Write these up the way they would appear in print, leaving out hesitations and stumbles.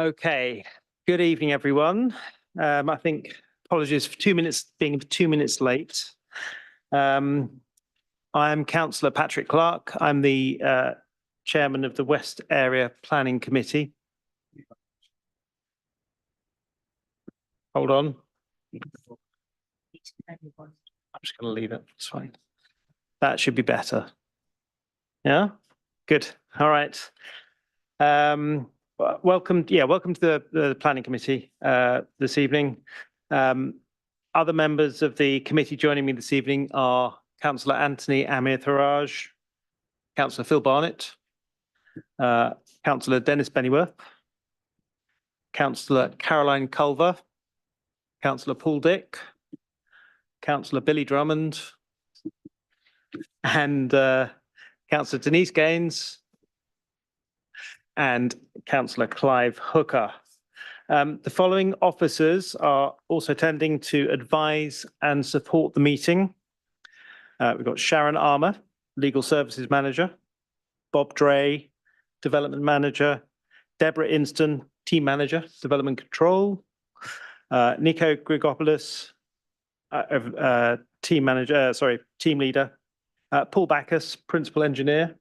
Okay, good evening, everyone. I think apologies for being 2 minutes late. I'm Councillor Patrick Clark. I'm the chairman of the West Area Planning Committee. Hold on. I'm just going to leave it. It's fine. That should be better. Yeah, good. All right. Welcome to the Planning Committee this evening. Other members of the committee joining me this evening are Councillor Anthony Amir-Tharaj, Councillor Phil Barnett, Councillor Dennis Bennyworth, Councillor Caroline Culver, Councillor Paul Dick, Councillor Billy Drummond, and Councillor Denise Gaines, and Councillor Clive Hooker. The following officers are also attending to advise and support the meeting. We've got Sharon Armour, Legal Services Manager, Bob Dray, Development Manager, Deborah Inston, Team Manager, Development Control, Nico Grigopoulos, Team Leader, Paul Backus, Principal Engineer,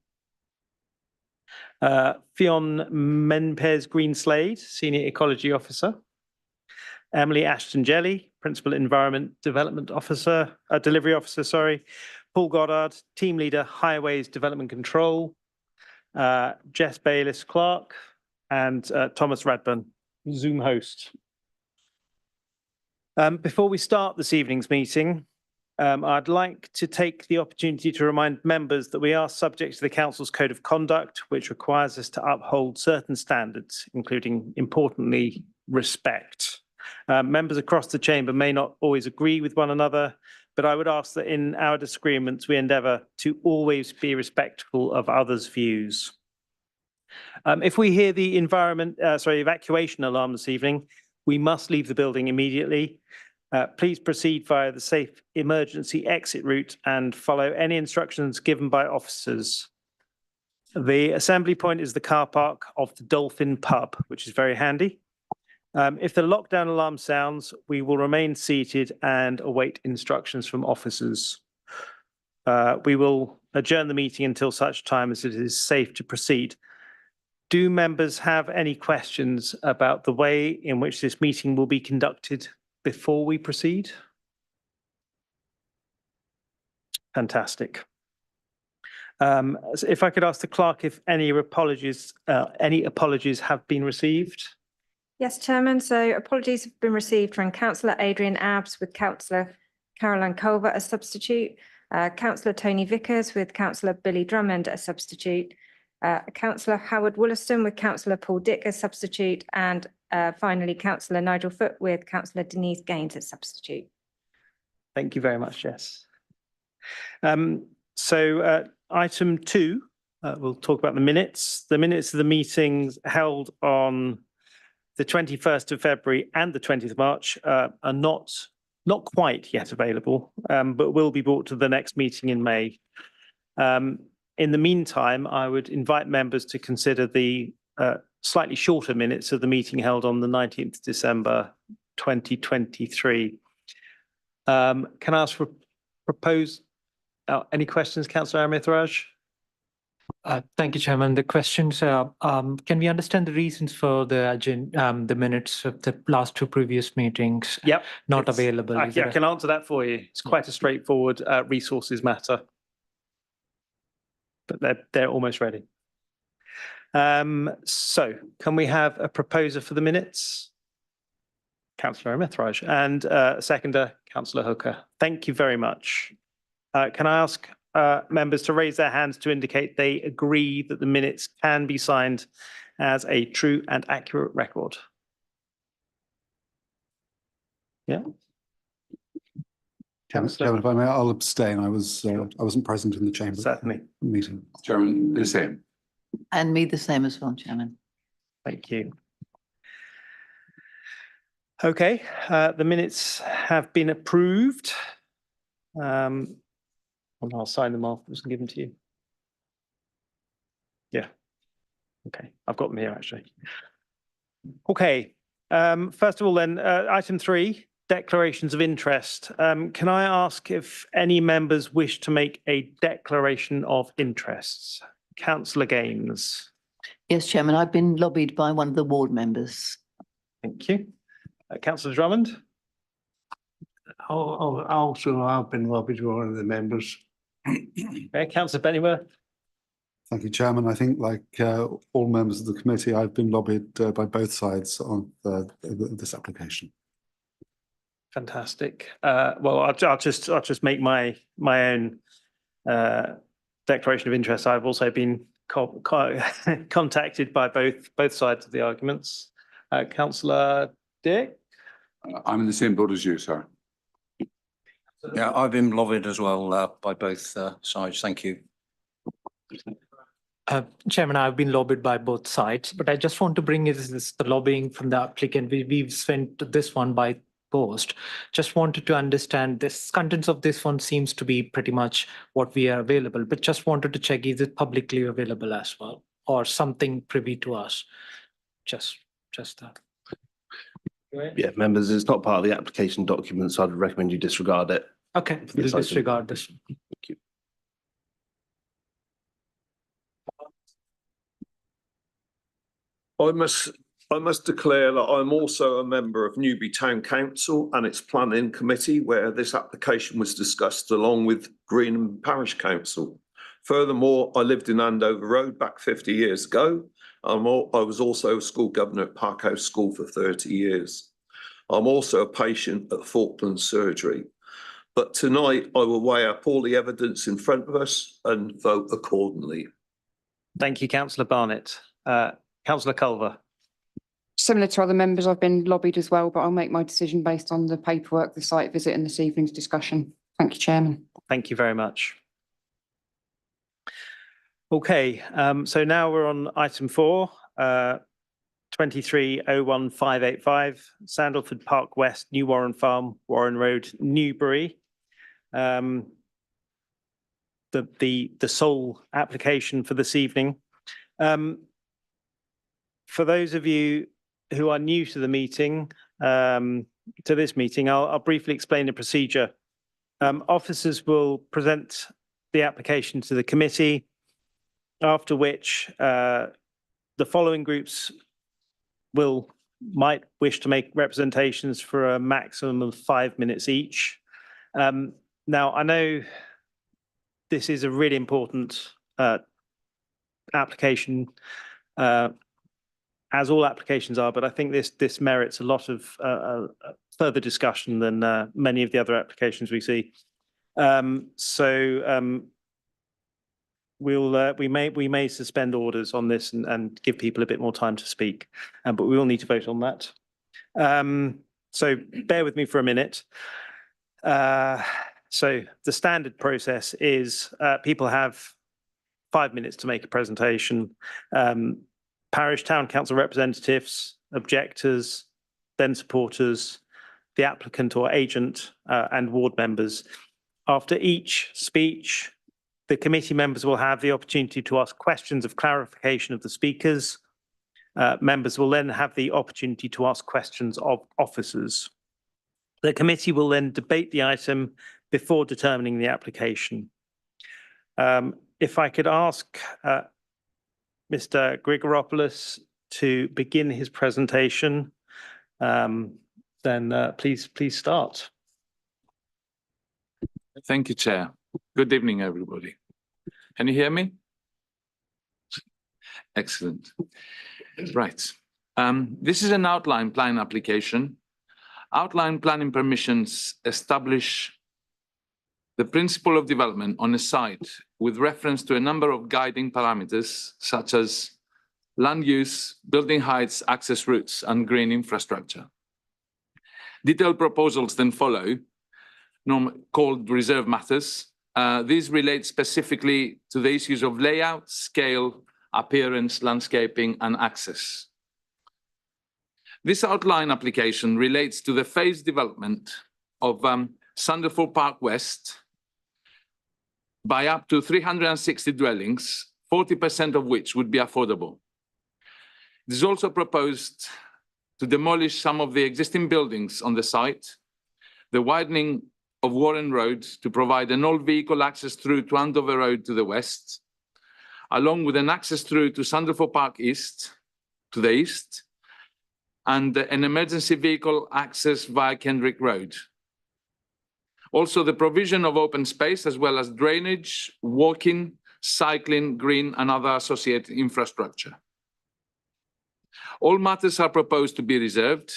Fionn Menpes Greenslade, Senior Ecology Officer, Emily Ashton Jelly, Principal Environment Development Officer, Delivery Officer, Paul Goddard, Team Leader, Highways Development Control, Jess Bayliss Clark, and Thomas Radburn, Zoom host. Before we start this evening's meeting, I'd like to take the opportunity to remind members that we are subject to the Council's Code of Conduct, which requires us to uphold certain standards, including, importantly, respect. Members across the chamber may not always agree with one another, but I would ask that in our disagreements, we endeavour to always be respectful of others' views. If we hear the evacuation alarm this evening, we must leave the building immediately. Please proceed via the safe emergency exit route and follow any instructions given by officers. The assembly point is the car park of the Dolphin Pub, which is very handy. If the lockdown alarm sounds, we will remain seated and await instructions from officers. We will adjourn the meeting until such time as it is safe to proceed. Do members have any questions about the way in which this meeting will be conducted before we proceed? Fantastic. So if I could ask the clerk if any apologies have been received. Yes, Chairman. So apologies have been received from Councillor Adrian Abbs with Councillor Caroline Culver as substitute, Councillor Tony Vickers with Councillor Billy Drummond as substitute, Councillor Howard Wollaston with Councillor Paul Dick as substitute, and finally Councillor Nigel Foot with Councillor Denise Gaines as substitute. Thank you very much, Jess. Item 2, we'll talk about the minutes. The minutes of the meetings held on the 21st of February and the 20th of March are not quite yet available, but will be brought to the next meeting in May. In the meantime, I would invite members to consider the slightly shorter minutes of the meeting held on the 19th December 2023. Can I ask for any questions, Councillor Amir-Tharaj? Thank you, Chairman. The questions are, can we understand the reasons for the minutes of the last 2 previous meetings not available? I can answer that for you. It's quite a straightforward resources matter. But they're almost ready. So can we have a proposer for the minutes? Councillor Amir-Tharaj, and a seconder, Councillor Hooker. Thank you very much. Can I ask members to raise their hands to indicate they agree that the minutes can be signed as a true and accurate record? Yeah. Chairman, if I may, I'll abstain. I wasn't present in the chamber. Certainly. Meeting. Chairman, the same. And me the same as well, Chairman. Thank you. Okay, the minutes have been approved. And I'll sign them off. I'm just going to give them to you. Yeah. Okay, I've got them here actually. Okay, first of all then, item 3, declarations of interest. Can I ask if any members wish to make a declaration of interests? Councillor Gaines. Yes, Chairman, I've been lobbied by one of the ward members. Thank you. Councillor Drummond. Also, I've been lobbied by one of the members. Okay, Councillor Bennyworth. Thank you, Chairman. I think, like all members of the committee, I've been lobbied by both sides on this application. Fantastic. Well, I'll just make my own declaration of interest. I've also been contacted by both sides of the arguments. Councillor Dick. I'm in the same boat as you, sir. Yeah, I've been lobbied as well by both sides. Thank you. Chairman, I've been lobbied by both sides, but I just want to bring the lobbying from the applicant. We've sent this one by post. Just wanted to understand this contents of this one seems to be pretty much what we are available, but just wanted to check, is it publicly available as well or something privy to us? Just that. Yeah, members, it's not part of the application document, so I'd recommend you disregard it. Okay, we'll Yes, I do. disregard this. Thank you. I must declare that I'm also a member of Newby Town Council and its planning committee, where this application was discussed along with Greenham Parish Council. Furthermore, I lived in Andover Road back 50 years ago. I was also a school governor at Parkhouse School for 30 years. I'm also a patient at Falkland Surgery. But tonight I will weigh up all the evidence in front of us and vote accordingly. Thank you, Councillor Barnett. Councillor Culver. Similar to other members, I've been lobbied as well, but I'll make my decision based on the paperwork, the site visit and this evening's discussion. Thank you, Chairman. Thank you very much. Okay, so now we're on item 4, 2301-585, Sandalford Park West, New Warren Farm, Warren Road, Newbury. The sole application for this evening. For those of you who are new to the meeting, I'll briefly explain the procedure. Officers will present the application to the committee, after which the following groups might wish to make representations for a maximum of 5 minutes each. Now, I know this is a really important application, as all applications are, but I think this merits a lot of further discussion than many of the other applications we see. We may suspend orders on this and give people a bit more time to speak, but we will need to vote on that. So bear with me for a minute. So the standard process is people have 5 minutes to make a presentation. Parish town council representatives, objectors, then supporters, the applicant or agent, and ward members. After each speech, the committee members will have the opportunity to ask questions of clarification of the speakers. Members will then have the opportunity to ask questions of officers. The committee will then debate the item before determining the application. If I could ask Mr. Grigoropoulos to begin his presentation, then please start. Thank you, Chair. Good evening, everybody. Can you hear me? Excellent. Right. This is an outline plan application. Outline planning permissions establish the principle of development on a site with reference to a number of guiding parameters such as land use, building heights, access routes, and green infrastructure. Detailed proposals then follow, called reserve matters. These relate specifically to the issues of layout, scale, appearance, landscaping, and access. This outline application relates to the phased development of Sandalford Park West by up to 360 dwellings, 40% of which would be affordable. It is also proposed to demolish some of the existing buildings on the site, the widening of Warren Road to provide an all-vehicle access through to Andover Road to the west, along with an access through to Sandalford Park East to the east, and an emergency vehicle access via Kendrick Road. Also, the provision of open space as well as drainage, walking, cycling, green, and other associated infrastructure. All matters are proposed to be reserved,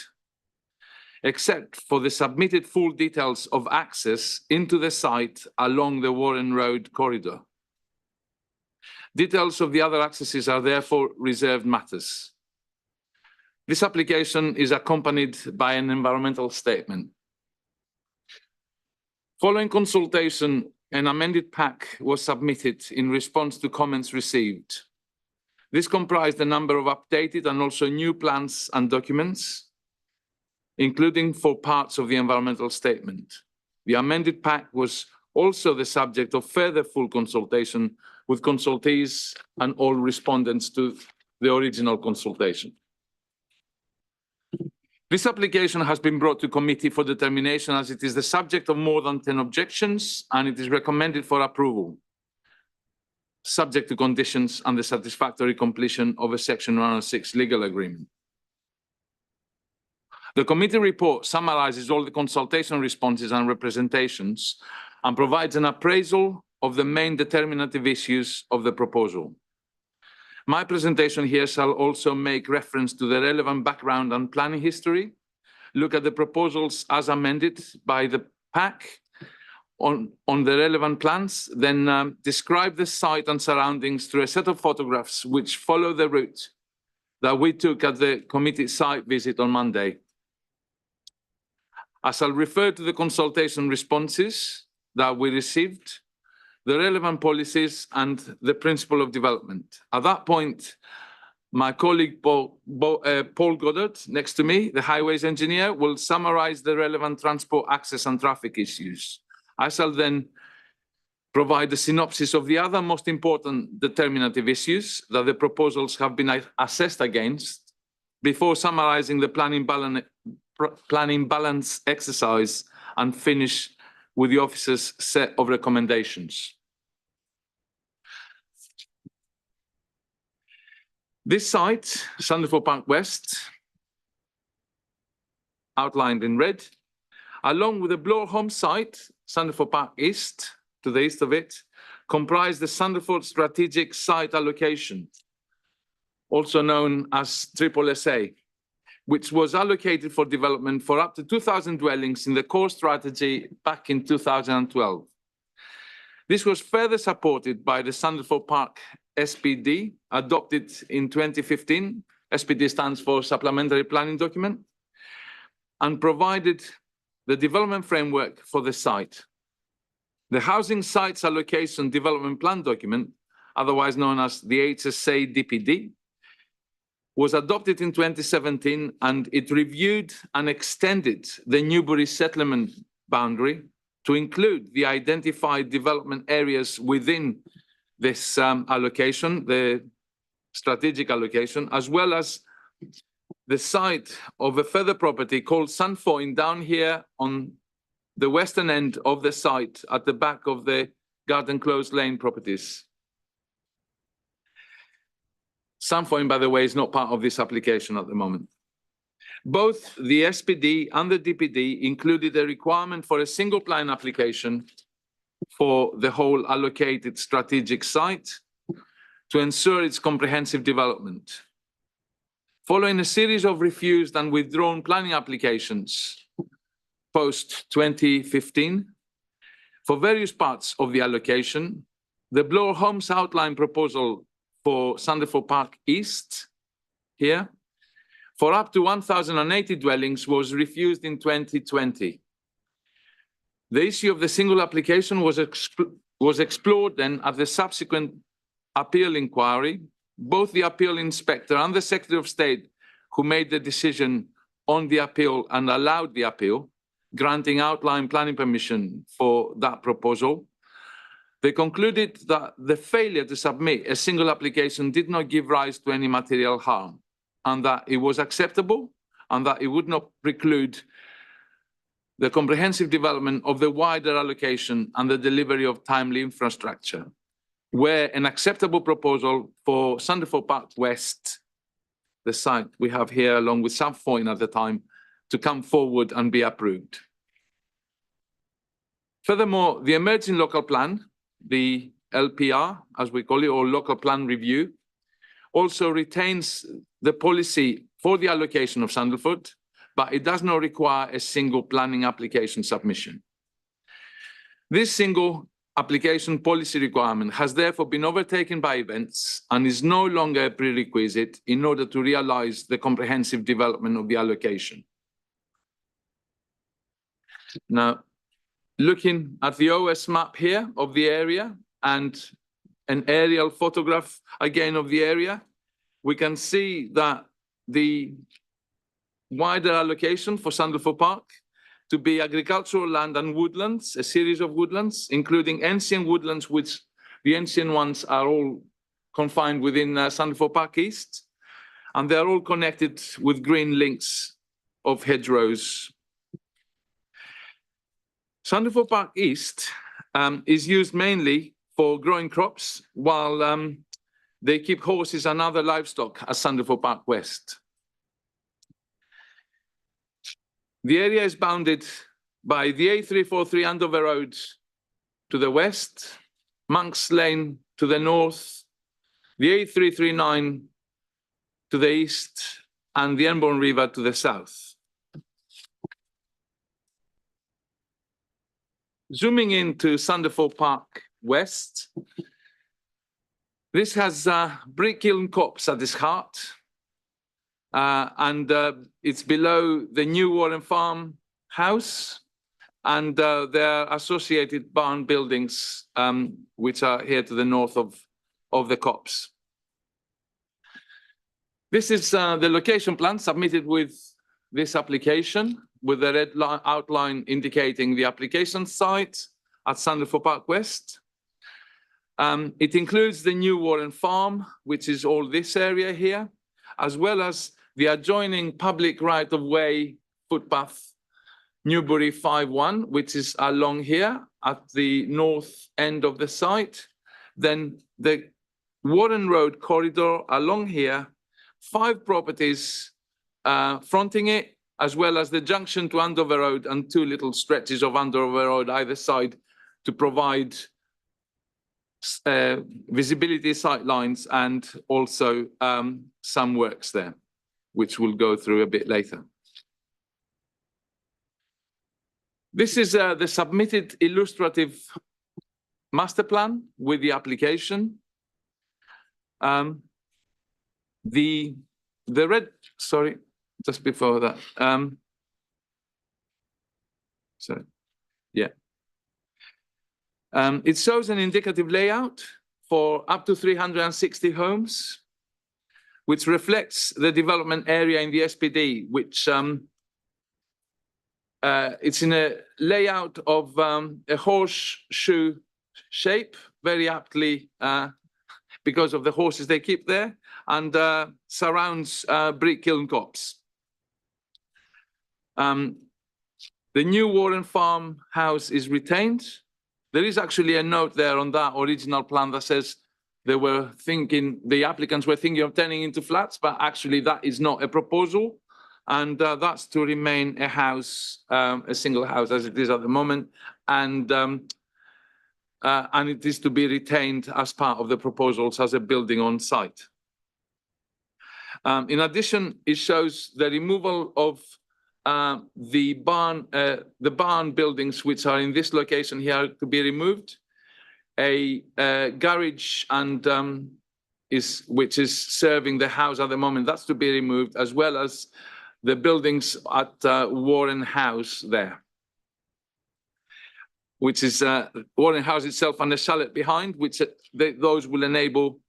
except for the submitted full details of access into the site along the Warren Road corridor. Details of the other accesses are therefore reserved matters. This application is accompanied by an environmental statement. Following consultation, an amended pack was submitted in response to comments received. This comprised a number of updated and also new plans and documents, including for parts of the environmental statement. The amended pack was also the subject of further full consultation with consultees and all respondents to the original consultation. This application has been brought to committee for determination as it is the subject of more than 10 objections, and it is recommended for approval, subject to conditions and the satisfactory completion of a Section 106 legal agreement. The committee report summarizes all the consultation responses and representations and provides an appraisal of the main determinative issues of the proposal. My presentation here shall also make reference to the relevant background and planning history, look at the proposals as amended by the PAC on the relevant plans, then describe the site and surroundings through a set of photographs which follow the route that we took at the committee site visit on Monday. I shall refer to the consultation responses that we received, the relevant policies, and the principle of development. At that point, my colleague Paul Goddard, next to me, the highways engineer, will summarize the relevant transport access and traffic issues. I shall then provide a synopsis of the other most important determinative issues that the proposals have been assessed against before summarizing the planning balance exercise and finish with the officer's set of recommendations. This site, Sandalford Park West, outlined in red, along with the Bloor Home site, Sandalford Park East, to the east of it, comprise the Sandalford Strategic Site Allocation, also known as SSSA, which was allocated for development for up to 2,000 dwellings in the core strategy back in 2012. This was further supported by the Sandalford Park SPD, adopted in 2015. SPD stands for Supplementary Planning Document, and provided the development framework for the site. The Housing Sites Allocation Development Plan document, otherwise known as the HSA DPD, was adopted in 2017, and it reviewed and extended the Newbury settlement boundary to include the identified development areas within this allocation, the strategic allocation, as well as the site of a further property called Sunfoyne down here on the western end of the site at the back of the Garden Close Lane properties. Sunfoyne, by the way, is not part of this application at the moment. Both the SPD and the DPD included a requirement for a single plan application for the whole allocated strategic site to ensure its comprehensive development. Following a series of refused and withdrawn planning applications post-2015 for various parts of the allocation, the Bloor Homes outline proposal for Sandalford Park East here for up to 1,080 dwellings was refused in 2020. The issue of the single application was explored then at the subsequent appeal inquiry. Both the appeal inspector and the Secretary of State who made the decision on the appeal and allowed the appeal, granting outline planning permission for that proposal, they concluded that the failure to submit a single application did not give rise to any material harm, and that it was acceptable and that it would not preclude the comprehensive development of the wider allocation and the delivery of timely infrastructure, where an acceptable proposal for Sanderford Park West, the site we have here along with South Foyne at the time, to come forward and be approved. Furthermore, the emerging local plan, the LPR, as we call it, or local plan review, also retains the policy for the allocation of Sandalford, but it does not require a single planning application submission. This single application policy requirement has therefore been overtaken by events and is no longer a prerequisite in order to realize the comprehensive development of the allocation. Now, looking at the OS map here of the area and an aerial photograph again of the area, we can see that the wider allocation for Sandalford Park to be agricultural land and woodlands, a series of woodlands, including ancient woodlands, which the ancient ones are all confined within Sandalford Park East, and they're all connected with green links of hedgerows. Sandalford Park East is used mainly for growing crops, while they keep horses and other livestock at Sandalford Park West. The area is bounded by the A343 Andover Road to the west, Monks Lane to the north, the A339 to the east, and the Enborn River to the south. Zooming into Sandalford Park West, this has brick kiln copse at its heart. It's below the New Warren Farm house and their associated barn buildings, which are here to the north of the copse. This is the location plan submitted with this application, with the red outline indicating the application site at Sandalford Park West. It includes the New Warren Farm, which is all this area here, as well as the adjoining public right-of-way footpath, Newbury 5-1, which is along here at the north end of the site. Then the Warren Road corridor along here, 5 properties fronting it, as well as the junction to Andover Road and 2 little stretches of Andover Road either side to provide visibility sight lines and also some works there, which we'll go through a bit later. This is the submitted illustrative master plan with the application. The red, sorry, just before that. Sorry, yeah. It shows an indicative layout for up to 360 homes, which reflects the development area in the SPD, which it's in a layout of a horseshoe shape, very aptly because of the horses they keep there, and surrounds brick kiln copse. The New Warren Farm house is retained. There is actually a note there on that original plan that says they were thinking, the applicants were thinking of turning into flats, but actually that is not a proposal. And that's to remain a house, a single house as it is at the moment. And it is to be retained as part of the proposals as a building on site. In addition, it shows the removal of the barn buildings, which are in this location here, to be removed. A garage and which is serving the house at the moment, that's to be removed, as well as the buildings at Warren House there, which is Warren House itself and the chalet behind, which those will enable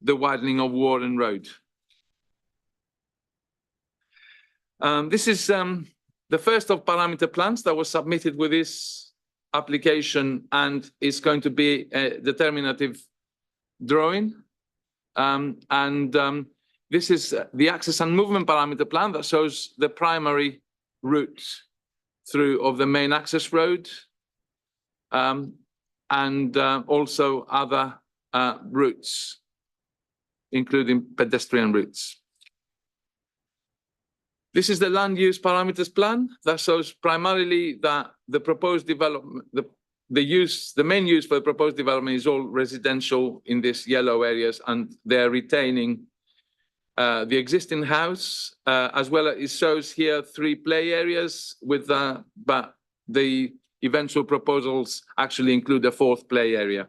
the widening of Warren Road. This is the first of parameter plans that was submitted with this application, and is going to be a determinative drawing. This is the access and movement parameter plan that shows the primary route through of the main access road, and also other routes, including pedestrian routes. This is the land use parameters plan that shows primarily that the proposed development, the main use for the proposed development is all residential in these yellow areas, and they're retaining the existing house, as well as it shows here 3 play areas with but the eventual proposals actually include a 4th play area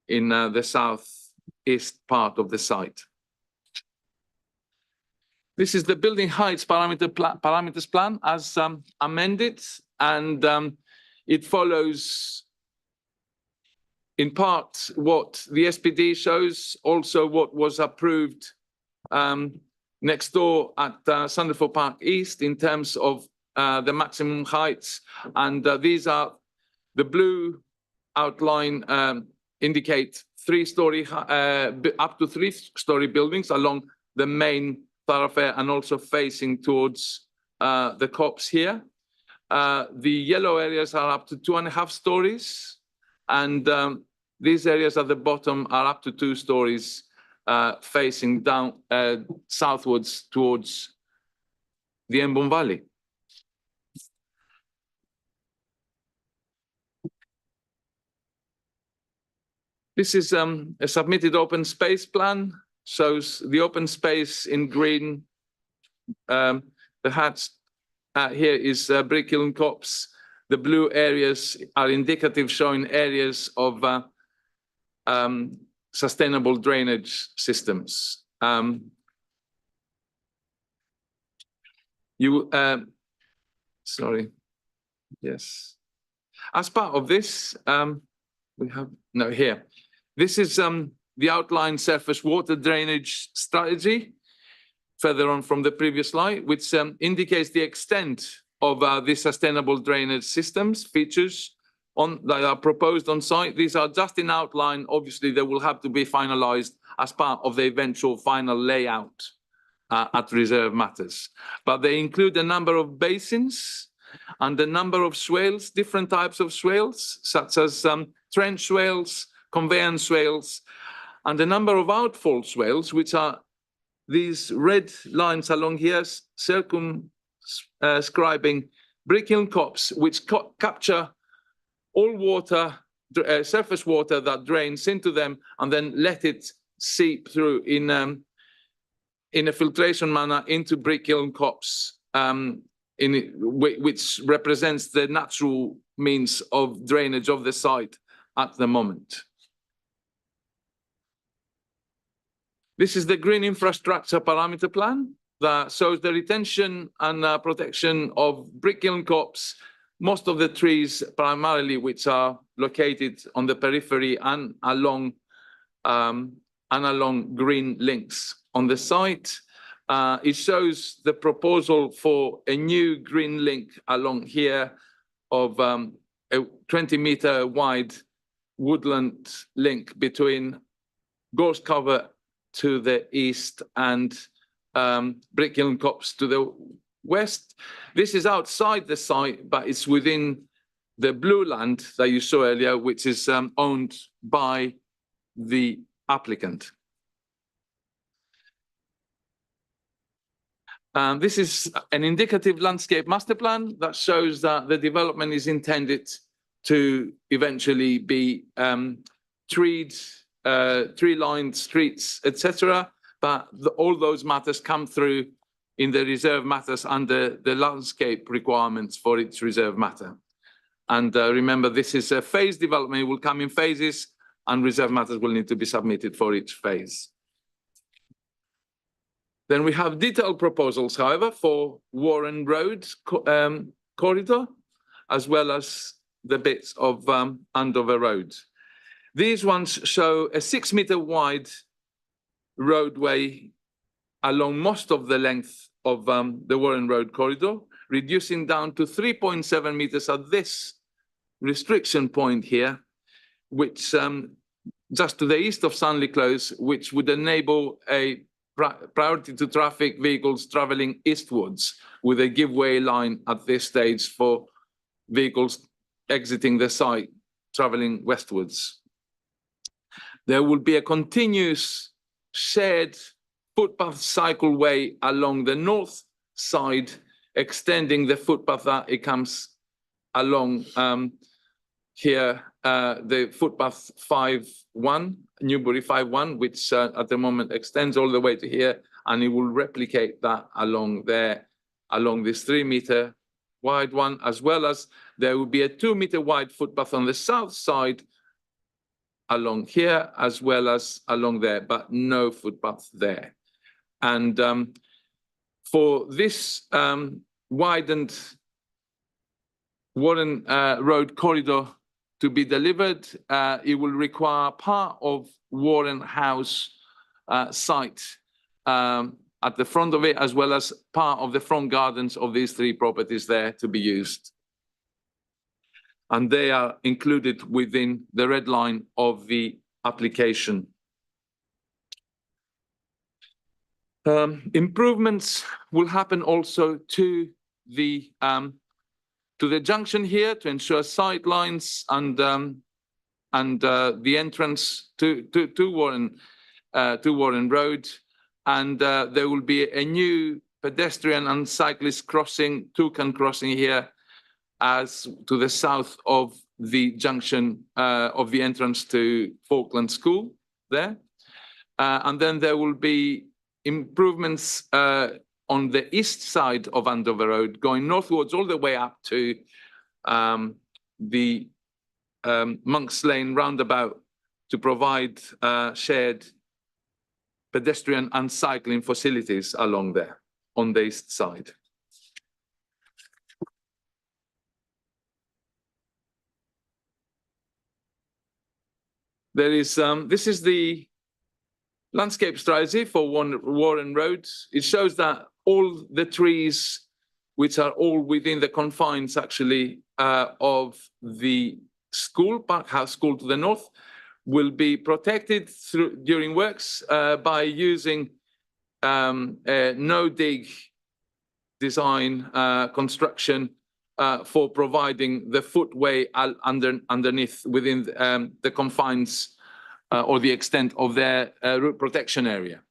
in the southeast part of the site. This is the building heights parameters plan as amended, and it follows in part what the SPD shows, also what was approved next door at Sandefjord Park East in terms of the maximum heights. And these are the blue outline indicate 3-story up to 3-story buildings along the main thoroughfare and also facing towards the copse here. The yellow areas are up to 2.5 stories, and these areas at the bottom are up to 2 stories, facing down southwards towards the Embon Valley. This is a submitted open space plan. Shows the open space in green. The hatch here is Brick Hill and Copse. The blue areas are indicative, showing areas of sustainable drainage systems. Sorry. Yes. As part of this, we have no here. This is the outline surface water drainage strategy, further on from the previous slide, which indicates the extent of the sustainable drainage systems features that are proposed on site. These are just in outline. Obviously, they will have to be finalized as part of the eventual final layout at reserve matters. But they include a number of basins and a number of swales, different types of swales, such as trench swales, conveyance swales, and a number of outfall swales, which are these red lines along here, circumscribing Brick Hill Copse, which capture all water, surface water that drains into them, and then let it seep through in a filtration manner into Brick Hill Copse, which represents the natural means of drainage of the site at the moment. This is the green infrastructure parameter plan that shows the retention and protection of Brick Hill Copse, most of the trees primarily which are located on the periphery and along green links on the site. It shows the proposal for a new green link along here of a 20-meter wide woodland link between gorse cover to the east and Brick Hill Copse to the west. This is outside the site, but it's within the blue land that you saw earlier, which is owned by the applicant. This is an indicative landscape master plan that shows that the development is intended to eventually be tree-lined streets, etc. But all those matters come through in the reserve matters under the landscape requirements for its reserve matter. And remember, this is a phase development. It will come in phases, and reserve matters will need to be submitted for each phase. Then we have detailed proposals, however, for Warren Road corridor, as well as the bits of Andover Road. These ones show a 6-meter wide roadway along most of the length of the Warren Road corridor, reducing down to 3.7 meters at this restriction point here, which just to the east of Stanley Close, which would enable a priority to traffic vehicles traveling eastwards with a giveaway line at this stage for vehicles exiting the site traveling westwards. There will be a continuous shared footpath cycleway along the north side, extending the footpath that it comes along here, the footpath 5-1, Newbury 5-1, which at the moment extends all the way to here, and it will replicate that along there, along this 3-meter wide one, as well as there will be a 2-meter wide footpath on the south side along here, as well as along there, but no footpath there. And for this widened Warren Road corridor to be delivered, it will require part of Warren House site at the front of it, as well as part of the front gardens of these 3 properties there to be used. And they are included within the red line of the application. Improvements will happen also to the junction here to ensure sight lines and the entrance to Warren Road, and there will be a new pedestrian and cyclist crossing, toucan crossing here, as to the south of the junction of the entrance to Falkland School there, and then there will be improvements on the east side of Andover Road, going northwards all the way up to the Monks Lane roundabout to provide shared pedestrian and cycling facilities along there on the east side. There is, this is the landscape strategy for Warren Road. It shows that all the trees, which are all within the confines actually of the school, Park House School to the north, will be protected during works by using a no-dig design construction for providing the footway underneath within the confines or the extent of their root protection area.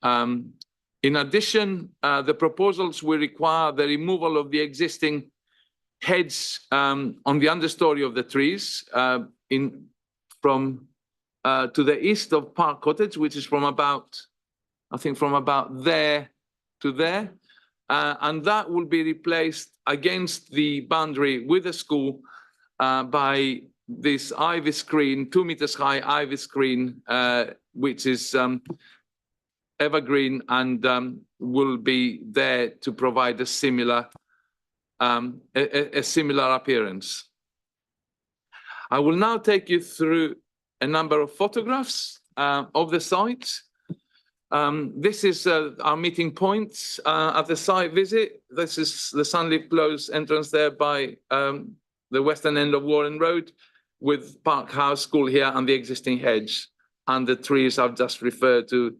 In addition, the proposals will require the removal of the existing hedge on the understory of the trees from to the east of Park Cottage, which is from about, I think from about there to there. And that will be replaced against the boundary with the school by this ivy screen, 2 meters high ivy screen, which is evergreen and will be there to provide a similar appearance. I will now take you through a number of photographs of the site. This is our meeting point at the site visit. This is the Sunleaf Close entrance there by the western end of Warren Road, with Park House School here and the existing hedge and the trees I've just referred to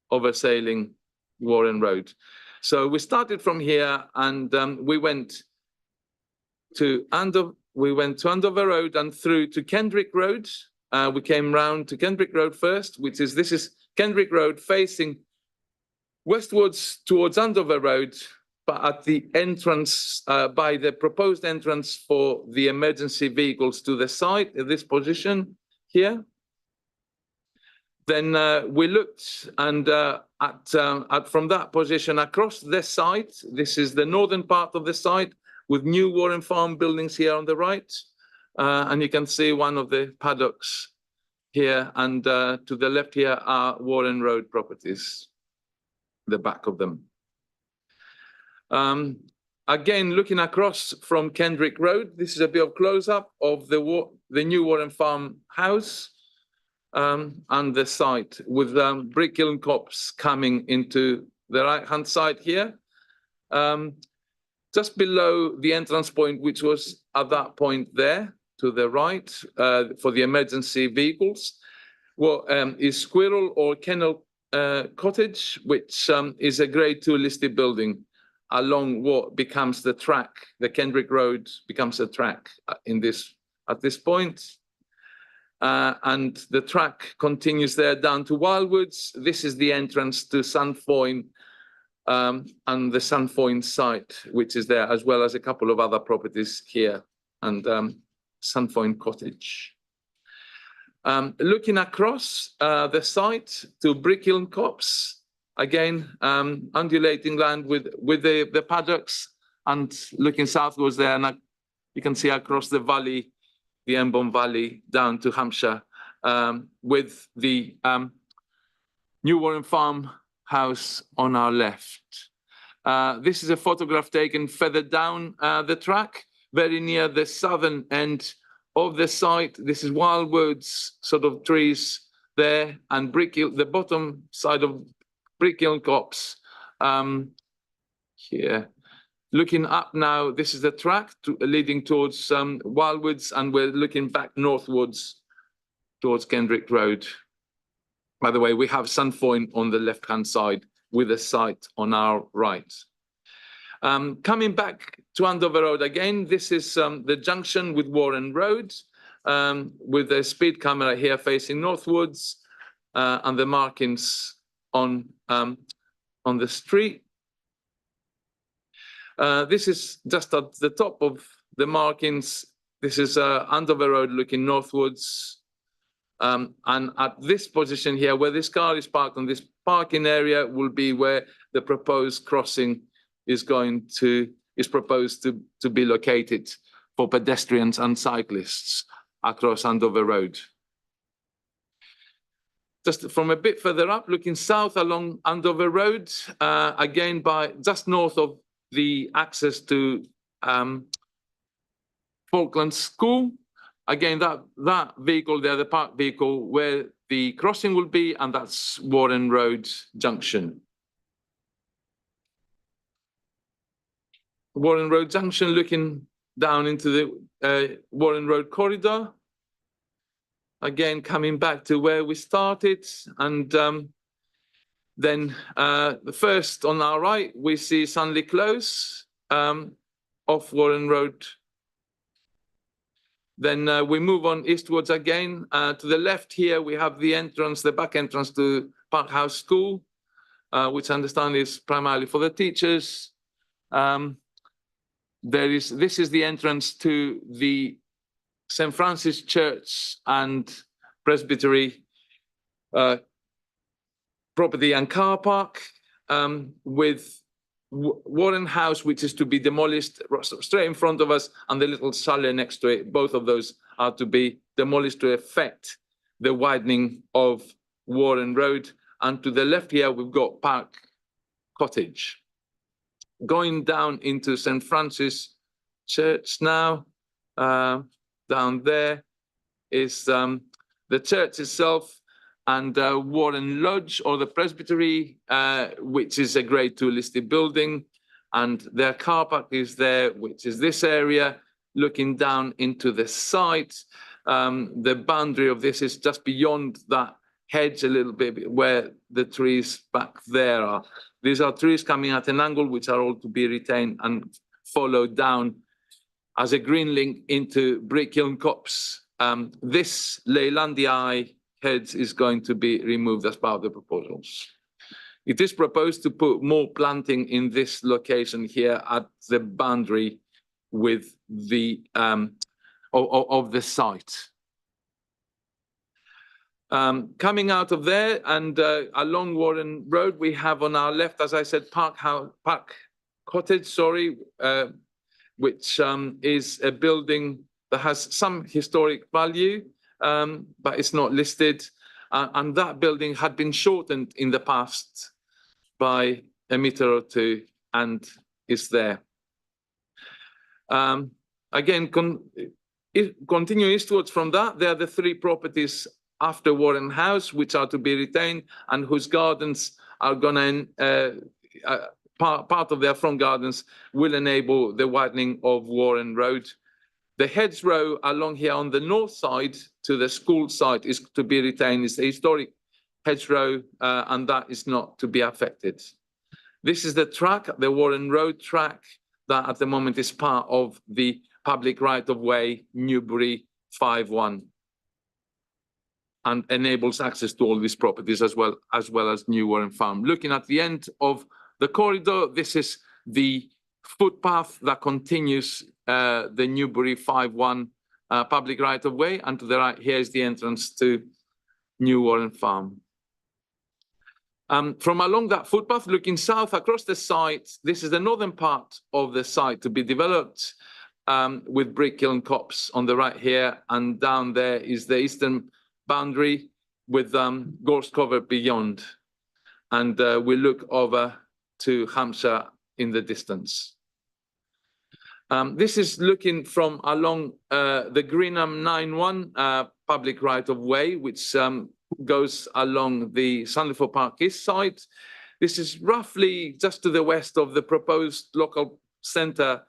oversailing Warren Road. So we started from here and we went to Andover Road and through to Kendrick Road. We came round to Kendrick Road first, this is Kendrick Road facing westwards towards Andover Road, but at the entrance, by the proposed entrance for the emergency vehicles to the site, in this position here. Then we looked and at from that position across the site, this is the northern part of the site with new Warren Farm buildings here on the right. And you can see one of the paddocks here, and to the left here are Warren Road properties, the back of them. Again, looking across from Kendrick Road, this is a bit of close-up of the new Warren Farm house and the site, with brick kiln copse coming into the right-hand side here. Just below the entrance point, which was at that point there, to the right for the emergency vehicles, is squirrel or kennel Cottage, which is a Grade 2 listed building along what becomes the track. The Kendrick Road becomes a track at this point. And the track continues there down to Wildwoods. This is the entrance to Sandfoyne and the Sandfoyne site, which is there, as well as a couple of other properties here and Sandfoyne Cottage. Looking across the site to Brickhiln Copse, again, undulating land with the paddocks, and looking southwards there, and you can see across the valley, the Embern Valley down to Hampshire, with the New Warren Farm house on our left. This is a photograph taken further down the track, very near the southern end of the site. This is Wildwoods, sort of trees there, and Brickhill, the bottom side of Brickhiln Copse here. Looking up now, this is the track leading towards Wildwoods, and we're looking back northwards towards Kendrick Road. By the way, we have Sandfoyne on the left-hand side with a site on our right. Coming back to Andover Road again, this is the junction with Warren Road, with a speed camera here facing northwards, and the markings on the street. This is just at the top of the markings. This is Andover Road looking northwards. And at this position here, where this car is parked on this parking area, will be where the proposed crossing is proposed to be located for pedestrians and cyclists across Andover Road. Just from a bit further up, looking south along Andover Road, again by just north of the access to Falkland School. Again, that vehicle there, the parked vehicle, where the crossing will be, and that's Warren Road Junction. Warren Road Junction, looking down into the Warren Road corridor. Again, coming back to where we started, and then the first on our right, we see Sunley Close off Warren Road. Then we move on eastwards again. To the left here, we have the entrance, the back entrance to Park House School, which I understand is primarily for the teachers. This is the entrance to the St. Francis Church and Presbytery property and car park, with Warren House, which is to be demolished straight in front of us, and the little chalet next to it. Both of those are to be demolished to effect the widening of Warren Road. And to the left here, we've got Park Cottage. Going down into St. Francis Church now, down there is the church itself, and Warren Lodge, or the Presbytery, which is a Grade 2 listed building, and their car park is there, which is this area, looking down into the site. The boundary of this is just beyond that hedge a little bit, where the trees back there are. These are trees coming at an angle, which are all to be retained and followed down as a green link into Brickhiln Copse. This Leylandii hedge is going to be removed as part of the proposals. It is proposed to put more planting in this location here at the boundary with the of the site. Coming out of there and along Warren Road, we have on our left, as I said, Park Cottage, which is a building that has some historic value, but it's not listed. And that building had been shortened in the past by a meter or two and is there. Again, continue eastwards from that, there are the three properties after Warren House, which are to be retained and whose gardens are going to, part of their front gardens will enable the widening of Warren Road. The hedgerow along here on the north side to the school site is to be retained. It's a historic hedgerow, and that is not to be affected. This is the track, the Warren Road track, that at the moment is part of the public right-of-way Newbury 5-1 and enables access to all these properties as well as New Warren Farm. Looking at the end of the corridor, this is the footpath that continues the Newbury 5-1 public right-of-way, and to the right here is the entrance to New Warren Farm. From along that footpath, looking south across the site, this is the northern part of the site to be developed with brick kiln copse on the right here, and down there is the eastern boundary with gorse cover beyond. And we look over to Hampshire in the distance. This is looking from along the Greenham 9-1 public right-of-way, which goes along the Sandiford Park East side. This is roughly just to the west of the proposed local centre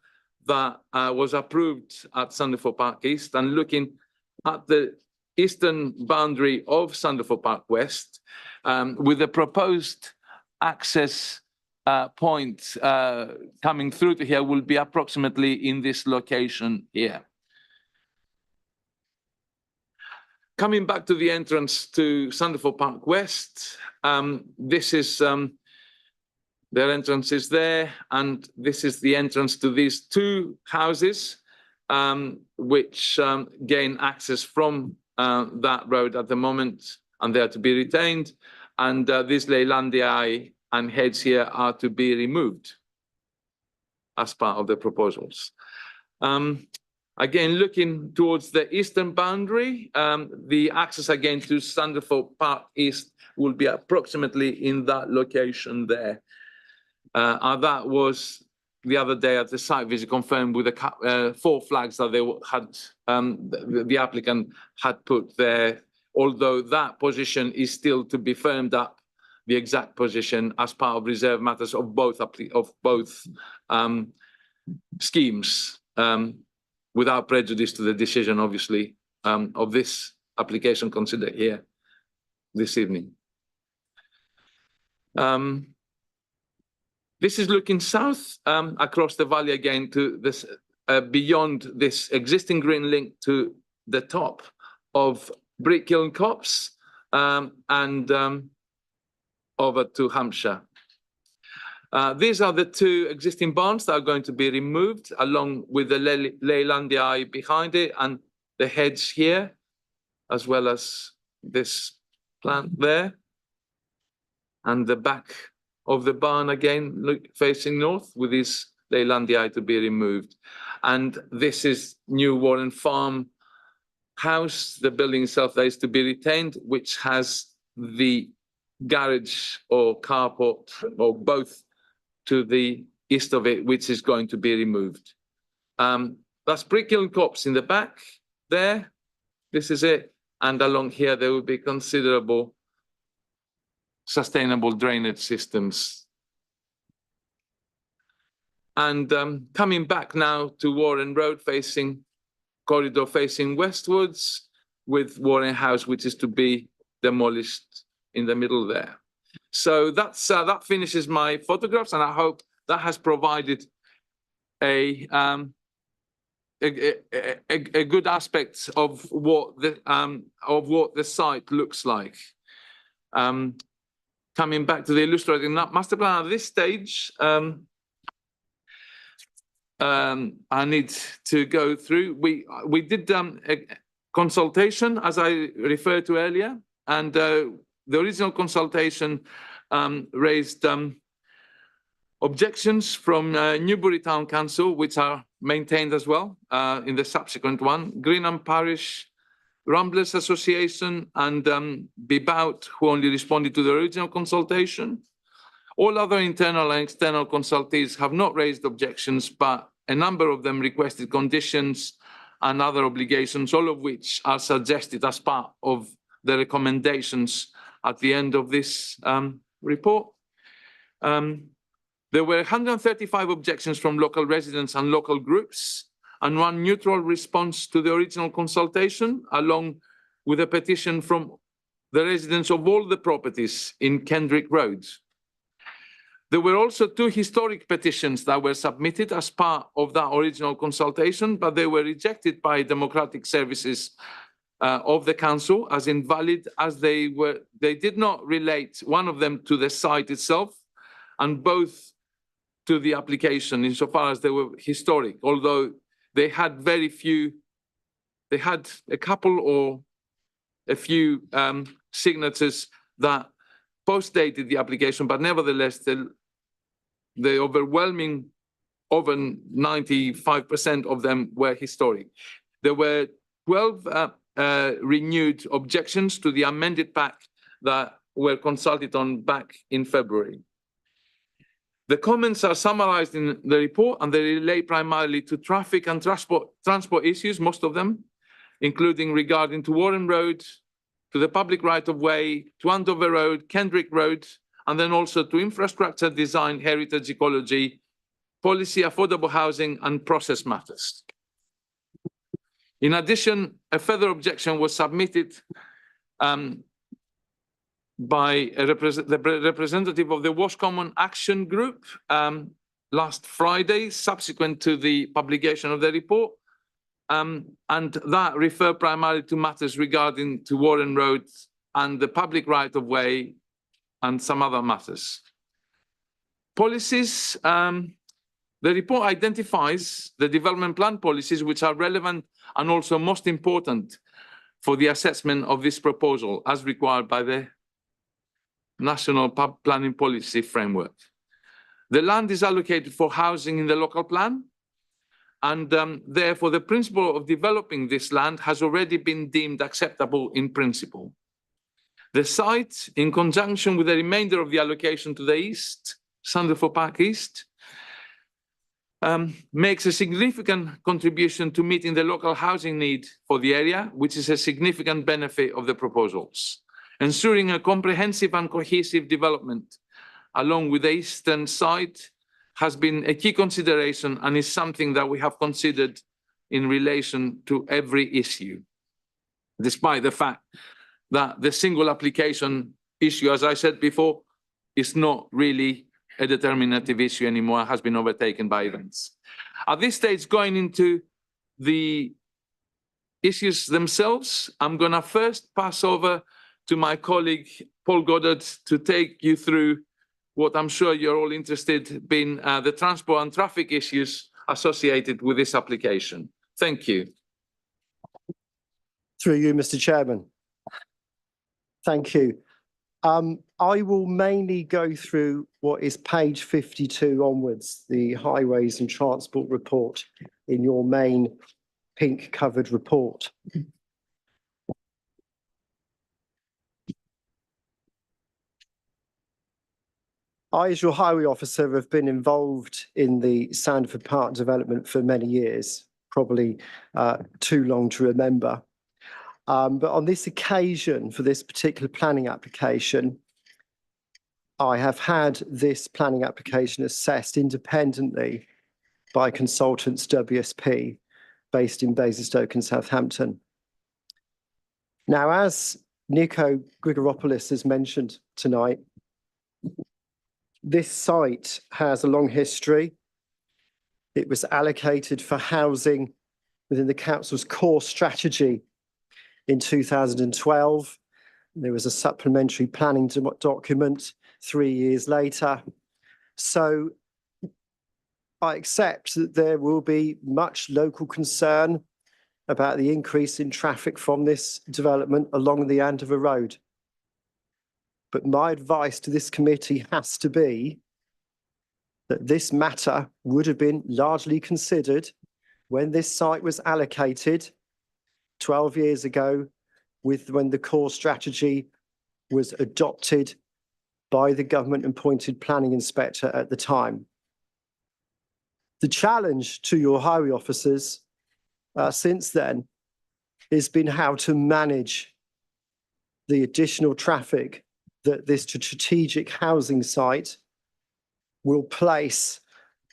that was approved at Sandiford Park East, and looking at the eastern boundary of Sandiford Park West, with the proposed access point coming through to here will be approximately in this location here. Coming back to the entrance to Sandiford Park West, this is their entrance is there, and this is the entrance to these two houses, which gain access from that road at the moment, and they are to be retained. And these Leylandii and heads here are to be removed as part of the proposals. Again, looking towards the eastern boundary, the access again to Sandiford Park East will be approximately in that location there. That was the other day at the site visit confirmed with the 4 flags that they had, the applicant had put there, although that position is still to be firmed up, the exact position as part of reserve matters of both schemes, without prejudice to the decision, obviously, of this application considered here this evening. This is looking south across the valley again to this, beyond this existing green link to the top of Brick Kiln Copse and over to Hampshire. These are the 2 existing barns that are going to be removed, along with the Leylandii behind it and the hedge here, as well as this plant there. And the back of the barn again, facing north, with these Leylandii to be removed. And this is New Warren Farm house, the building itself that is to be retained, which has the garage or carport or both to the east of it, which is going to be removed. That's Brick Kiln Copse in the back there. This is it. And along here, there will be considerable sustainable drainage systems. And coming back now to Warren Road, corridor facing westwards, with Warren House, which is to be demolished in the middle there. So that's that finishes my photographs, and I hope that has provided a good aspect of what the site looks like. Coming back to the illustrated master plan at this stage, I need to go through. We did a consultation, as I referred to earlier, and the original consultation raised objections from Newbury Town Council, which are maintained as well in the subsequent one, Greenham Parish Ramblers Association, and Bibout, who only responded to the original consultation. All other internal and external consultees have not raised objections, but a number of them requested conditions and other obligations, all of which are suggested as part of the recommendations at the end of this report. There were 135 objections from local residents and local groups, and 1 neutral response to the original consultation, along with a petition from the residents of all the properties in Kendrick Road. There were also 2 historic petitions that were submitted as part of that original consultation, but they were rejected by Democratic Services of the council as invalid, as they did not relate, one of them to the site itself and both to the application insofar as they were historic, although they had they had a couple or a few signatures that post-dated the application, but nevertheless, the overwhelming over 95% of them were historic. There were 12 renewed objections to the amended pack that were consulted on back in February. The comments are summarized in the report, and they relate primarily to traffic and transport issues, most of them, including regarding to Warren Road, to the public right-of-way, to Andover Road, Kendrick Road, and then also to infrastructure design, heritage ecology, policy, affordable housing, and process matters. In addition, a further objection was submitted by the representative of the Wash Common Action Group last Friday, subsequent to the publication of the report, and that referred primarily to matters regarding to Warren Road and the public right-of-way and some other matters. Policies, the report identifies the development plan policies which are relevant and also most important for the assessment of this proposal as required by the National Planning Policy Framework. The land is allocated for housing in the local plan, and therefore the principle of developing this land has already been deemed acceptable in principle. The site, in conjunction with the remainder of the allocation to the east, Sandalford Park East, makes a significant contribution to meeting the local housing need for the area, which is a significant benefit of the proposals. Ensuring a comprehensive and cohesive development along with the eastern side has been a key consideration and is something that we have considered in relation to every issue, despite the fact that the single application issue, as I said before, is not really a determinative issue anymore, has been overtaken by events. At this stage, going into the issues themselves, I'm going to first pass over to my colleague, Paul Goddard, to take you through what I'm sure you're all interested in, the transport and traffic issues associated with this application. Thank you. Through you, Mr. Chairman. Thank you. I will mainly go through what is page 52 onwards, the Highways and Transport report in your main pink covered report. I, as your highway officer, have been involved in the Sandford Park development for many years, probably too long to remember. But on this occasion, for this particular planning application, I have had this planning application assessed independently by consultants WSP, based in Basingstoke and Southampton. Now, as Nico Grigoropoulos has mentioned tonight, this site has a long history. It was allocated for housing within the council's core strategy in 2012. There was a supplementary planning document 3 years later. So I accept that there will be much local concern about the increase in traffic from this development along the Andover Road. But my advice to this committee has to be that this matter would have been largely considered when this site was allocated 12 years ago, when the core strategy was adopted by the government appointed planning inspector at the time. The challenge to your highway officers since then has been how to manage the additional traffic that this strategic housing site will place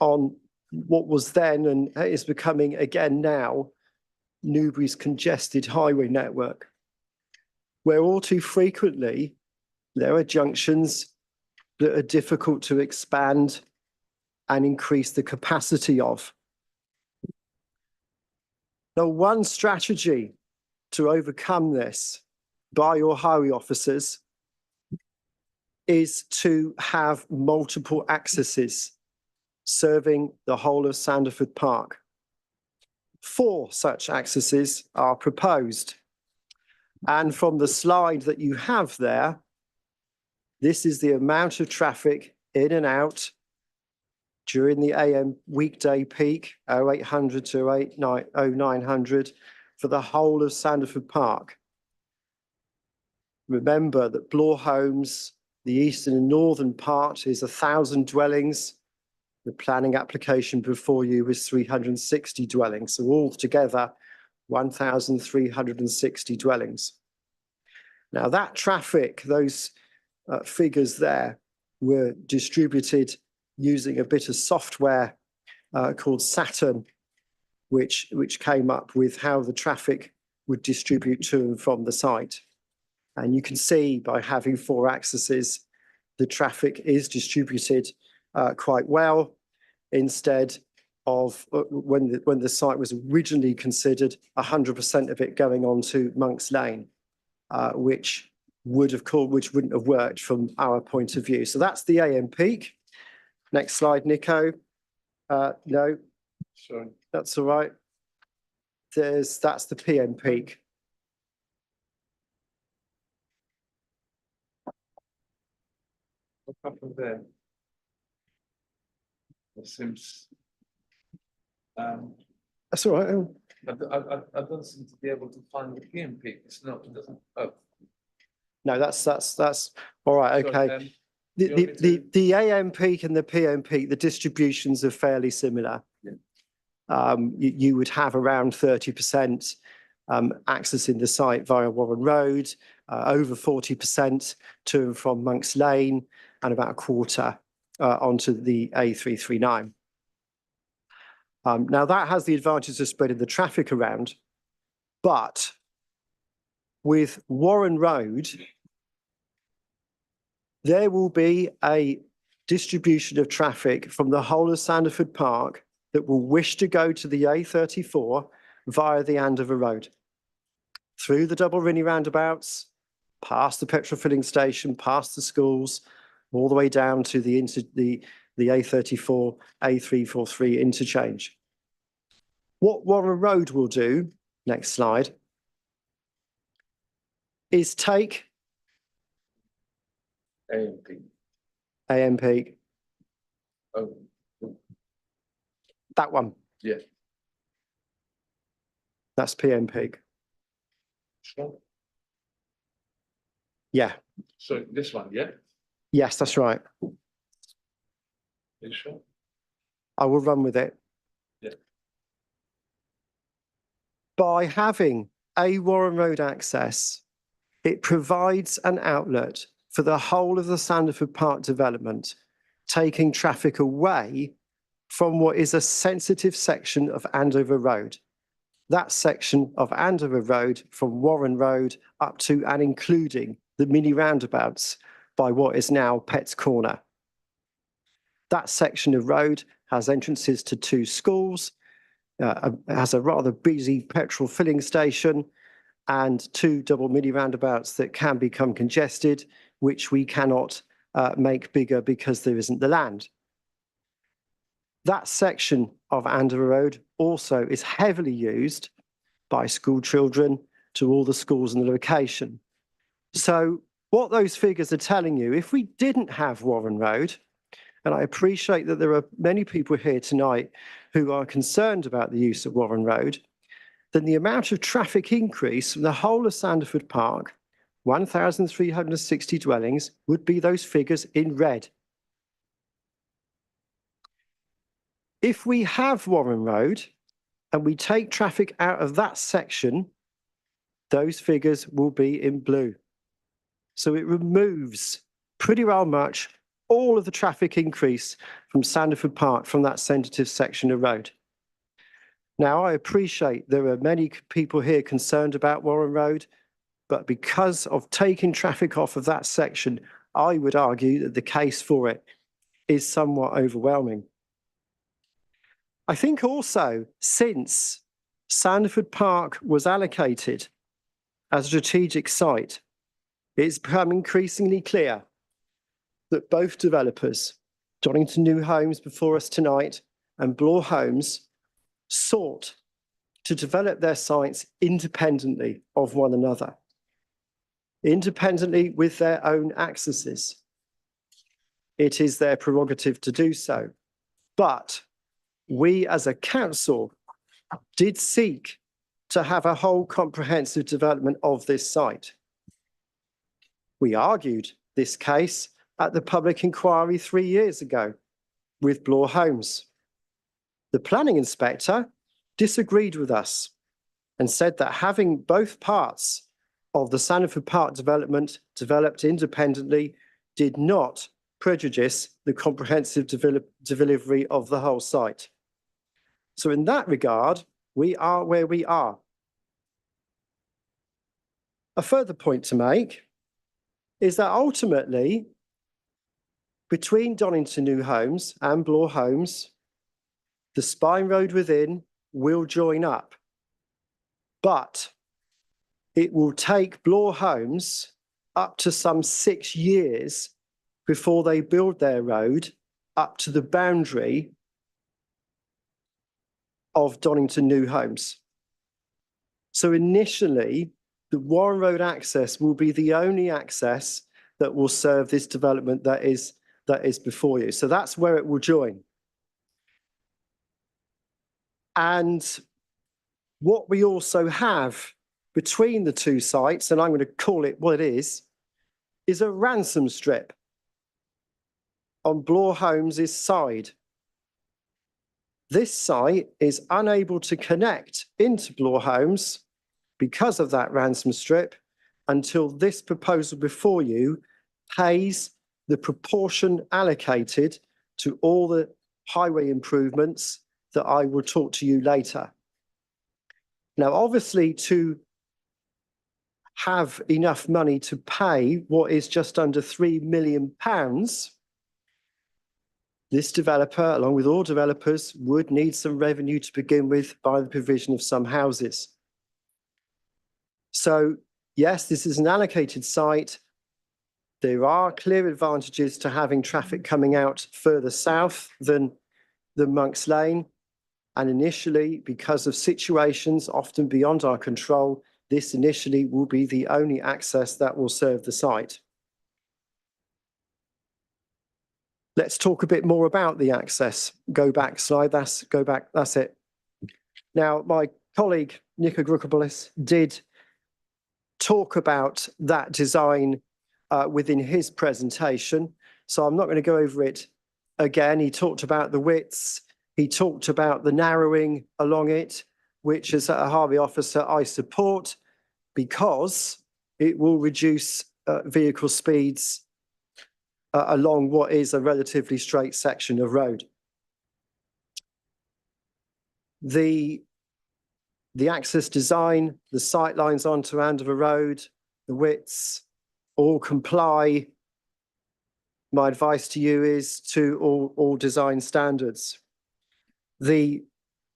on what was then and is becoming again now Newbury's congested highway network. where all too frequently there are junctions that are difficult to expand and increase the capacity of. Now, one strategy to overcome this by your highway officers is to have multiple accesses serving the whole of Sanderford Park. 4 such accesses are proposed. And from the slide that you have there, this is the amount of traffic in and out during the AM weekday peak, 0800 to 0900, for the whole of Sanderford Park. Remember that Bloor Homes, the eastern and northern part, is 1,000 dwellings. The planning application before you is 360 dwellings. So altogether, 1,360 dwellings. Now that traffic, those figures there, were distributed using a bit of software called Saturn, which came up with how the traffic would distribute to and from the site. And you can see by having 4 accesses, the traffic is distributed quite well, instead of when the site was originally considered, 100% of it going on to Monk's Lane, which wouldn't have worked from our point of view. So that's the AM peak. Next slide, Nico. No, Sorry. that's all right. That's the PM peak. What happened there? It seems. That's all right. I don't seem to be able to find the PM peak. It's not, it doesn't. Oh, No, that's all right. sorry, Okay. The AM peak and the PM peak, the distributions are fairly similar. Yeah. You would have around 30% accessing the site via Warren Road, over 40% to and from Monk's Lane, and about a quarter onto the A339. Now that has the advantage of spreading the traffic around, but with Warren Road, there will be a distribution of traffic from the whole of Sanderford Park that will wish to go to the A34 via the Andover Road, through the double Rinnie roundabouts, past the petrol filling station, past the schools, all the way down to the A34, A343 interchange. What Warren Road will do, next slide, is take AM peak, Oh, that one, yeah. that's PM peak. Sure. Yeah, So this one, yeah? yes, that's right. You sure? I will run with it. Yeah. By having a Warren Road access, it provides an outlet for the whole of the Sanderford Park development, taking traffic away from what is a sensitive section of Andover Road. That section of Andover Road from Warren Road up to and including the mini roundabouts by what is now Pett's Corner. That section of road has entrances to 2 schools, has a rather busy petrol filling station, and 2 double mini roundabouts that can become congested, which we cannot make bigger because there isn't the land. That section of Andover Road also is heavily used by school children to all the schools in the location. So what those figures are telling you, if we didn't have Warren Road, and I appreciate that there are many people here tonight who are concerned about the use of Warren Road, then the amount of traffic increase from the whole of Sanderford Park, 1,360 dwellings, would be those figures in red. If we have Warren Road and we take traffic out of that section, those figures will be in blue. So it removes pretty well much all of the traffic increase from Sanderford Park from that sensitive section of road. Now, I appreciate there are many people here concerned about Warren Road. But because of taking traffic off of that section, I would argue that the case for it is somewhat overwhelming. I think also since Sandford Park was allocated as a strategic site, it's become increasingly clear that both developers, Donington New Homes before us tonight and Bloor Homes, sought to develop their sites independently of one another, independently with their own accesses. It is their prerogative to do so. But we as a council did seek to have a whole comprehensive development of this site. We argued this case at the public inquiry 3 years ago with Bloor Homes. The planning inspector disagreed with us and said that having both parts of the Sandford Park development developed independently did not prejudice the comprehensive delivery of the whole site. So in that regard, we are where we are. A further point to make is that ultimately, between Donington New Homes and Bloor Homes, the spine road within will join up, but it will take Bloor Homes up to some 6 years before they build their road up to the boundary of Donington New Homes. So initially, the Warren Road access will be the only access that will serve this development that is before you. So that's where it will join. And what we also have between the two sites, and I'm going to call it what it is a ransom strip on Bloor Homes' side. This site is unable to connect into Bloor Homes because of that ransom strip until this proposal before you pays the proportion allocated to all the highway improvements that I will talk to you later. Now, obviously, to have enough money to pay what is just under £3 million, this developer, along with all developers, would need some revenue to begin with by the provision of some houses. So, yes, this is an allocated site. There are clear advantages to having traffic coming out further south than Monk's Lane. And initially, because of situations often beyond our control, this initially will be the only access that will serve the site. Let's talk a bit more about the access. Go back slide, that's it. Now, my colleague, Nico Grukopoulos, did talk about that design within his presentation. So I'm not going to go over it again. He talked about the widths. He talked about the narrowing along it, which as a highway officer I support because it will reduce vehicle speeds along what is a relatively straight section of road. The access design, the sight lines onto Andover Road, the widths, all comply. My advice to you is to all design standards. The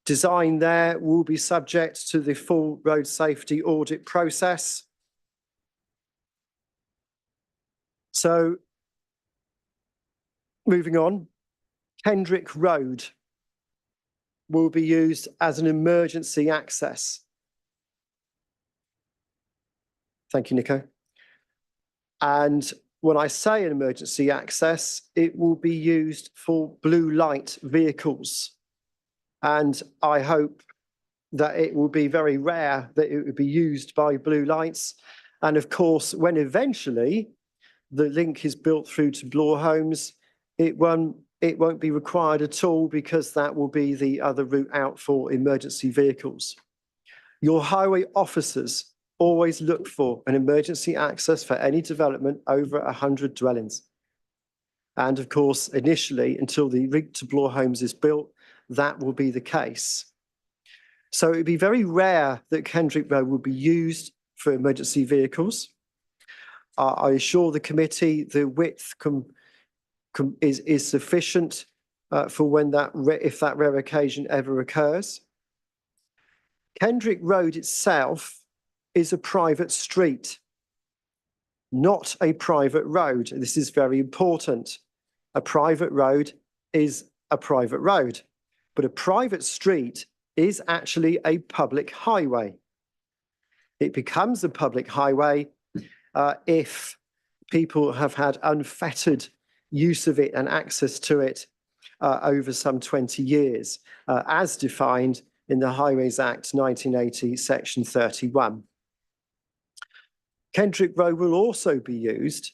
design there will be subject to the full road safety audit process. So, moving on, Kendrick Road will be used as an emergency access. Thank you, Nico. And when I say an emergency access, it will be used for blue light vehicles. And I hope that it will be very rare that it will be used by blue lights. And of course, when eventually the link is built through to Bloor Homes, it won't be required at all because that will be the other route out for emergency vehicles. Your highway officers always look for an emergency access for any development over 100 dwellings. And of course, initially, until the link to Bloor Homes is built, that will be the case. So it would be very rare that Kendrick Road will be used for emergency vehicles. I assure the committee the width is sufficient for when if that rare occasion ever occurs. Kendrick Road itself is a private street, not a private road. This is very important. A private road is a private road, but a private street is actually a public highway. It becomes a public highway if people have had unfettered use of it and access to it over some 20 years, as defined in the Highways Act 1980, Section 31. Kendrick Road will also be used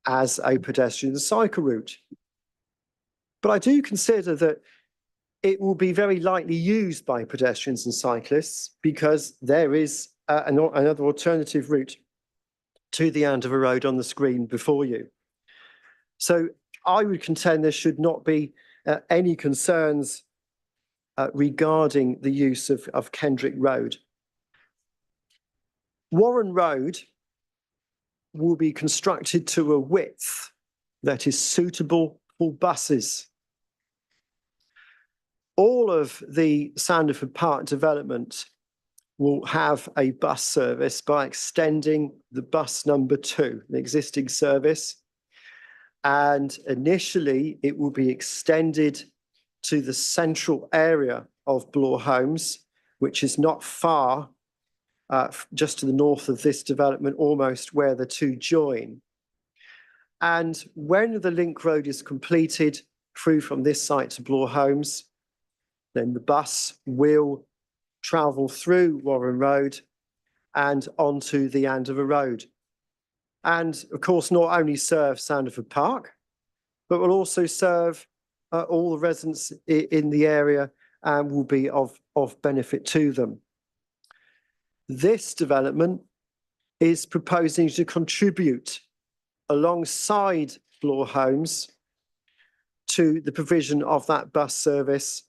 as a pedestrian and cycle route. But I do consider that it will be very likely used by pedestrians and cyclists because there is another alternative route to the Andover Road on the screen before you. So I would contend there should not be any concerns regarding the use of Kendrick Road. Warren Road will be constructed to a width that is suitable for buses. All of the Sanderford Park development will have a bus service by extending the bus number 2, the existing service. And initially, it will be extended to the central area of Bloor Homes, which is not far, just to the north of this development, almost where the two join. And when the link road is completed through from this site to Bloor Homes, then the bus will travel through Warren Road and onto the Andover Road. And of course, not only serve Sanderford Park, but will also serve all the residents in the area and will be of benefit to them. This development is proposing to contribute alongside Bloor Homes to the provision of that bus service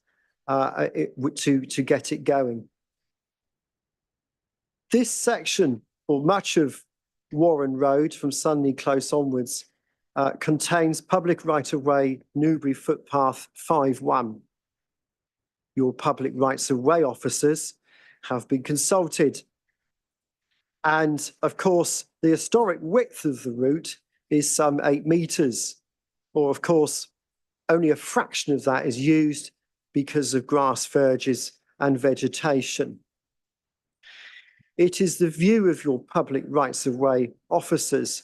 to get it going. This section, or much of Warren Road from Sunley Close onwards, contains public right-of-way Newbury Footpath 5-1. Your public rights-of-way officers have been consulted. And of course, the historic width of the route is some 8 metres, or of course, only a fraction of that is used because of grass verges and vegetation. It is the view of your public rights-of-way officers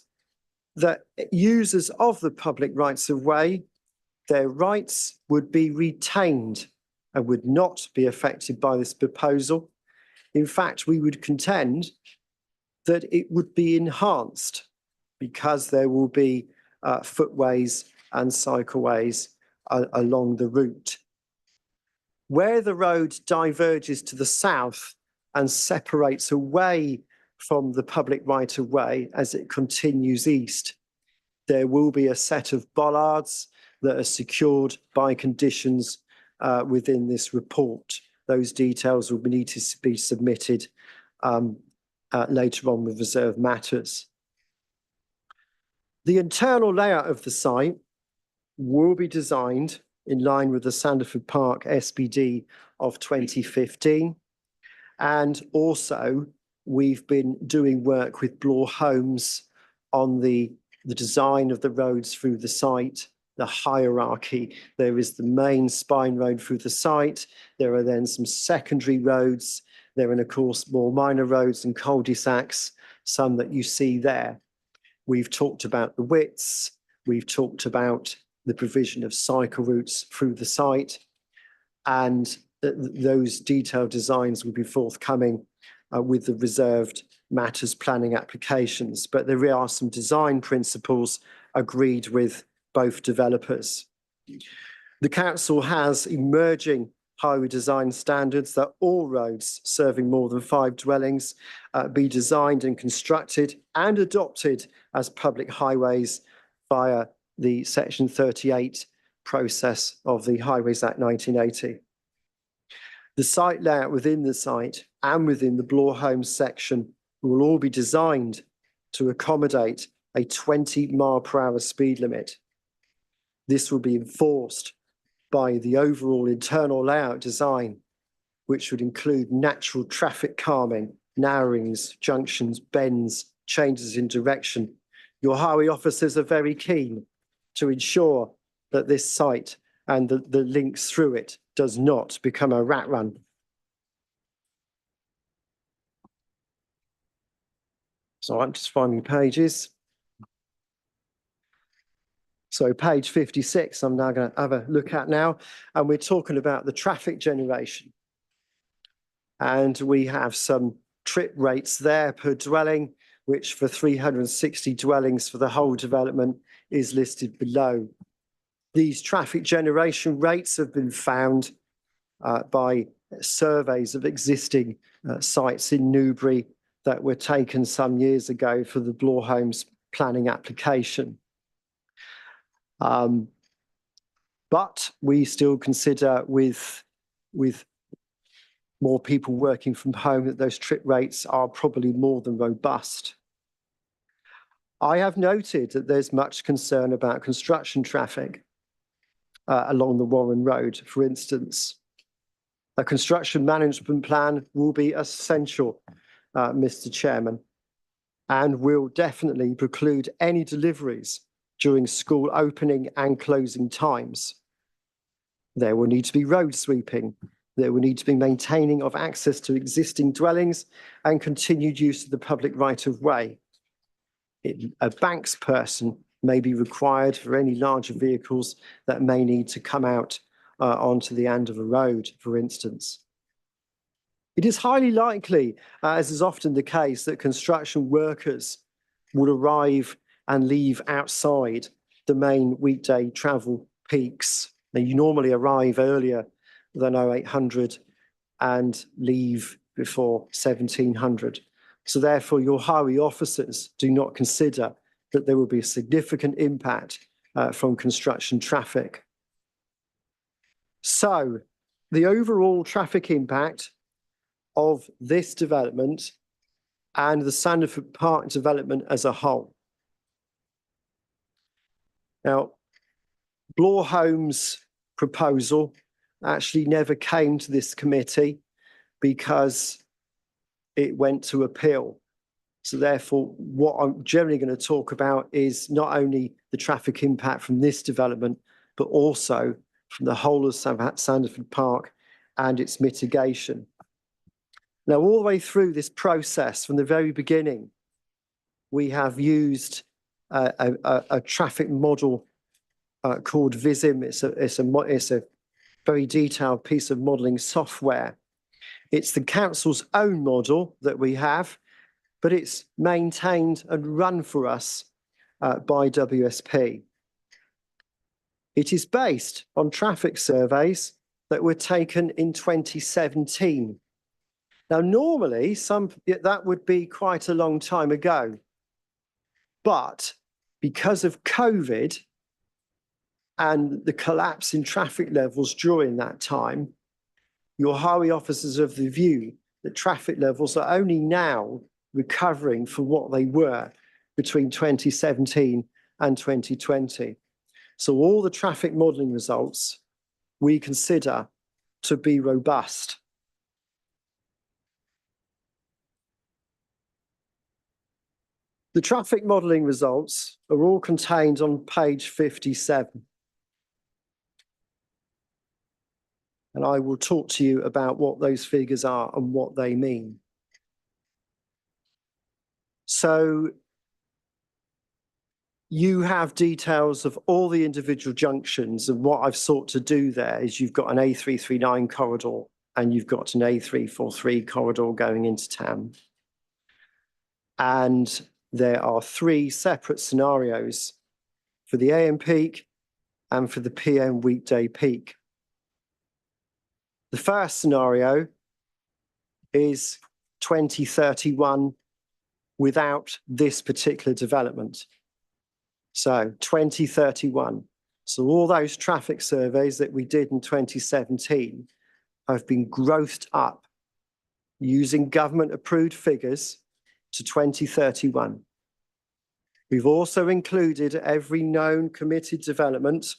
that users of the public rights-of-way, their rights would be retained and would not be affected by this proposal. In fact, we would contend that it would be enhanced because there will be footways and cycleways along the route. Where the road diverges to the south and separates away from the public right-of-way as it continues east, there will be a set of bollards that are secured by conditions within this report. Those details will need to be submitted later on with reserved matters. The internal layout of the site will be designed in line with the Sanderford Park SPD of 2015. And also, we've been doing work with Bloor Homes on the design of the roads through the site, the hierarchy. There is the main spine road through the site. There are then some secondary roads. There are, of course, more minor roads and cul-de-sacs, some that you see there. We've talked about the widths. We've talked about the provision of cycle routes through the site. And those detailed designs will be forthcoming with the reserved matters planning applications. But there are some design principles agreed with both developers. The council has emerging highway design standards that all roads serving more than 5 dwellings be designed and constructed and adopted as public highways via the Section 38 process of the Highways Act 1980. The site layout within the site and within the Bloor Homes section will all be designed to accommodate a 20-mile-per-hour speed limit. This will be enforced by the overall internal layout design, which would include natural traffic calming, narrowings, junctions, bends, changes in direction. Your highway officers are very keen to ensure that this site and the links through it does not become a rat run. So I'm just finding pages. So page 56, I'm now going to have a look at now, and we're talking about the traffic generation. And we have some trip rates there per dwelling, which for 360 dwellings for the whole development is listed below. These traffic generation rates have been found by surveys of existing sites in Newbury that were taken some years ago for the Blorholmes planning application. But we still consider with more people working from home that those trip rates are probably more than robust. I have noted that there's much concern about construction traffic along the Warren Road, for instance. A construction management plan will be essential, Mr. Chairman, and will definitely preclude any deliveries during school opening and closing times. There will need to be road sweeping. There will need to be maintaining of access to existing dwellings and continued use of the public right-of-way. A banks person may be required for any larger vehicles that may need to come out onto the end of a road, for instance. It is highly likely, as is often the case, that construction workers will arrive and leave outside the main weekday travel peaks. Now, you normally arrive earlier than 0800 and leave before 1700. So therefore, your highway officers do not consider that there will be a significant impact from construction traffic. So the overall traffic impact of this development and the Sandford Park development as a whole. Now, Blorholmes' proposal actually never came to this committee because it went to appeal. So therefore, what I'm generally going to talk about is not only the traffic impact from this development, but also from the whole of Sandford Park and its mitigation. Now, all the way through this process, from the very beginning, we have used a traffic model called VISIM. It's a very detailed piece of modelling software. It's the council's own model that we have, but it's maintained and run for us by WSP. It is based on traffic surveys that were taken in 2017. Now, normally, that would be quite a long time ago. But because of COVID and the collapse in traffic levels during that time, your highway officers are of the view that traffic levels are only now recovering from what they were between 2017 and 2020. So all the traffic modelling results we consider to be robust. The traffic modelling results are all contained on page 57. And I will talk to you about what those figures are and what they mean. So you have details of all the individual junctions, and what I've sought to do there is you've got an A339 corridor and you've got an A343 corridor going into town. And there are 3 separate scenarios for the AM peak and for the PM weekday peak. The first scenario is 2031 without this particular development. So 2031. So all those traffic surveys that we did in 2017 have been grossed up using government approved figures to 2031. We've also included every known committed development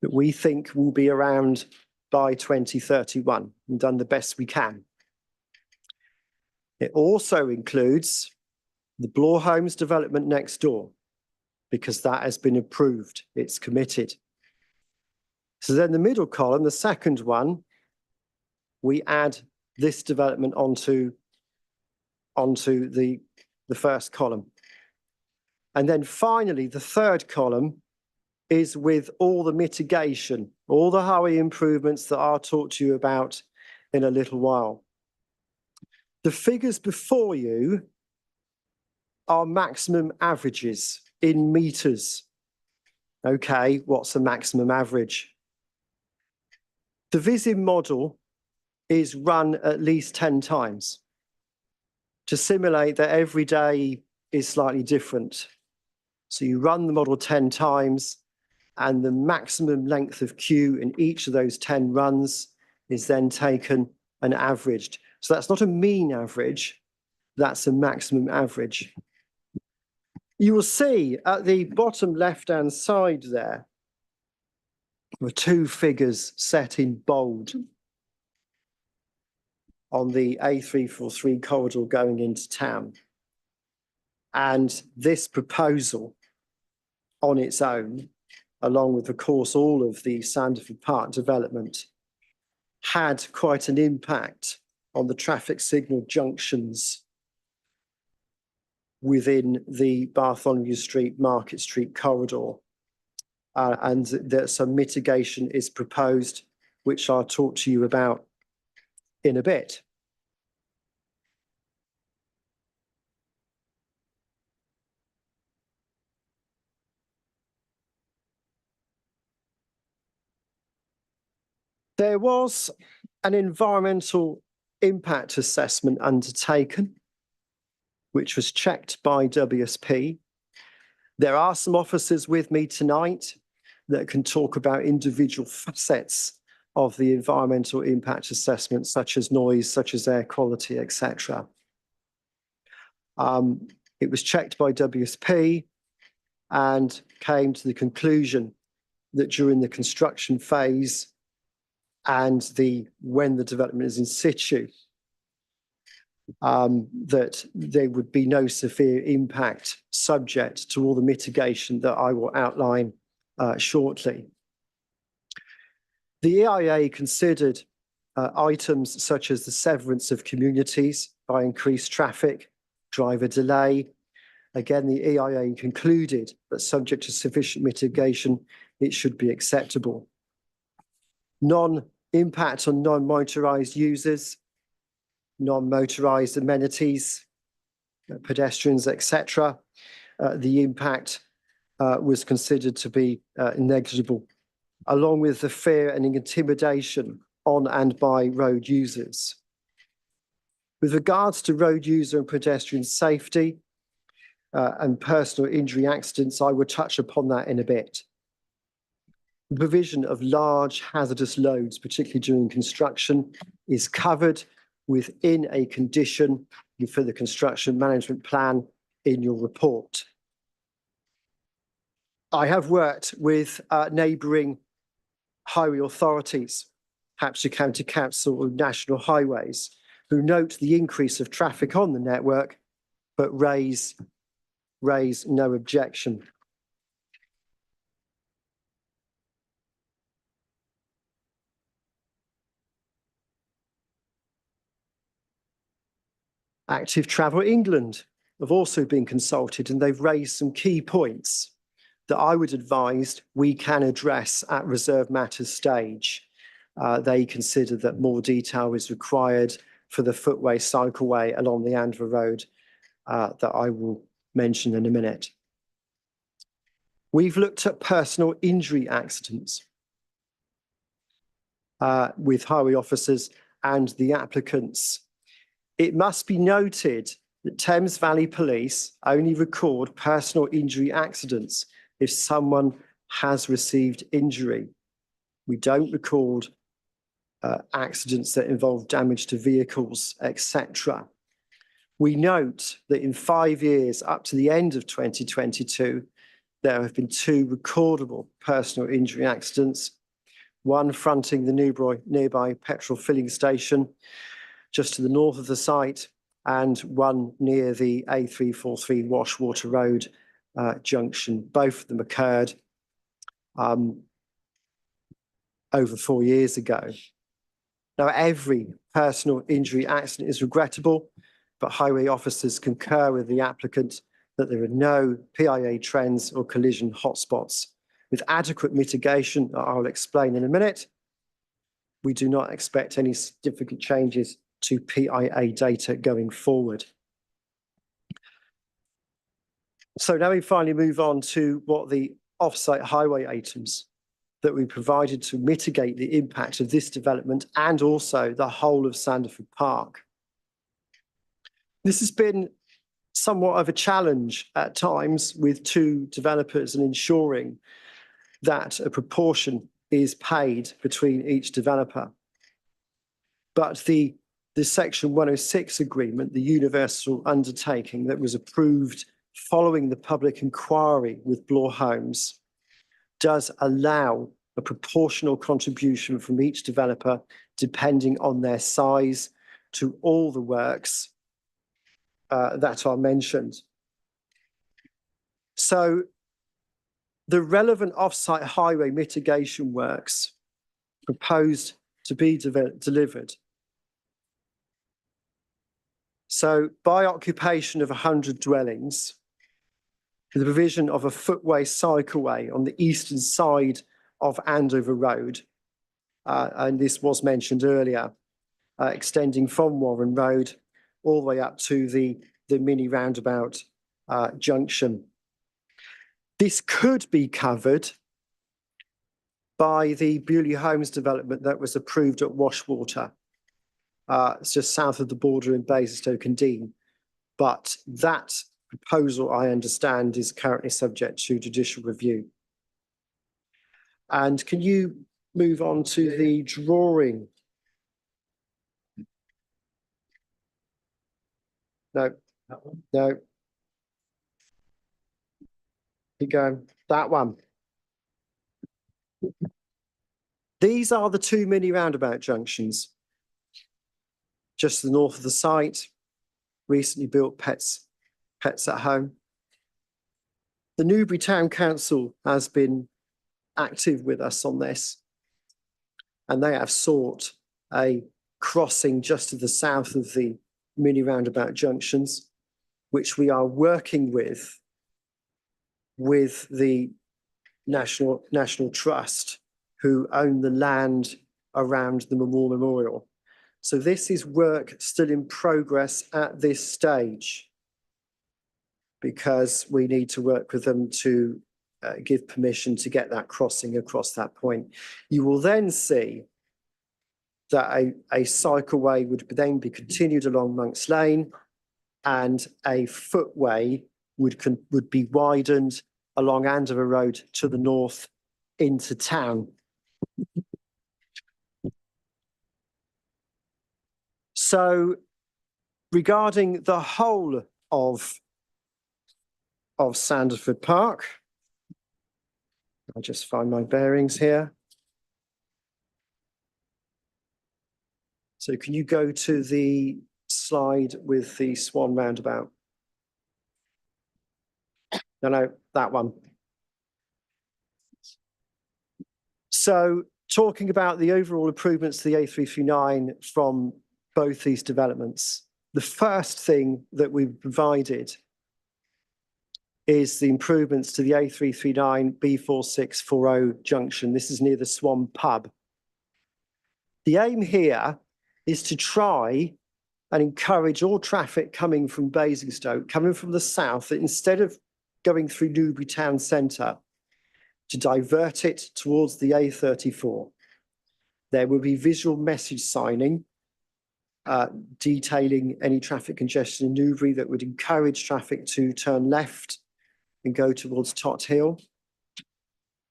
that we think will be around by 2031 and done the best we can. It also includes the Bloor Homes development next door, because that has been approved, it's committed. So then the middle column, the second one, we add this development onto the first column. And then finally, the third column is with all the mitigation, all the highway improvements that I'll talk to you about in a little while. The figures before you are maximum averages in meters. Okay, what's the maximum average? The VISIM model is run at least 10 times to simulate that every day is slightly different. So you run the model 10 times, and the maximum length of queue in each of those 10 runs is then taken and averaged. So that's not a mean average, that's a maximum average. You will see at the bottom left-hand side there were two figures set in bold on the A343 corridor going into town. And this proposal on its own, along with, of course, all of the Sanderford Park development, had quite an impact on the traffic signal junctions within the Bartholomew Street, Market Street corridor. And that some mitigation is proposed, which I'll talk to you about in a bit. There was an environmental impact assessment undertaken, which was checked by WSP. There are some officers with me tonight that can talk about individual facets of the environmental impact assessment, such as noise, such as air quality, etc. It was checked by WSP and came to the conclusion that during the construction phase and when the development is in situ, that there would be no severe impact subject to all the mitigation that I will outline shortly. The EIA considered items such as the severance of communities by increased traffic, driver delay. Again, the EIA concluded that subject to sufficient mitigation, it should be acceptable. Non-impact on non-motorised users, non-motorised amenities, pedestrians, etc. The impact was considered to be negligible, along with the fear and intimidation on and by road users. With regards to road user and pedestrian safety and personal injury accidents, I will touch upon that in a bit. The provision of large hazardous loads, particularly during construction, is covered within a condition for the construction management plan in your report. I have worked with neighbouring highway authorities, Hampshire County Council and National Highways, who note the increase of traffic on the network, but raise no objection. Active Travel England have also been consulted, and they've raised some key points that I would advise we can address at reserve matters stage. They consider that more detail is required for the footway cycleway along the Andrew Road that I will mention in a minute. We've looked at personal injury accidents with highway officers and the applicants. It must be noted that Thames Valley Police only record personal injury accidents if someone has received injury. We don't record accidents that involve damage to vehicles, etc. We note that in 5 years, up to the end of 2022, there have been 2 recordable personal injury accidents, one fronting the nearby petrol filling station just to the north of the site, and one near the A343 Washwater Road junction. Both of them occurred over 4 years ago. Now, every personal injury accident is regrettable, but highway officers concur with the applicant that there are no PIA trends or collision hotspots. With adequate mitigation, I'll explain in a minute, we do not expect any significant changes to PIA data going forward. So now we finally move on to what the off-site highway items that we provided to mitigate the impact of this development and also the whole of Sanderford Park. This has been somewhat of a challenge at times with 2 developers and ensuring that a proportion is paid between each developer. But the Section 106 agreement, the universal undertaking that was approved following the public inquiry with Bloor Homes, does allow a proportional contribution from each developer depending on their size to all the works that are mentioned. So the relevant off-site highway mitigation works proposed to be delivered. So by occupation of 100 dwellings, the provision of a footway cycleway on the eastern side of Andover Road, and this was mentioned earlier, extending from Warren Road all the way up to the mini roundabout junction. This could be covered by the Bewley Homes development that was approved at Washwater. It's just south of the border in Basingstoke and Dean. But that proposal, I understand, is currently subject to judicial review. And can you move on to the drawing? No, no. Keep going. That one. These are the 2 mini roundabout junctions. Just to the north of the site, recently built Pets at Home. The Newbury Town Council has been active with us on this, and they have sought a crossing just to the south of the mini roundabout junctions, which we are working with the National Trust, who own the land around the Memorial. So this is work still in progress at this stage, because we need to work with them to give permission to get that crossing across that point. You will then see that a cycleway would then be continued along Monk's Lane, and a footway would be widened along Andover Road to the north into town. So regarding the whole of Sanderford Park, I'll just find my bearings here. So can you go to the slide with the Swan roundabout? No, that one. So talking about the overall improvements to the A339 from both these developments, the first thing that we provided is the improvements to the A339 B4640 junction. This is near the Swan pub. The aim here is to try and encourage all traffic coming from Basingstoke, coming from the south, that instead of going through Newbury Town Centre, to divert it towards the A34. There will be visual message signing detailing any traffic congestion in Newbury that would encourage traffic to turn left and go towards Tot Hill.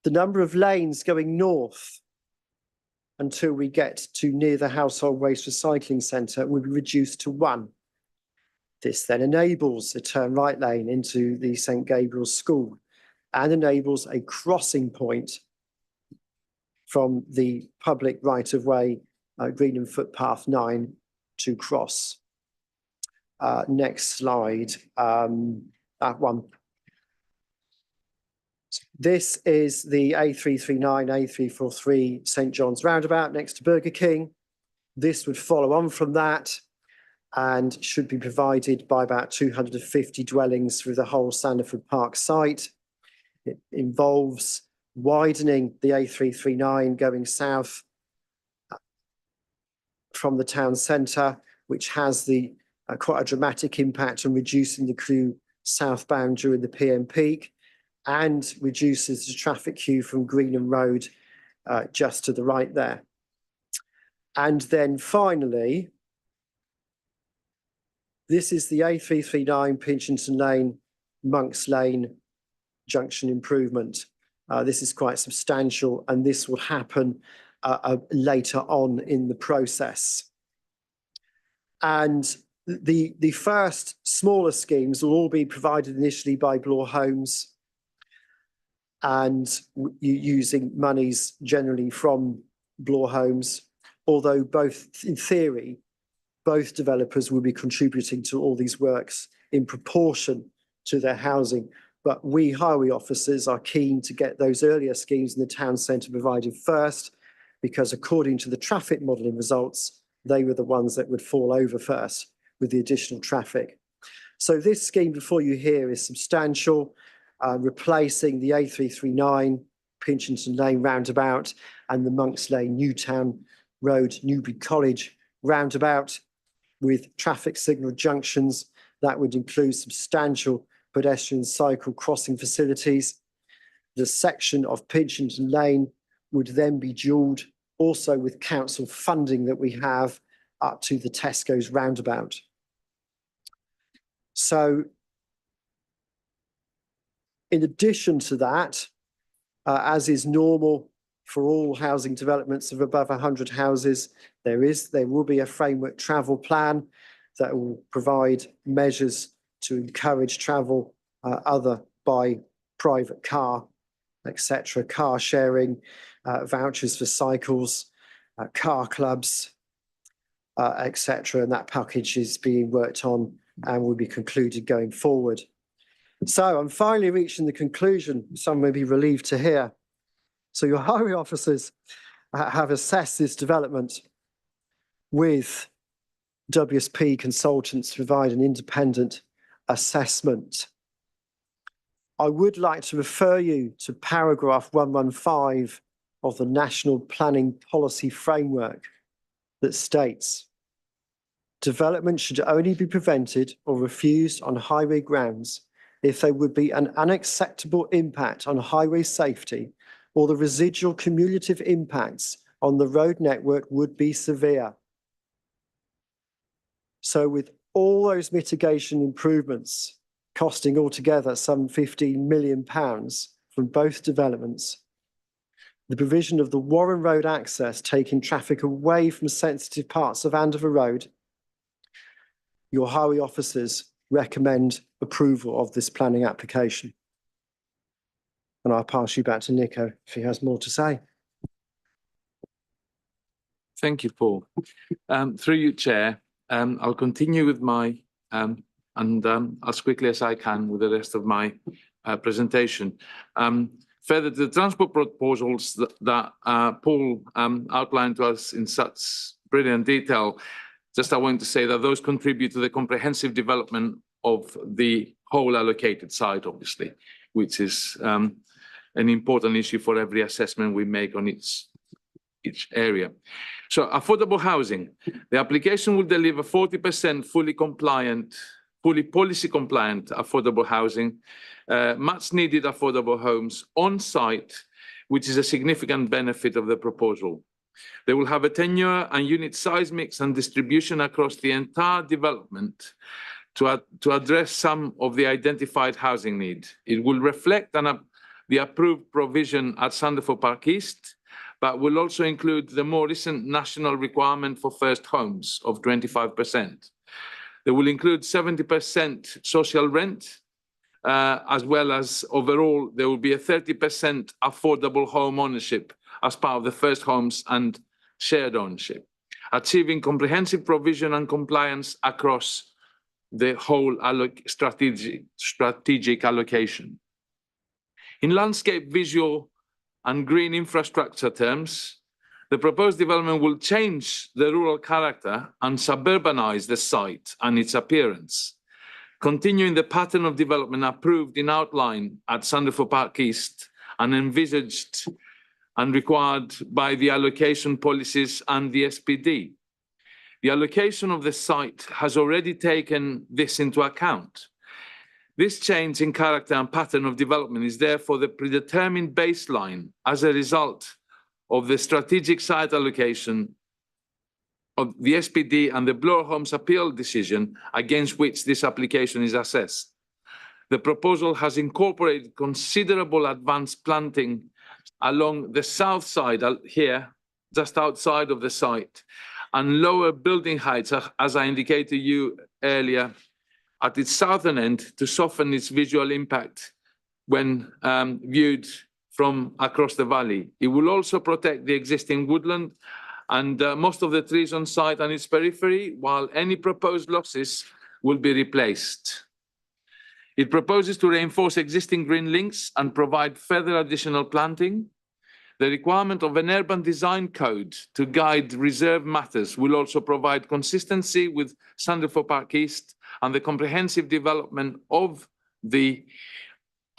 The number of lanes going north until we get to near the Household Waste Recycling Centre will be reduced to 1. This then enables a turn right lane into the St Gabriel's School and enables a crossing point from the public right-of-way Greenham Footpath 9 to cross. Next slide, that one. This is the A339, A343 St John's roundabout next to Burger King. This would follow on from that and should be provided by about 250 dwellings through the whole Sanderford Park site. It involves widening the A339 going south from the town centre, which has the quite a dramatic impact on reducing the crew southbound during the PM peak and reduces the traffic queue from Greenham Road just to the right there. And then finally, this is the A339 Pinchington Lane, Monks Lane junction improvement. This is quite substantial and this will happen later on in the process. And the first smaller schemes will all be provided initially by Bloor Homes and using monies generally from Bloor Homes, although both, in theory, both developers will be contributing to all these works in proportion to their housing. But we highway officers are keen to get those earlier schemes in the town centre provided first, because according to the traffic modelling results, they were the ones that would fall over first with the additional traffic. So this scheme before you here is substantial, replacing the A339 Pinchington Lane roundabout and the Monks Lane Newtown Road Newbury College roundabout with traffic signal junctions that would include substantial pedestrian cycle crossing facilities. The section of Pinchington Lane would then be dualled also with council funding that we have up to the Tesco's roundabout. So in addition to that, as is normal for all housing developments of above 100 houses, there will be a framework travel plan that will provide measures to encourage travel other by private car, etc., car sharing, vouchers for cycles, car clubs, etc. And that package is being worked on and will be concluded going forward. So I'm finally reaching the conclusion, some may be relieved to hear. So your highway officers have assessed this development with WSP consultants to provide an independent assessment. I would like to refer you to paragraph 115 of the National Planning Policy Framework that states, development should only be prevented or refused on highway grounds if there would be an unacceptable impact on highway safety or the residual cumulative impacts on the road network would be severe. So with all those mitigation improvements costing altogether some £15 million from both developments, the provision of the Warren Road access taking traffic away from sensitive parts of Andover Road, your highway officers recommend approval of this planning application. And I'll pass you back to Nico if he has more to say. Thank you, Paul. Through you, Chair, I'll continue with my, as quickly as I can with the rest of my presentation. Further to the transport proposals that Paul outlined to us in such brilliant detail, just I want to say that those contribute to the comprehensive development of the whole allocated site, obviously, which is an important issue for every assessment we make on each area. So affordable housing, the application will deliver 40% fully policy compliant affordable housing, much needed affordable homes on site, which is a significant benefit of the proposal. They will have a tenure and unit size mix and distribution across the entire development to address some of the identified housing need. It will reflect the approved provision at Sanderford Park East, but will also include the more recent national requirement for first homes of 25%. They will include 70% social rent, as well as overall, there will be a 30% affordable home ownership as part of the first homes and shared ownership, achieving comprehensive provision and compliance across the whole strategic allocation. In landscape, visual and green infrastructure terms, the proposed development will change the rural character and suburbanize the site and its appearance, continuing the pattern of development approved in outline at Sandefjord Park East and envisaged and required by the allocation policies and the SPD. The allocation of the site has already taken this into account. This change in character and pattern of development is therefore the predetermined baseline as a result of the strategic site allocation of the SPD and the Bloor Homes appeal decision against which this application is assessed. The proposal has incorporated considerable advanced planting along the south side here, just outside of the site, and lower building heights, as I indicated to you earlier, at its southern end to soften its visual impact when viewed from across the valley. It will also protect the existing woodland and most of the trees on site and its periphery, while any proposed losses will be replaced. It proposes to reinforce existing green links and provide further additional planting. The requirement of an urban design code to guide reserve matters will also provide consistency with Sandefjord Park East and the comprehensive development of the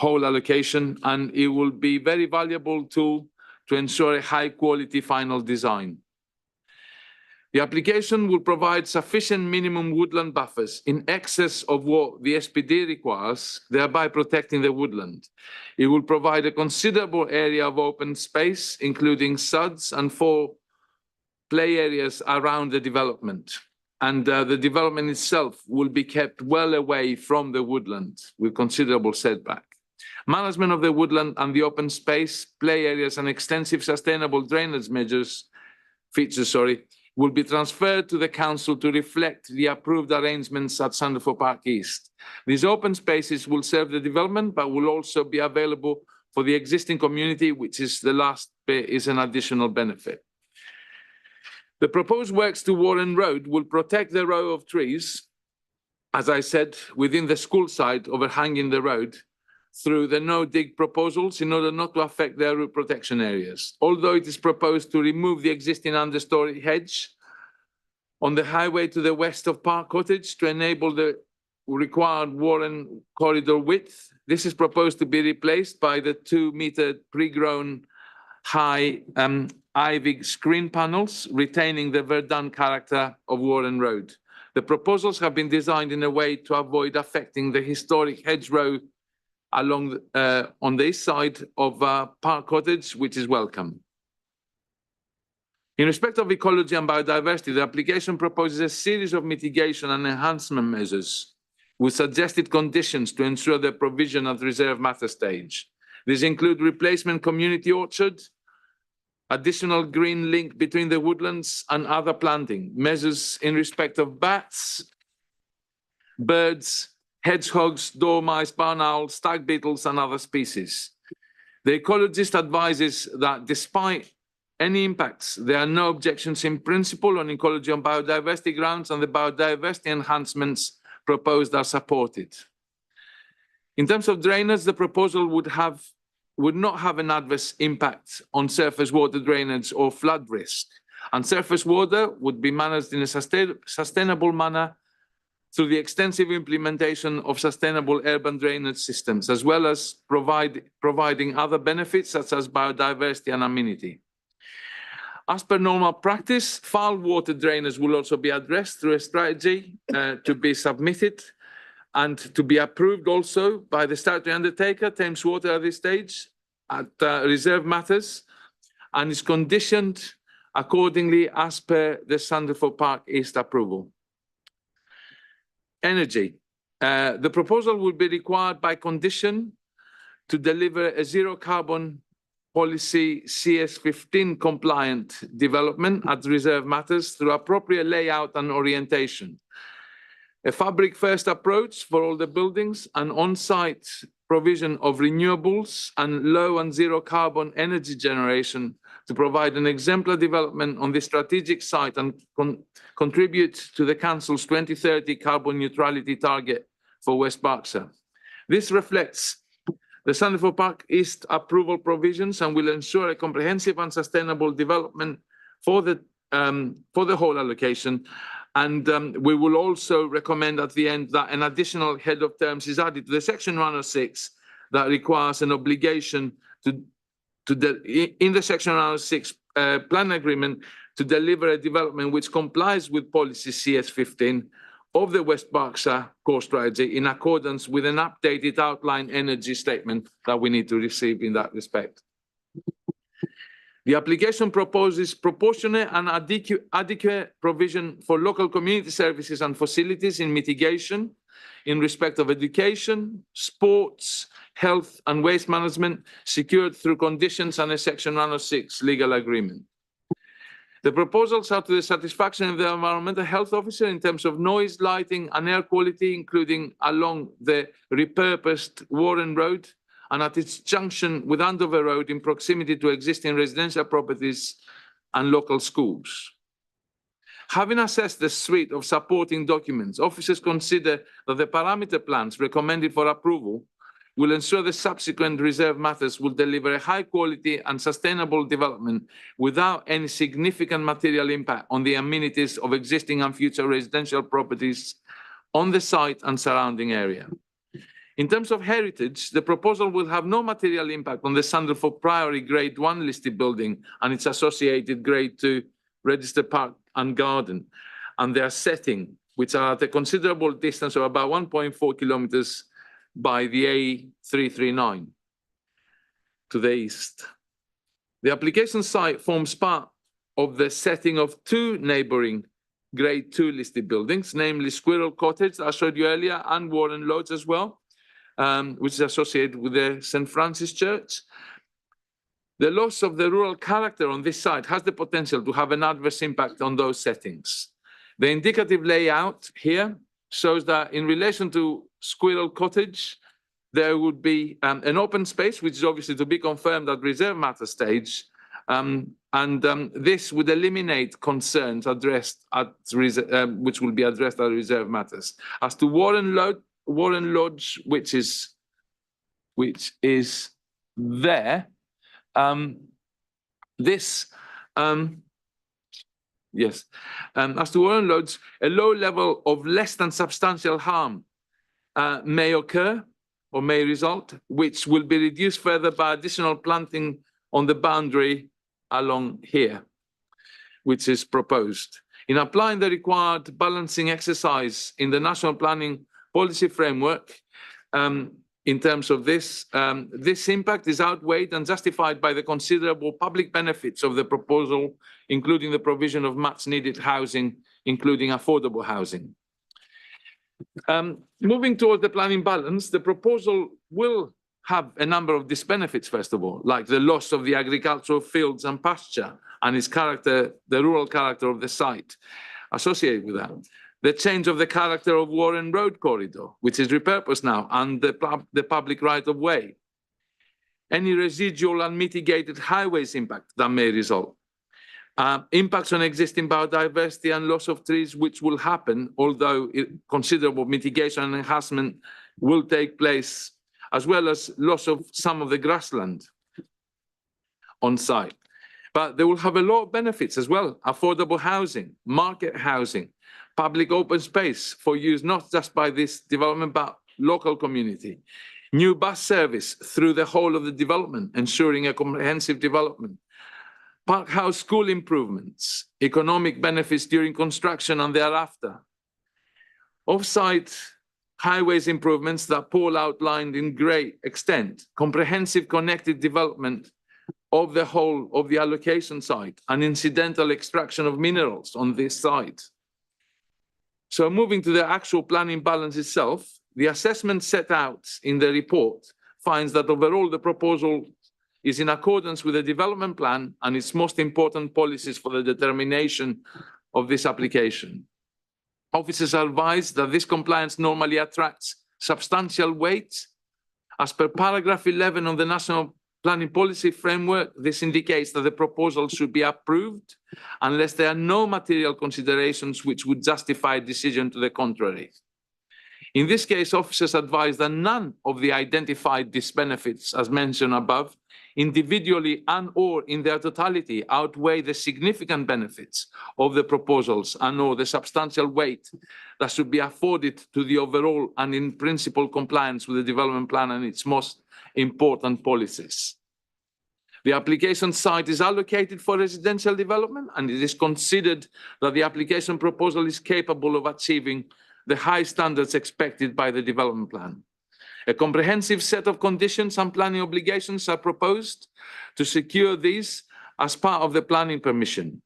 whole allocation, and it will be a very valuable tool to ensure a high quality final design. The application will provide sufficient minimum woodland buffers in excess of what the SPD requires, thereby protecting the woodland. It will provide a considerable area of open space, including suds and 4 play areas around the development. And the development itself will be kept well away from the woodland with considerable setback. Management of the woodland and the open space, play areas and extensive sustainable drainage features, will be transferred to the council to reflect the approved arrangements at Sandefjord Park East. These open spaces will serve the development, but will also be available for the existing community, which is the last bit, is an additional benefit. The proposed works to Warren Road will protect the row of trees, as I said, within the school site overhanging the road through the no-dig proposals in order not to affect their root protection areas. Although it is proposed to remove the existing understory hedge on the highway to the west of Park Cottage to enable the required Warren corridor width, this is proposed to be replaced by the 2-meter pre-grown high ivy screen panels, retaining the verdant character of Warren Road. The proposals have been designed in a way to avoid affecting the historic hedgerow along on this side of Park Cottage, which is welcome. In respect of ecology and biodiversity, the application proposes a series of mitigation and enhancement measures with suggested conditions to ensure their provision at reserve matter stage. These include replacement community orchard, additional green link between the woodlands and other planting, measures in respect of bats, birds, hedgehogs, dormice, barn owls, stag beetles, and other species. The ecologist advises that despite any impacts, there are no objections in principle on ecology and biodiversity grounds, and the biodiversity enhancements proposed are supported. In terms of drainage, the proposal would not have an adverse impact on surface water drainage or flood risk, and surface water would be managed in a sustainable manner through the extensive implementation of sustainable urban drainage systems, as well as providing other benefits such as biodiversity and amenity. As per normal practice, foul water drainage will also be addressed through a strategy to be submitted and to be approved also by the statutory undertaker, Thames Water, at this stage, at reserve matters, and is conditioned accordingly as per the Sandefjord Park East approval. Energy. The proposal will be required by condition to deliver a zero carbon policy CS15 compliant development at reserve matters through appropriate layout and orientation. a fabric-first approach for all the buildings, an on-site provision of renewables and low and zero carbon energy generation to provide an exemplar development on the strategic site and contribute to the Council's 2030 carbon neutrality target for West Berkshire. This reflects the Sandefjord Park East approval provisions and will ensure a comprehensive and sustainable development for the whole allocation. And we will also recommend at the end that an additional head of terms is added to the section 106 that requires an obligation in the section 106 plan agreement to deliver a development which complies with policy CS15 of the West Berkshire core strategy in accordance with an updated outline energy statement that we need to receive in that respect. The application proposes proportionate and adequate provision for local community services and facilities in mitigation in respect of education, sports, health and waste management secured through conditions and a section 106 legal agreement. The proposals are to the satisfaction of the environmental health officer in terms of noise, lighting and air quality, including along the repurposed Warren Road and at its junction with Andover Road in proximity to existing residential properties and local schools. Having assessed the suite of supporting documents, officers consider that the parameter plans recommended for approval will ensure the subsequent reserve matters will deliver a high quality and sustainable development without any significant material impact on the amenities of existing and future residential properties on the site and surrounding area. In terms of heritage, the proposal will have no material impact on the Sandefjord Priory Grade 1 listed building and its associated Grade 2 registered park and garden, and their setting, which are at a considerable distance of about 1.4 kilometers by the A339 to the east. The application site forms part of the setting of two neighboring Grade 2 listed buildings, namely Squirrel Cottage, I showed you earlier, and Warren Lodge as well, which is associated with the St. Francis Church. The loss of the rural character on this site has the potential to have an adverse impact on those settings. The indicative layout here shows that in relation to Squirrel Cottage, there would be an open space, which is obviously to be confirmed at reserve matter stage, this would eliminate concerns addressed at which will be addressed at reserve matters. As to Warren Lodge, which is there, yes. As to Warren Lodge, a low level of less than substantial harm may occur or may result, which will be reduced further by additional planting on the boundary along here, which is proposed. In applying the required balancing exercise in the national planning policy framework, in terms of this, this impact is outweighed and justified by the considerable public benefits of the proposal, including the provision of much needed housing, including affordable housing. Moving towards the planning balance, the proposal will have a number of disbenefits, first of all, like the loss of the agricultural fields and pasture and its character, the rural character of the site associated with that. The change of the character of Warren Road corridor, which is repurposed now, and the public right of way. Any residual and mitigated highways impact that may result. Impacts on existing biodiversity and loss of trees, which will happen, although considerable mitigation and enhancement will take place, as well as loss of some of the grassland on site. But they will have a lot of benefits as well. Affordable housing, market housing, public open space for use not just by this development, but local community. New bus service through the whole of the development, ensuring a comprehensive development. Park house school improvements, economic benefits during construction and thereafter. Off-site highways improvements that Paul outlined in great extent, comprehensive connected development of the whole of the allocation site and incidental extraction of minerals on this site. So moving to the actual planning balance itself, the assessment set out in the report finds that overall the proposal is in accordance with the development plan and its most important policies for the determination of this application. Officers are advised that this compliance normally attracts substantial weight. As per paragraph 11 of the National Planning Policy Framework, this indicates that the proposal should be approved unless there are no material considerations which would justify a decision to the contrary. In this case, officers advise that none of the identified disbenefits, as mentioned above, individually and or in their totality outweigh the significant benefits of the proposals and or the substantial weight that should be afforded to the overall and in principle compliance with the development plan and its most important policies. The application site is allocated for residential development, and it is considered that the application proposal is capable of achieving the high standards expected by the development plan. A comprehensive set of conditions and planning obligations are proposed to secure these as part of the planning permission.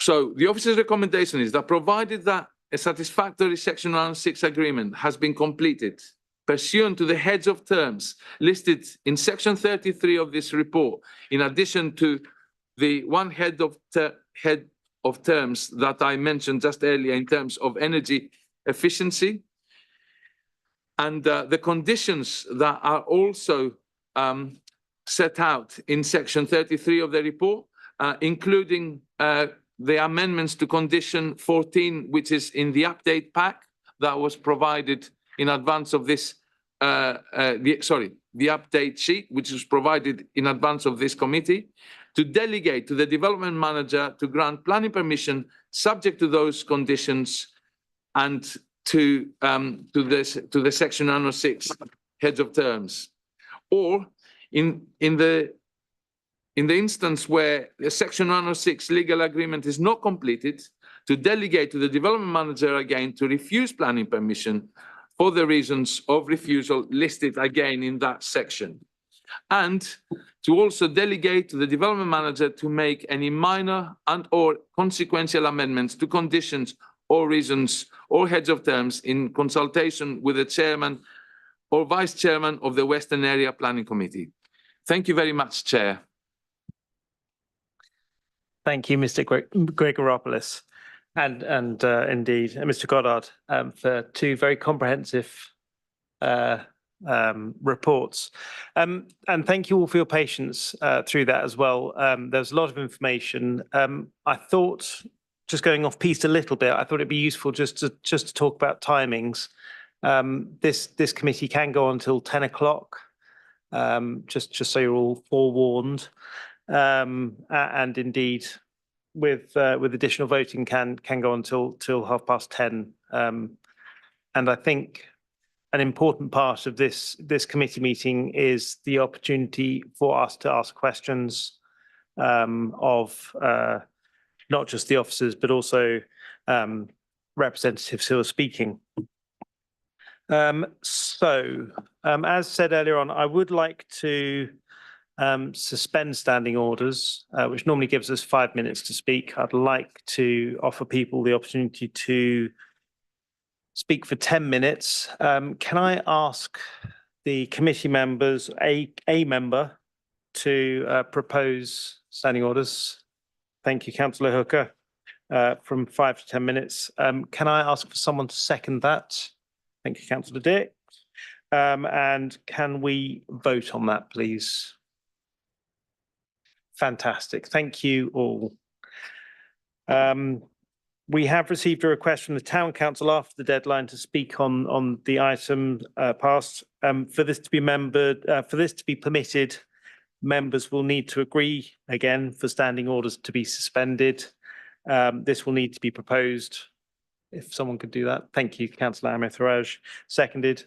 So the officer's recommendation is that provided that a satisfactory Section 106 agreement has been completed pursuant to the heads of terms listed in Section 33 of this report, in addition to the one head of terms that I mentioned just earlier in terms of energy efficiency, and the conditions that are also set out in Section 33 of the report, including the amendments to Condition 14, which is in the update pack that was provided in advance of this, the update sheet, which was provided in advance of this committee, to delegate to the development manager to grant planning permission subject to those conditions and to the Section 106 heads of terms. Or in the instance where the Section 106 legal agreement is not completed, to delegate to the development manager again to refuse planning permission for the reasons of refusal listed again in that section. And to also delegate to the development manager to make any minor and or consequential amendments to conditions or reasons or heads of terms in consultation with the chairman or vice chairman of the Western Area Planning Committee. Thank you very much, Chair. Thank you, Mr. Gregoropoulos, and indeed, Mr. Goddard, for two very comprehensive reports. And thank you all for your patience through that as well. There's a lot of information. I thought, just going off piste a little bit, I thought it'd be useful just to talk about timings. This committee can go until 10 o'clock, just so you're all forewarned. And indeed, with additional voting, can go until 10:30. And I think an important part of this committee meeting is the opportunity for us to ask questions of not just the officers, but also representatives who are speaking. As said earlier on, I would like to suspend standing orders, which normally gives us 5 minutes to speak. I'd like to offer people the opportunity to speak for 10 minutes. Can I ask the committee members, a member, to propose standing orders? Thank you, Councillor Hooker, from 5 to 10 minutes. Can I ask for someone to second that? Thank you, Councillor Dick. And can we vote on that, please? Fantastic. Thank you all. We have received a request from the Town Council after the deadline to speak on the item passed. For this to be permitted, members will need to agree again for standing orders to be suspended. This will need to be proposed. If someone could do that. Thank you, Councillor Ahmed-Faraj. Seconded.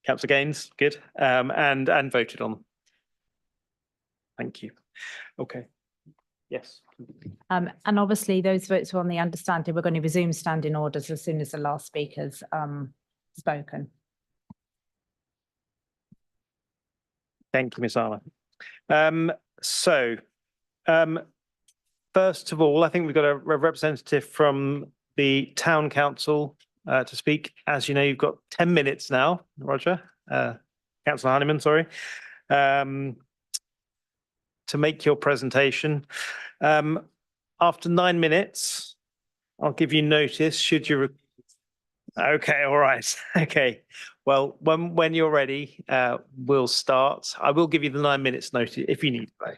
Councillor Gaines, good. And voted on. Thank you. Okay. Yes. And obviously those votes were on the understanding we're going to resume standing orders as soon as the last speaker's spoken. Thank you, Ms. Armour. First of all, I think we've got a representative from the Town Council to speak. As you know, you've got 10 minutes now, Roger. Councillor Honeyman, sorry. To make your presentation. After 9 minutes, I'll give you notice should you. Okay, all right. Okay. Well, when you're ready, we'll start. I will give you the 9 minutes notice if you need to,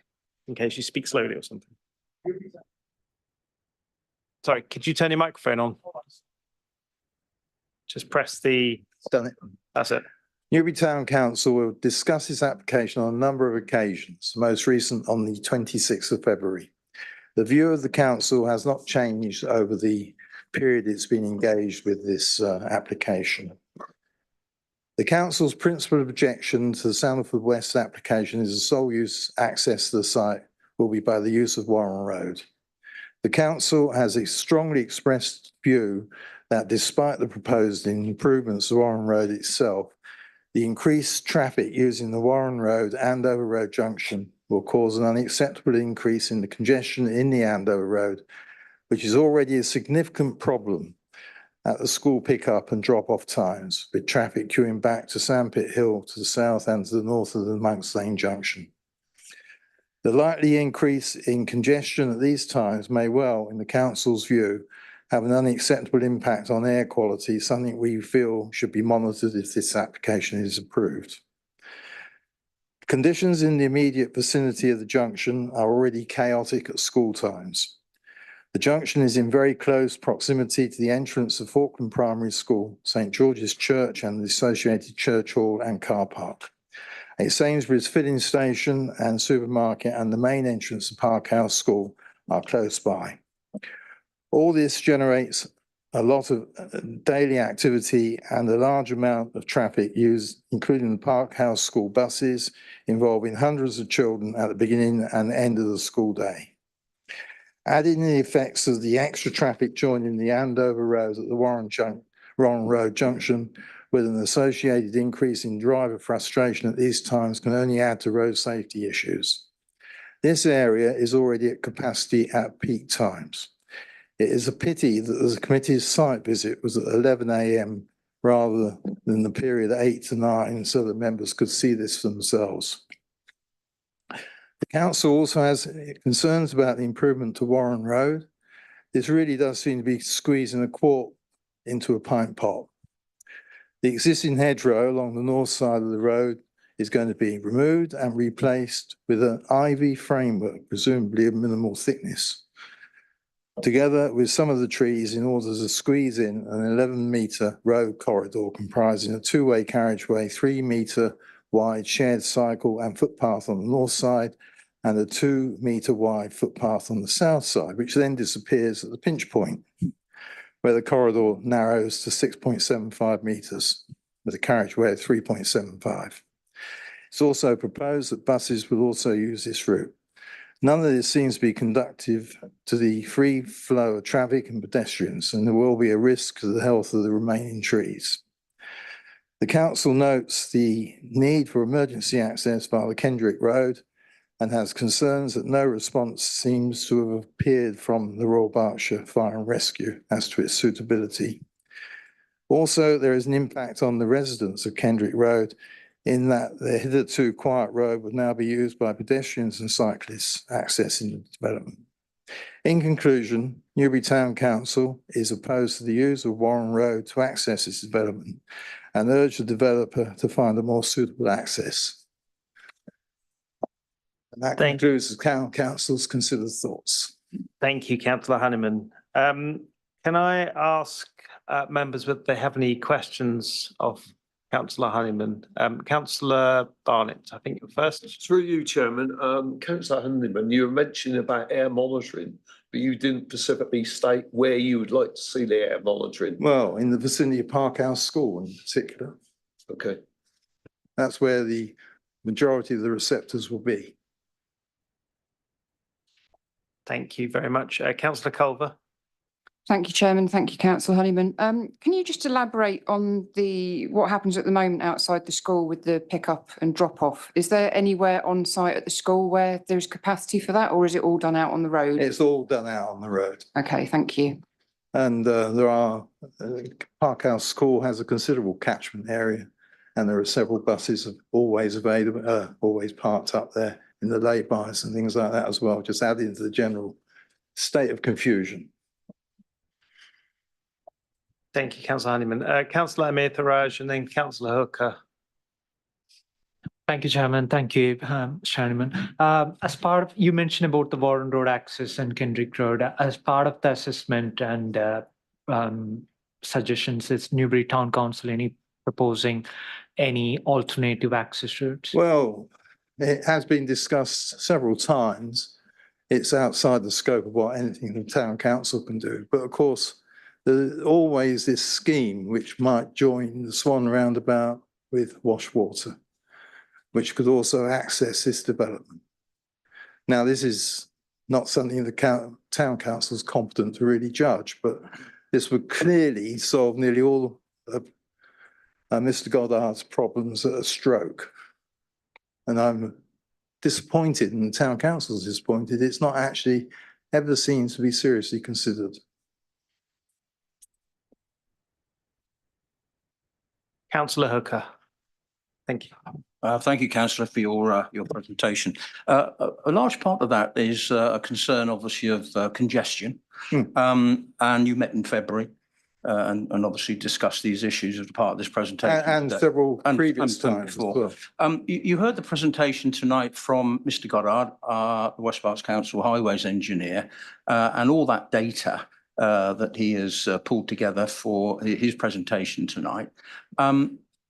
in case you speak slowly or something. Sorry, could you turn your microphone on? Just press the. Done it. That's it. Newbury Town Council will discuss its application on a number of occasions, most recent on the 26th of February. The view of the council has not changed over the period it's been engaged with this application. The council's principal objection to the Sandalford West application is the sole use access to the site will be by the use of Warren Road. The council has a strongly expressed view that despite the proposed improvements to Warren Road itself, the increased traffic using the Warren Road Andover Road junction will cause an unacceptable increase in the congestion in the Andover Road, which is already a significant problem at the school pickup and drop-off times, with traffic queuing back to Sandpit Hill to the south and to the north of the Monks Lane junction. The likely increase in congestion at these times may well, in the council's view, have an unacceptable impact on air quality, something we feel should be monitored if this application is approved. Conditions in the immediate vicinity of the junction are already chaotic at school times. The junction is in very close proximity to the entrance of Falkland Primary School, St George's Church and the associated church hall and car park. A Sainsbury's filling station and supermarket and the main entrance of Park House School are close by. All this generates a lot of daily activity and a large amount of traffic used, including the Park House School buses, involving hundreds of children at the beginning and end of the school day. Adding the effects of the extra traffic joining the Andover Road at the Warren Road junction with an associated increase in driver frustration at these times can only add to road safety issues. This area is already at capacity at peak times. It is a pity that the committee's site visit was at 11 a.m. rather than the period 8 to 9 so that members could see this for themselves. The council also has concerns about the improvement to Warren Road. This really does seem to be squeezing a quart into a pint pot. The existing hedgerow along the north side of the road is going to be removed and replaced with an ivy framework, presumably of minimal thickness, together with some of the trees in order to squeeze in an 11-metre road corridor comprising a two-way carriageway, 3-metre wide shared cycle and footpath on the north side and a 2-metre wide footpath on the south side, which then disappears at the pinch point, where the corridor narrows to 6.75 metres with a carriageway of 3.75. It's also proposed that buses will also use this route. None of this seems to be conducive to the free flow of traffic and pedestrians, and there will be a risk to the health of the remaining trees. The council notes the need for emergency access via the Kendrick Road and has concerns that no response seems to have appeared from the Royal Berkshire Fire and Rescue as to its suitability. Also, there is an impact on the residents of Kendrick Road in that the hitherto quiet road would now be used by pedestrians and cyclists accessing the development. In conclusion, Newbury Town Council is opposed to the use of Warren Road to access this development and urge the developer to find a more suitable access. And that concludes the Town Council's considered thoughts. Thank you, Councillor Honeyman. Can I ask members whether they have any questions of Councillor Honeyman? Councillor Barnett, I think you're first. Through you, Chairman. Councillor Honeyman, you were mentioning about air monitoring, but you didn't specifically state where you would like to see the air monitoring. Well, in the vicinity of Park House School in particular. Okay. That's where the majority of the receptors will be. Thank you very much. Councillor Culver. Thank you, Chairman. Thank you, Councillor Honeyman. Can you just elaborate on what happens at the moment outside the school with the pick-up and drop-off? Is there anywhere on site at the school where there's capacity for that, or is it all done out on the road? It's all done out on the road. Okay, thank you. And Park House School has a considerable catchment area, and there are several buses always available, always parked up there in the lay-bys and things like that as well, just adding to the general state of confusion. Thank you, Councillor Honeyman. Councillor Amir Tharaj and then Councillor Hooker. Thank you, Chairman. Thank you, Chairman. As part of, you mentioned about the Warren Road access and Kendrick Road. As part of the assessment and suggestions, is Newbury Town Council proposing any alternative access routes? Well, it has been discussed several times. It's outside the scope of what anything the town council can do. But of course, there's always this scheme which might join the Swan roundabout with Washwater, which could also access this development. Now, this is not something the town council is competent to really judge, but this would clearly solve nearly all of Mr. Goddard's problems at a stroke. And I'm disappointed, and the town council is disappointed. It's not actually ever seen to be seriously considered. Councillor Hooker. Thank you. Thank you, Councillor, for your presentation. A large part of that is a concern, obviously, of congestion. And you met in February and obviously discussed these issues as part of this presentation. And several previous times before. You heard the presentation tonight from Mr. Goddard, the West Berks Council Highways engineer, and all that data that he has pulled together for his presentation tonight.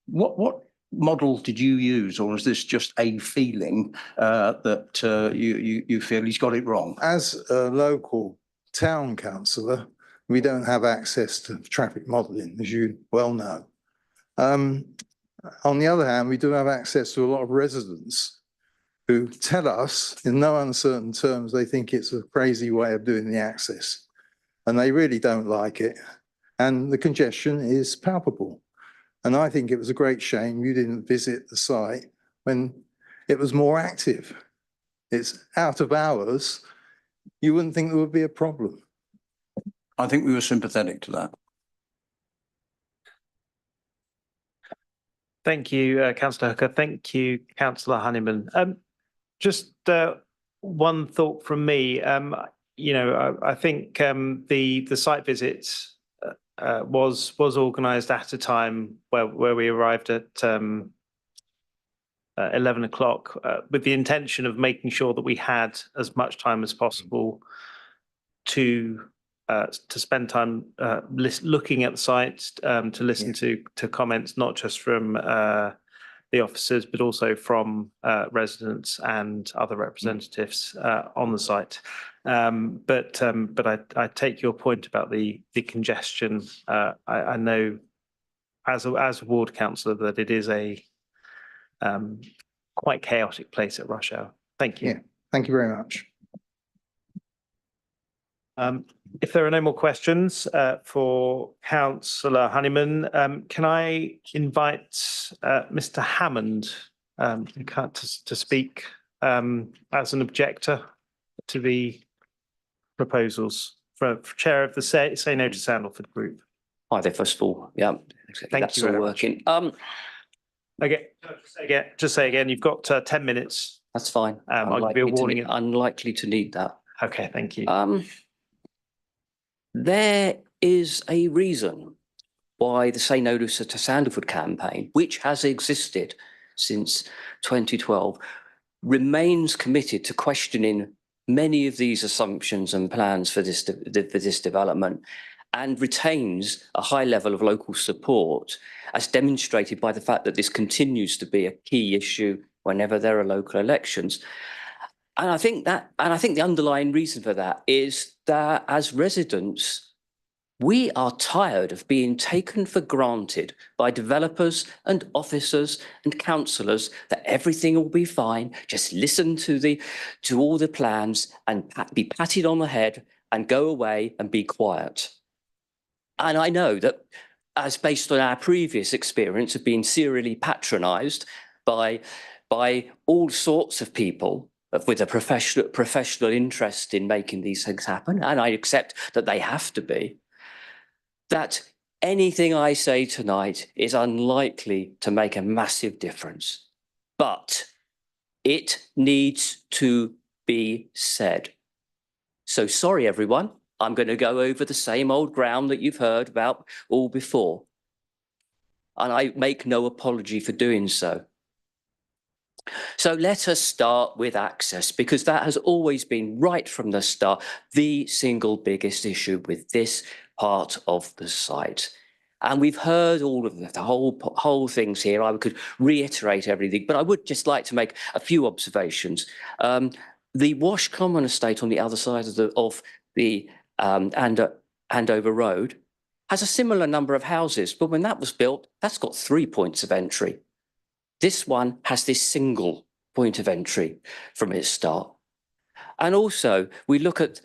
What model did you use, or is this just a feeling that you feel he's got it wrong? As a local town councillor, we don't have access to traffic modelling, as you well know. On the other hand, we do have access to a lot of residents who tell us in no uncertain terms they think it's a crazy way of doing the access, and they really don't like it. And the congestion is palpable. And I think it was a great shame you didn't visit the site when it was more active. It's out of hours. You wouldn't think there would be a problem. I think we were sympathetic to that. Thank you, Councillor Hooker. Thank you, Councillor Honeyman. Just one thought from me. I think the site visits was organised at a time where we arrived at 11 o'clock with the intention of making sure that we had as much time as possible to spend time looking at the site, to listen to comments, not just from the officers, but also from residents and other representatives on the site. But I take your point about the congestion. I know as a ward councillor that it is a quite chaotic place at rush hour. Thank you. Yeah, thank you very much. If there are no more questions for Councillor Honeyman, can I invite Mr. Hammond to speak as an objector to the proposals for chair of the Say No to Sandalford group? Hi there, first of all. Yeah, Thank you very much. working. Just say again, you've got 10 minutes. That's fine. I'll give you a warning. Unlikely to need that. Okay, thank you. There is a reason why the Say No to Sandalford campaign, which has existed since 2012, remains committed to questioning many of these assumptions and plans for this development, and retains a high level of local support, as demonstrated by the fact that this continues to be a key issue whenever there are local elections. And I think the underlying reason for that is that as residents, we are tired of being taken for granted by developers and officers and councillors that everything will be fine. Just listen to all the plans and be patted on the head and go away and be quiet. And I know that, as based on our previous experience of being serially patronised by all sorts of people with a professional interest in making these things happen, and I accept that they have to be, that anything I say tonight is unlikely to make a massive difference. But it needs to be said. So sorry, everyone. I'm going to go over the same old ground that you've heard about all before. And I make no apology for doing so. So let us start with access, because that has always been right from the start the single biggest issue with this part of the site. And we've heard all of the whole things here. I could reiterate everything, but I would just like to make a few observations. The Wash Common estate on the other side of the Andover Road has a similar number of houses, but when that was built, that's got 3 points of entry. This one has this single point of entry from its start. And also, we look at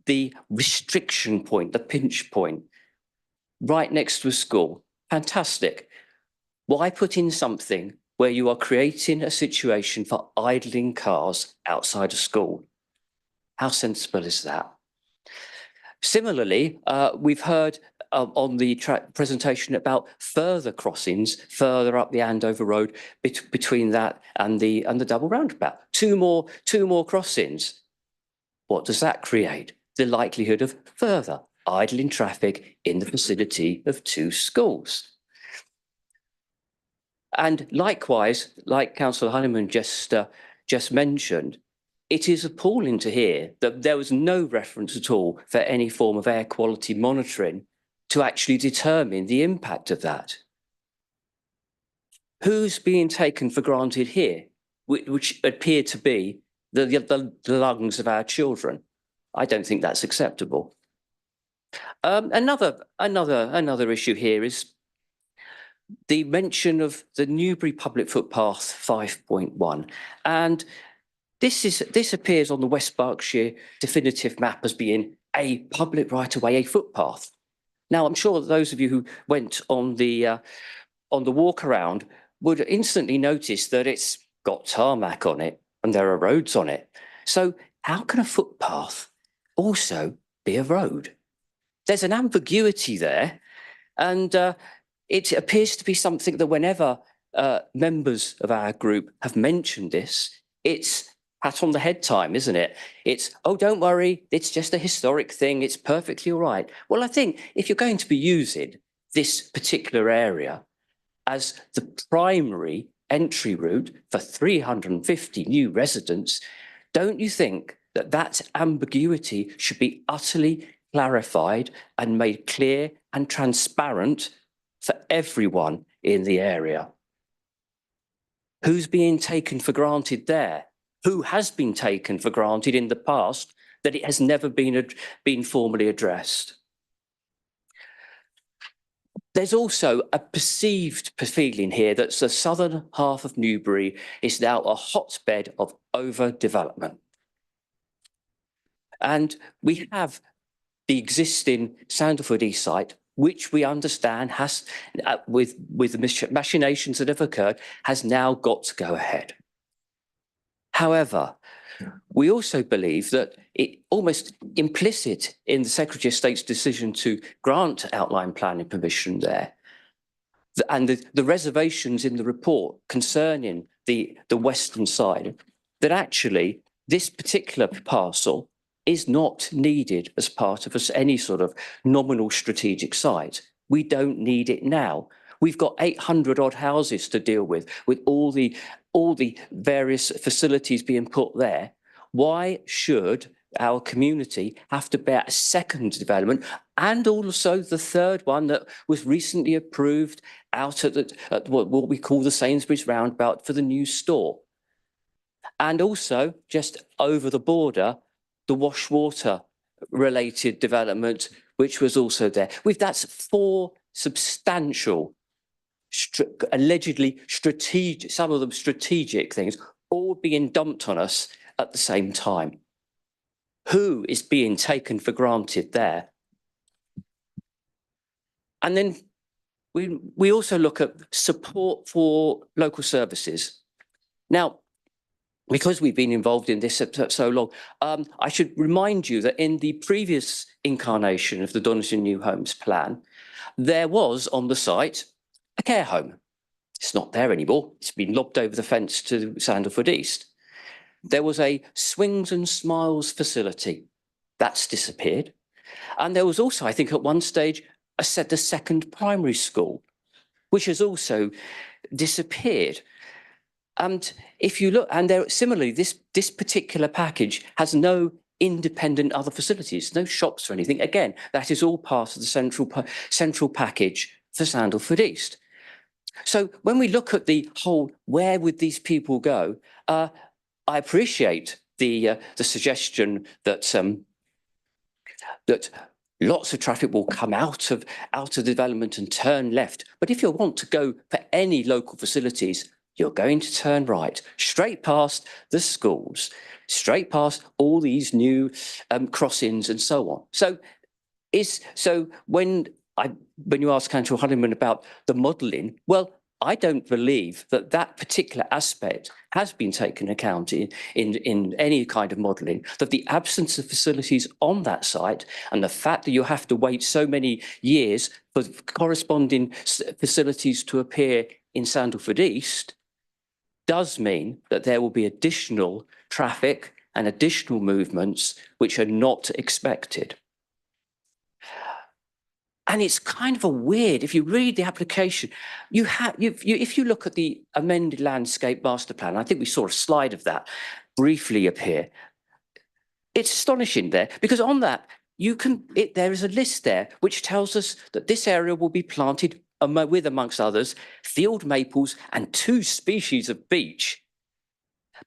the restriction point, the pinch point, right next to a school. Fantastic. Why put in something where you are creating a situation for idling cars outside a school? How sensible is that? Similarly, we've heard on the presentation about further crossings further up the Andover Road between that and the double roundabout. Two more crossings. What does that create? The likelihood of further idling traffic in the vicinity of two schools. And likewise, like Councillor Honeyman just mentioned, it is appalling to hear that there was no reference at all for any form of air quality monitoring to actually determine the impact of that. Who's being taken for granted here, which appear to be the lungs of our children? I don't think that's acceptable. Another issue here is the mention of the Newbury Public Footpath 5.1, and this appears on the West Berkshire definitive map as being a public right-of-way, a footpath. Now, I'm sure that those of you who went on the walk around would instantly notice that it's got tarmac on it and there are roads on it. So how can a footpath also be a road? There's an ambiguity there, and it appears to be something that whenever members of our group have mentioned this, it's pat on the head time, isn't it? It's, oh, don't worry, it's just a historic thing, it's perfectly all right. Well, I think if you're going to be using this particular area as the primary entry route for 350 new residents, don't you think that that ambiguity should be utterly clarified and made clear and transparent for everyone in the area? Who's being taken for granted there? Who has been taken for granted in the past that it has never been formally addressed? There's also a perceived feeling here that the southern half of Newbury is now a hotbed of overdevelopment. And we have the existing Sandalford East site, which we understand has, with the machinations that have occurred, has now got to go ahead. However, we also believe that it almost implicit in the Secretary of State's decision to grant outline planning permission there, and the reservations in the report concerning the western side, that actually this particular parcel is not needed as part of any sort of nominal strategic site. We don't need it now. We've got 800 odd houses to deal with all the various facilities being put there. Why should our community have to bear a second development, and also the third one that was recently approved out at what we call the Sainsbury's roundabout for the new store? And also just over the border, the Washwater related development, which was also there. That's 4 substantial, allegedly strategic, some of them strategic things, all being dumped on us at the same time. Who is being taken for granted there? And then we also look at support for local services. Now, because we've been involved in this so long, I should remind you that in the previous incarnation of the Donington New Homes Plan, there was on the site a care home. It's not there anymore. It's been lobbed over the fence to Sandalford East. There was a Swings and Smiles facility. That's disappeared. And there was also, I think, at one stage, the second primary school, which has also disappeared. And if you look, and there similarly, this particular package has no independent other facilities, no shops or anything. Again, that is all part of the central package for Sandalford East. So when we look at the whole, where would these people go? I appreciate the suggestion that that lots of traffic will come out of development and turn left. But if you want to go for any local facilities, you're going to turn right, straight past the schools, straight past all these new crossings and so on. So when you ask Councillor Honeyman about the modelling, well, I don't believe that particular aspect has been taken account in any kind of modelling, that the absence of facilities on that site and the fact that you have to wait so many years for corresponding facilities to appear in Sandalford East does mean that there will be additional traffic and additional movements which are not expected. And it's kind of a weird, if you read the application, if you look at the amended landscape master plan, I think we saw a slide of that briefly appear. It's astonishing there, because on that, there is a list there which tells us that this area will be planted with, amongst others, field maples and 2 species of beech.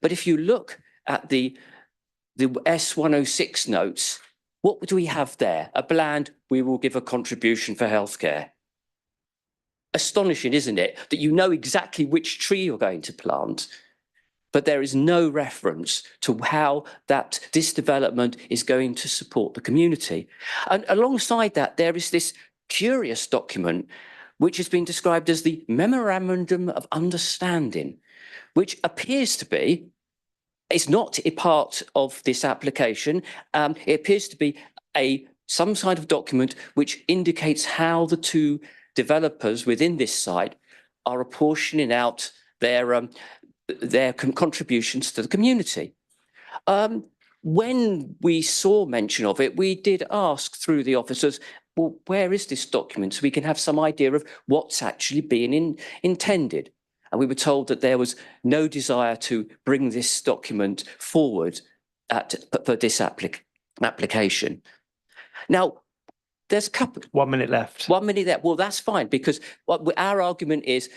But if you look at the S106 notes, what do we have there? A bland, we will give a contribution for healthcare. Astonishing, isn't it? That you know exactly which tree you're going to plant, but there is no reference to how this development is going to support the community. And alongside that, there is this curious document which has been described as the Memorandum of Understanding, which appears to be, it's not a part of this application. It appears to be some kind of document which indicates how the 2 developers within this site are apportioning out their contributions to the community. When we saw mention of it, we did ask through the officers, well, where is this document? So we can have some idea of what's actually being intended. And we were told that there was no desire to bring this document forward for this application. Now, there's a couple. 1 minute left. 1 minute left. Well, that's fine, because our argument is,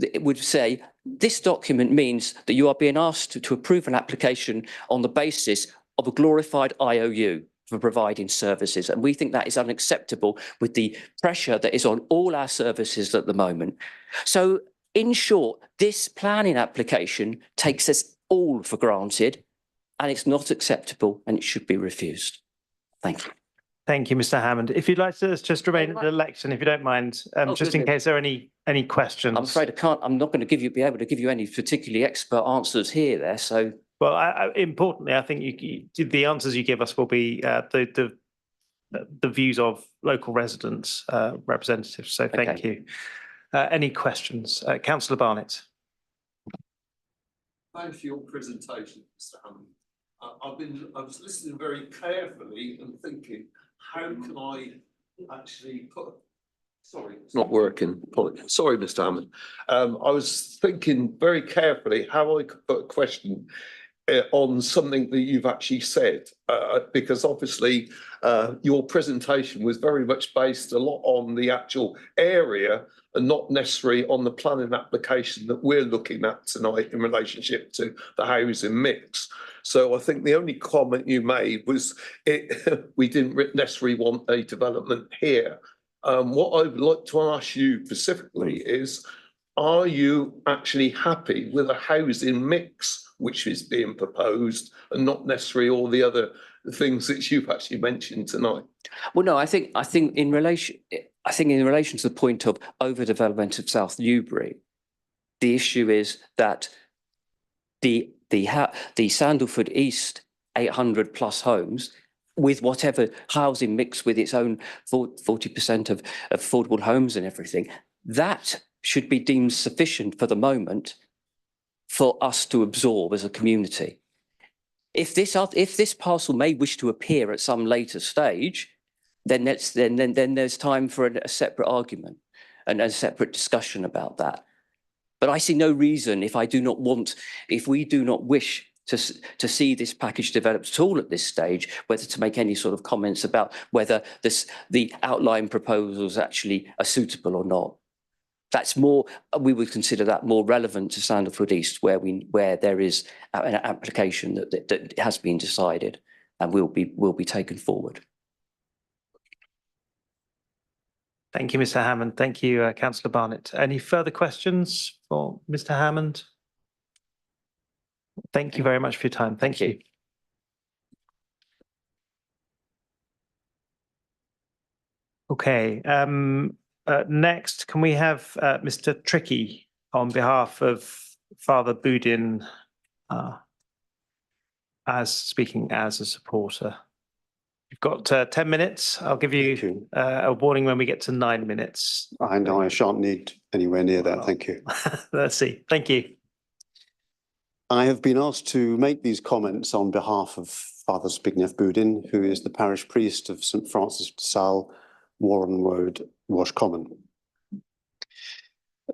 it would say this document means that you are being asked to approve an application on the basis of a glorified IOU for providing services. And we think that is unacceptable with the pressure that is on all our services at the moment. So, in short, this planning application takes us all for granted, and it's not acceptable, and it should be refused. Thank you. Thank you, Mr. Hammond. If you'd like to just remain at the election, if you don't mind, just in case there are any questions. I'm afraid I can't. I'm not going to be able to give you any particularly expert answers here. So, well, importantly, I think the answers you give us will be the views of local residents, representatives. So, thank you. Any questions? Councillor Barnett. Thank you for your presentation, Mr. Hammond. I was listening very carefully and thinking, how can I actually sorry, it's not working. Sorry, Mr. Hammond. I was thinking very carefully how I could put a question on something that you've actually said, because obviously your presentation was very much based a lot on the actual area and not necessarily on the planning application that we're looking at tonight in relationship to the housing mix. So I think the only comment you made was we didn't necessarily want a development here. What I would like to ask you specifically is, are you actually happy with a housing mix which is being proposed and not necessarily all the other things that you've actually mentioned tonight? Well, no, I think in relation to the point of overdevelopment of South Newbury, the issue is that the Sandalford East 800 plus homes, with whatever housing mix with its own 40% of affordable homes and everything, that should be deemed sufficient for the moment for us to absorb as a community. If this parcel may wish to appear at some later stage, then there's time for a separate argument and a separate discussion about that. But I see no reason if we do not wish to see this package developed at all at this stage, whether to make any sort of comments about whether the outline proposals actually are suitable or not. That's more, we would consider that more relevant to Sandalwood East, where there is an application that has been decided and will be taken forward. Thank you, Mr. Hammond. Thank you, Councillor Barnett. Any further questions for Mr. Hammond? Thank you very much for your time. Thank you. Okay. Next, can we have Mr. Tricky on behalf of Father Boudin speaking as a supporter? You've got 10 minutes. I'll give you a warning when we get to 9 minutes. I know I shan't need anywhere near that. Thank you. Let's see. Thank you. I have been asked to make these comments on behalf of Father Zbigniew Boudin, who is the parish priest of St Francis de Sales, Warren Road, Wash Common.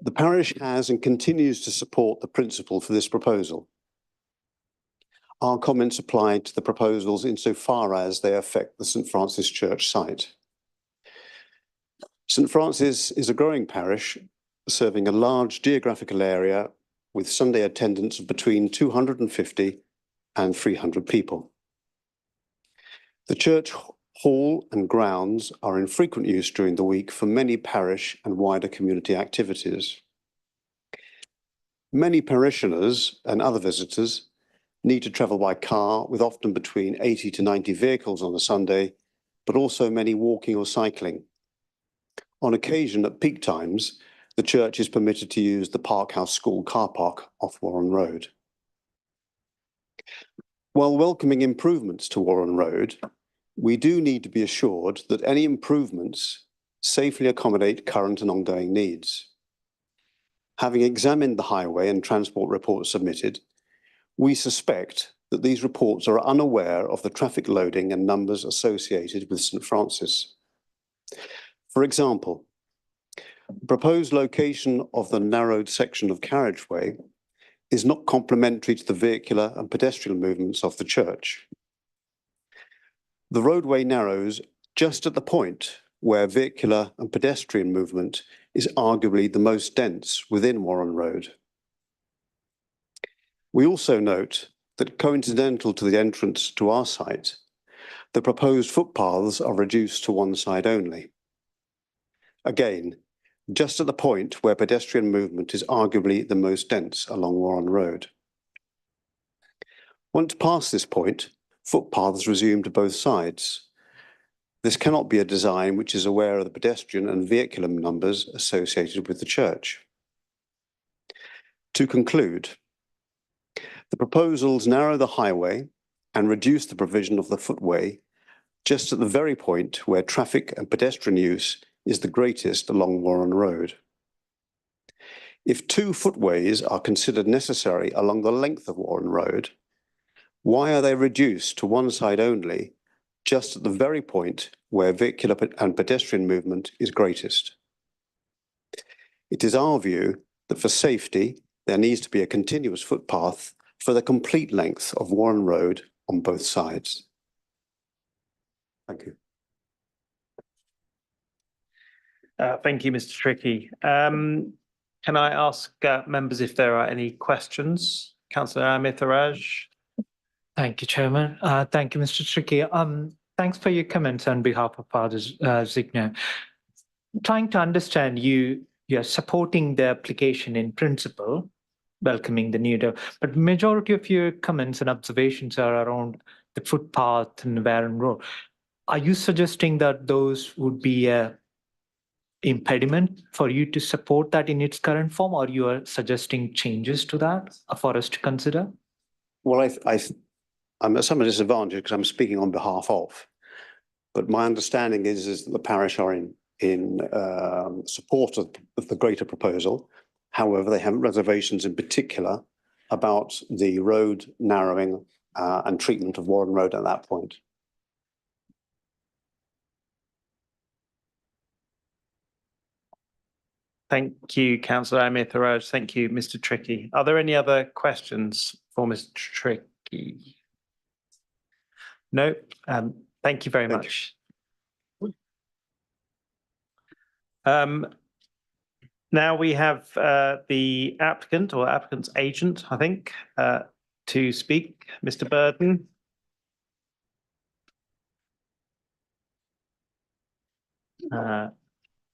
The parish has and continues to support the principle for this proposal. Our comments apply to the proposals insofar as they affect the St Francis Church site. St Francis is a growing parish serving a large geographical area with Sunday attendance of between 250 and 300 people. The church hall and grounds are in frequent use during the week for many parish and wider community activities. Many parishioners and other visitors need to travel by car with often between 80 to 90 vehicles on a Sunday, but also many walking or cycling. On occasion, at peak times, the church is permitted to use the Park House School car park off Warren Road. While welcoming improvements to Warren Road, we do need to be assured that any improvements safely accommodate current and ongoing needs. Having examined the highway and transport reports submitted, we suspect that these reports are unaware of the traffic loading and numbers associated with St Francis. For example, the proposed location of the narrowed section of carriageway is not complementary to the vehicular and pedestrian movements of the church. The roadway narrows just at the point where vehicular and pedestrian movement is arguably the most dense within Warren Road. We also note that coincidental to the entrance to our site, the proposed footpaths are reduced to one side only. Again, just at the point where pedestrian movement is arguably the most dense along Warren Road. Once past this point, footpaths resume to both sides. This cannot be a design which is aware of the pedestrian and vehicular numbers associated with the church. To conclude, the proposals narrow the highway and reduce the provision of the footway just at the very point where traffic and pedestrian use is the greatest along Warren Road. If 2 footways are considered necessary along the length of Warren Road, why are they reduced to one side only, just at the very point where vehicular and pedestrian movement is greatest? It is our view that for safety, there needs to be a continuous footpath for the complete length of Warren Road on both sides. Thank you. Thank you, Mr. Tricky. Can I ask members if there are any questions? Councillor Amitharaj. Thank you, Chairman. Thank you, Mr. Tricky. Thanks for your comments on behalf of Father Zbigniew. Trying to understand, you're supporting the application in principle, welcoming the new door, but majority of your comments and observations are around the footpath and Warren Road. Are you suggesting that those would be a impediment for you to support that in its current form, or you are suggesting changes to that for us to consider? Well, I'm at some disadvantage because I'm speaking on behalf of, but my understanding is that the parish are in support of the greater proposal. However, they have reservations in particular about the road narrowing and treatment of Warren Road at that point. Thank you, councillor Amir Tharaj. Thank you, Mr. Trickey. Are there any other questions for Mr. Trickey? No. Thank you very much. Now we have the applicant or applicant's agent, I think, to speak, Mr. Burden.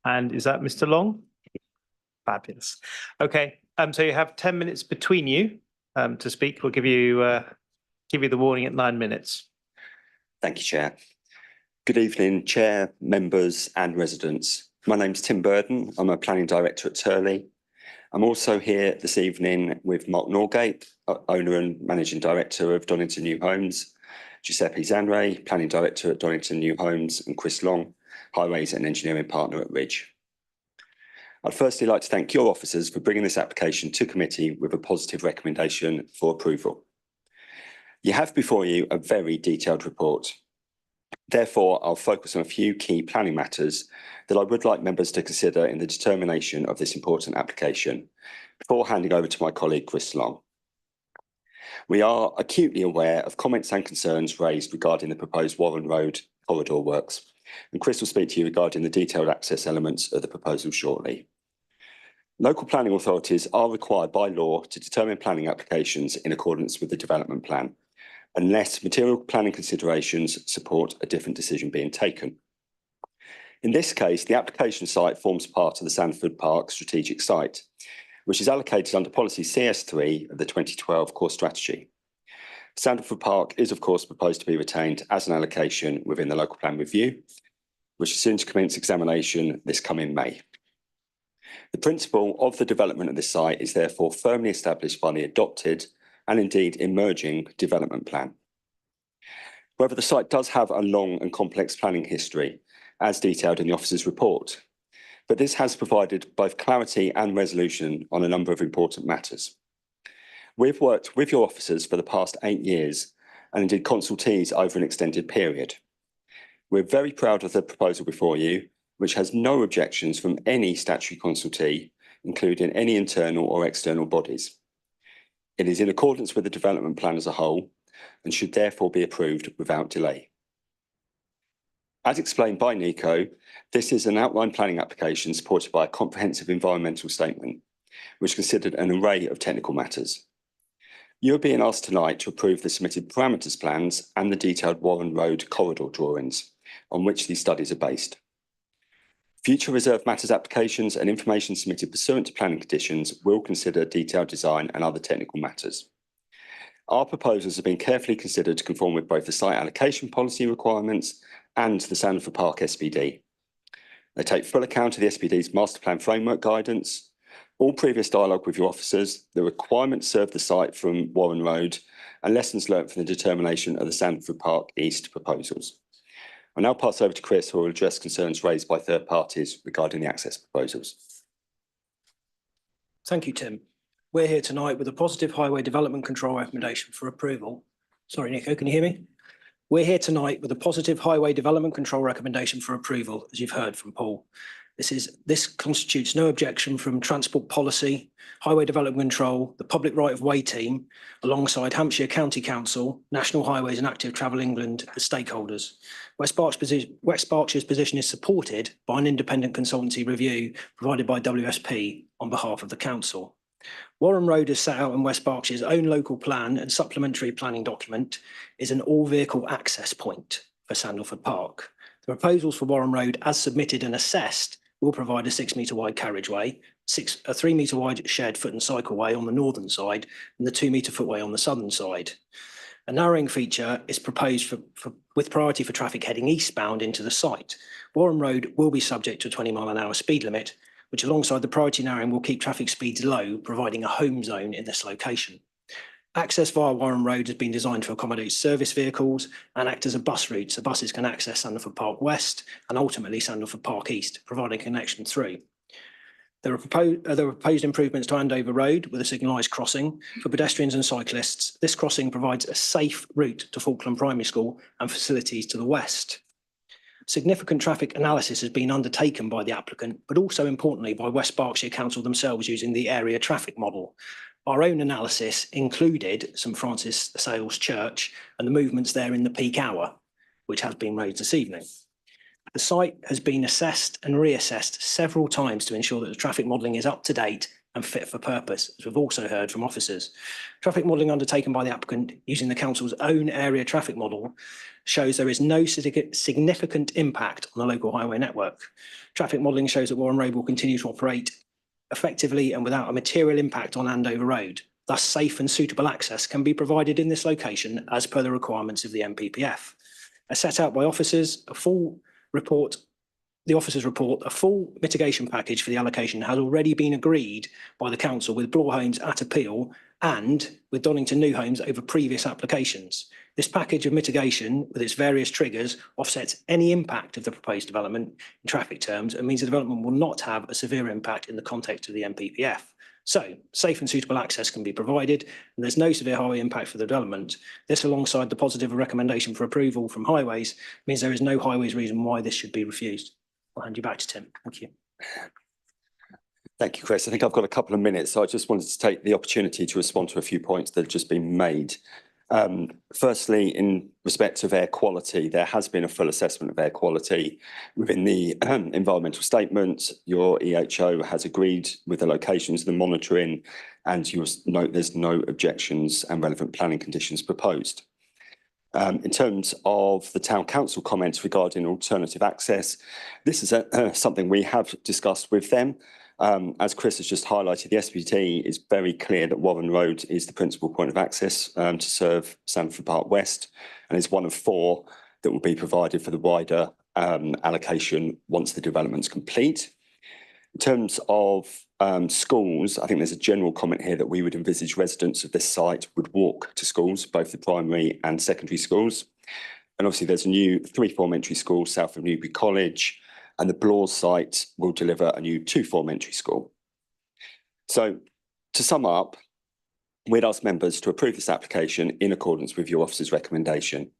And is that Mr. Long? Fabulous. Okay, so you have 10 minutes between you to speak. We'll give you the warning at 9 minutes. Thank you, Chair. Good evening, Chair, members and residents. My name's Tim Burden. I'm a Planning Director at Turley. I'm also here this evening with Mark Norgate, owner and Managing Director of Donington New Homes, Giuseppe Zanre, Planning Director at Donington New Homes, and Chris Long, Highways and Engineering Partner at Ridge. I'd firstly like to thank your officers for bringing this application to committee with a positive recommendation for approval. You have before you a very detailed report. Therefore, I'll focus on a few key planning matters that I would like members to consider in the determination of this important application before handing over to my colleague Chris Long. We are acutely aware of comments and concerns raised regarding the proposed Warren Road corridor works, and Chris will speak to you regarding the detailed access elements of the proposal shortly. Local planning authorities are required by law to determine planning applications in accordance with the development plan, unless material planning considerations support a different decision being taken. In this case, the application site forms part of the Sandford Park strategic site, which is allocated under policy CS3 of the 2012 core strategy. Sandford Park is, of course, proposed to be retained as an allocation within the local plan review, which is soon to commence examination this coming May. The principle of the development of this site is therefore firmly established by the adopted and indeed emerging development plan. However, the site does have a long and complex planning history, as detailed in the officer's report, but this has provided both clarity and resolution on a number of important matters. We've worked with your officers for the past 8 years and indeed consultees over an extended period. We're very proud of the proposal before you, which has no objections from any statutory consultee, including any internal or external bodies. It is in accordance with the development plan as a whole and should therefore be approved without delay. As explained by Nico, this is an outline planning application supported by a comprehensive environmental statement, which considered an array of technical matters. You are being asked tonight to approve the submitted parameters plans and the detailed Warren Road corridor drawings on which these studies are based. Future reserved matters applications and information submitted pursuant to planning conditions will consider detailed design and other technical matters. Our proposals have been carefully considered to conform with both the site allocation policy requirements and the Sandford Park SPD. They take full account of the SPD's master plan framework guidance, all previous dialogue with your officers, the requirements served the site from Warren Road, and lessons learnt from the determination of the Sandford Park East proposals. I'll now pass over to Chris, who will address concerns raised by third parties regarding the access proposals. Thank you, Tim. We're here tonight with a positive highway development control recommendation for approval. Sorry, Nico, can you hear me? We're here tonight with a positive highway development control recommendation for approval, as you've heard from Paul. This constitutes no objection from Transport Policy, Highway Development Control, the Public Right of Way team, alongside Hampshire County Council, National Highways and Active Travel England, the stakeholders. West Berkshire's position is supported by an independent consultancy review provided by WSP on behalf of the council. Warren Road, is set out in West Berkshire's own local plan and supplementary planning document, is an all-vehicle access point for Sandalford Park. The proposals for Warren Road, as submitted and assessed, will provide a 6 metre wide carriageway, a 3 metre wide shared foot and cycleway on the northern side, and the 2 metre footway on the southern side. A narrowing feature is proposed with priority for traffic heading eastbound into the site. Warren Road will be subject to a 20-mile-an-hour speed limit, which alongside the priority narrowing will keep traffic speeds low, providing a home zone in this location. Access via Warren Road has been designed to accommodate service vehicles and act as a bus route, so buses can access Sandalford Park West and ultimately Sandalford Park East, providing connection through. There are proposed improvements to Andover Road with a signalised crossing for pedestrians and cyclists. This crossing provides a safe route to Falkland Primary School and facilities to the west. Significant traffic analysis has been undertaken by the applicant, but also importantly by West Berkshire Council themselves using the area traffic model. Our own analysis included St Francis de Sales Church and the movements there in the peak hour, which has been raised this evening. The site has been assessed and reassessed several times to ensure that the traffic modelling is up to date and fit for purpose, as we've also heard from officers. Traffic modelling undertaken by the applicant using the council's own area traffic model shows there is no significant impact on the local highway network. Traffic modelling shows that Warren Road will continue to operate effectively and without a material impact on Andover Road. Thus, safe and suitable access can be provided in this location as per the requirements of the MPPF. As set out by officers, a full mitigation package for the allocation has already been agreed by the council with Bloor Homes at appeal and with Donington New Homes over previous applications. This package of mitigation with its various triggers offsets any impact of the proposed development in traffic terms and means the development will not have a severe impact in the context of the MPPF. So safe and suitable access can be provided and there's no severe highway impact for the development. This alongside the positive recommendation for approval from Highways means there is no Highways reason why this should be refused. I'll hand you back to Tim. Thank you. Thank you, Chris. I think I've got a couple of minutes, so I just wanted to take the opportunity to respond to a few points that have just been made. Firstly, in respect of air quality, there has been a full assessment of air quality within the environmental statement. Your EHO has agreed with the locations, the monitoring, and you'll note there's no objections and relevant planning conditions proposed. In terms of the town council comments regarding alternative access, this is something we have discussed with them. As Chris has just highlighted, the SPT is very clear that Warren Road is the principal point of access to serve Sandford Park West and is one of 4 that will be provided for the wider allocation once the development's complete. In terms of schools, I think there's a general comment here that we would envisage residents of this site would walk to schools, both the primary and secondary schools. And obviously there's a new 3-form entry school south of Newbury College, and the Bloor site will deliver a new 2-form entry school. So to sum up, we'd ask members to approve this application in accordance with your officer's recommendation.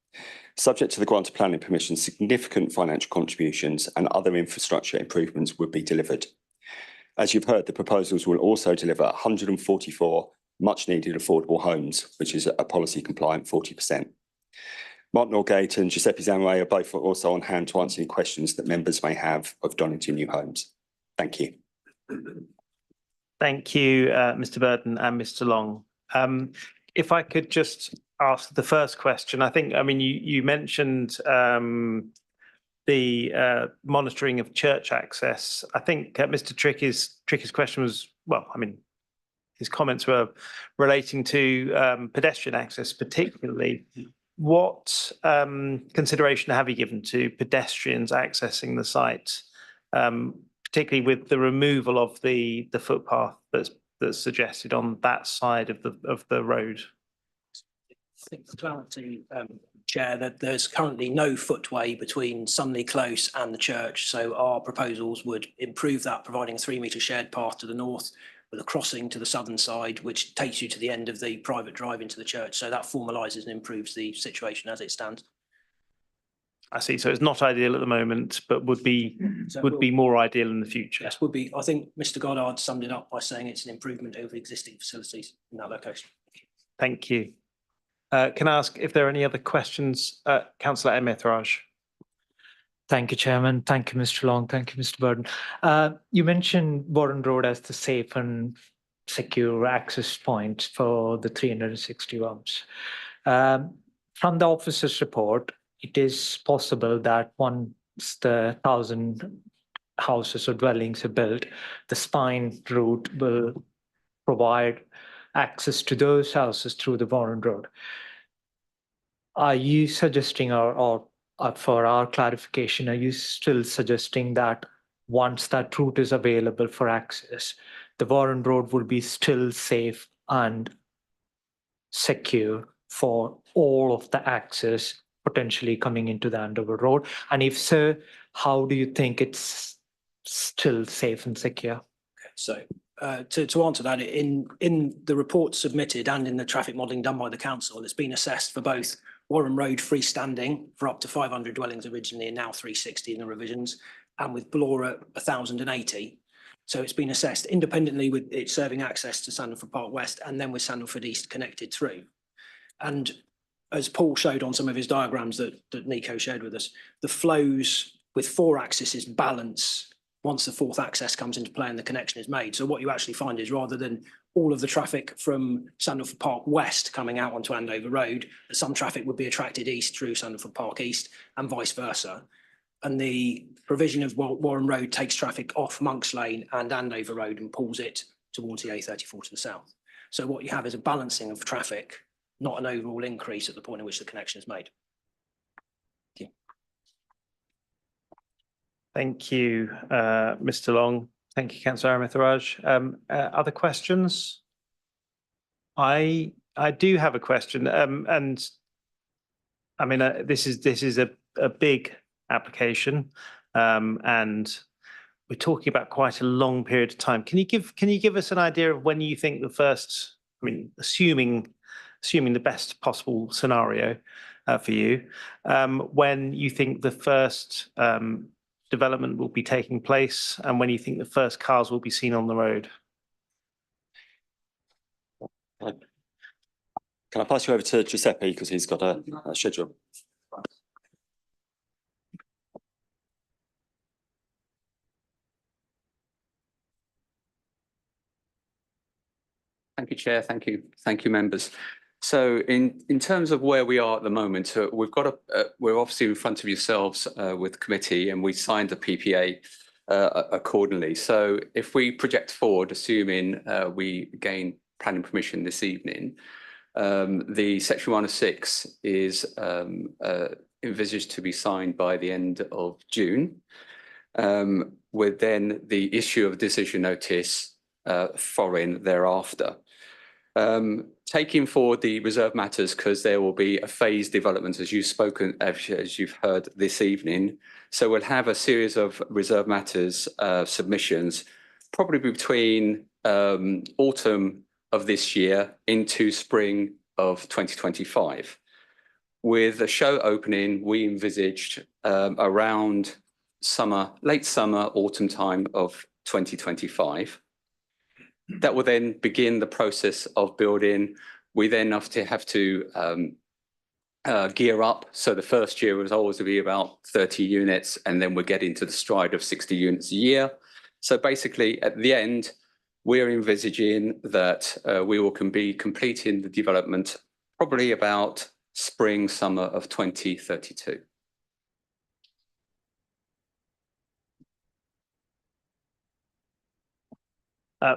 Subject to the grant of planning permission, significant financial contributions and other infrastructure improvements would be delivered. As you've heard, the proposals will also deliver 144 much needed affordable homes, which is a policy compliant 40%. Mark Norgate and Giuseppe Zanway are both also on hand to answer any questions that members may have of Donington New Homes. Thank you. Thank you, Mr. Burton and Mr. Long. If I could just ask the first question, you mentioned the monitoring of church access. I think Mr. Tricky's question was, his comments were relating to pedestrian access particularly. What consideration have you given to pedestrians accessing the site, particularly with the removal of the footpath that's suggested on that side of the road? I think for clarity, Chair, that there's currently no footway between Sunley Close and the church, so our proposals would improve that, providing a 3-metre shared path to the north with a crossing to the southern side, which takes you to the end of the private drive into the church. So that formalises and improves the situation as it stands. I see. So it's not ideal at the moment, but would be more ideal in the future. Yes, would be. I think Mr. Goddard summed it up by saying it's an improvement over existing facilities in that location. Thank you. Can I ask if there are any other questions? Councillor Emithraj. Thank you, Chairman. Thank you, Mr. Long. Thank you, Mr. Burton. You mentioned Warren Road as the safe and secure access point for the 360 homes. From the officer's report, it is possible that once the 1,000 houses or dwellings are built, the spine route will provide access to those houses through the Warren Road. Are you suggesting, or for our clarification, are you still suggesting that once that route is available for access, the Warren Road will be still safe and secure for all of the access potentially coming into the Andover Road? And if so, how do you think it's still safe and secure? So to answer that, in the report submitted and in the traffic modelling done by the council, it's been assessed for both Warren Road freestanding for up to 500 dwellings originally and now 360 in the revisions, and with Blora 1,080. So it's been assessed independently with it serving access to Sandalford Park West and then with Sandalford East connected through. And as Paul showed on some of his diagrams that Nico shared with us, the flows with 4 axes balance once the 4th axis comes into play and the connection is made. So what you actually find is rather than all of the traffic from Sandalford Park West coming out onto Andover Road, some traffic would be attracted east through Sandalford Park East and vice versa. And the provision of Warren Road takes traffic off Monks Lane and Andover Road and pulls it towards the A34 to the south. So what you have is a balancing of traffic, not an overall increase at the point at which the connection is made. Thank you, Mr. Long. Thank you, Councillor Amitharaj. Other questions? I do have a question, and I mean this is a big application, and we're talking about quite a long period of time. Can you give us an idea of when you think the first? I mean, assuming the best possible scenario for you, when you think the first development will be taking place and when you think the first cars will be seen on the road? Can I pass you over to Giuseppe because he's got a schedule? Thank you, Chair. Thank you, members. So in terms of where we are at the moment, we're obviously in front of yourselves with the committee, and we signed the PPA accordingly. So if we project forward, assuming we gain planning permission this evening, the Section 106 is envisaged to be signed by the end of June, with then the issue of decision notice following thereafter. Taking forward the reserve matters, because there will be a phased development as you've heard this evening. So we'll have a series of reserve matters submissions, probably between autumn of this year into spring of 2025. With the show opening, we envisaged around late summer, autumn time of 2025. That will then begin the process of building. We then have to gear up. So the first year was always to be about 30 units, and then we're getting to the stride of 60 units a year. So basically, at the end, we're envisaging that we will be completing the development probably about spring, summer of 2032.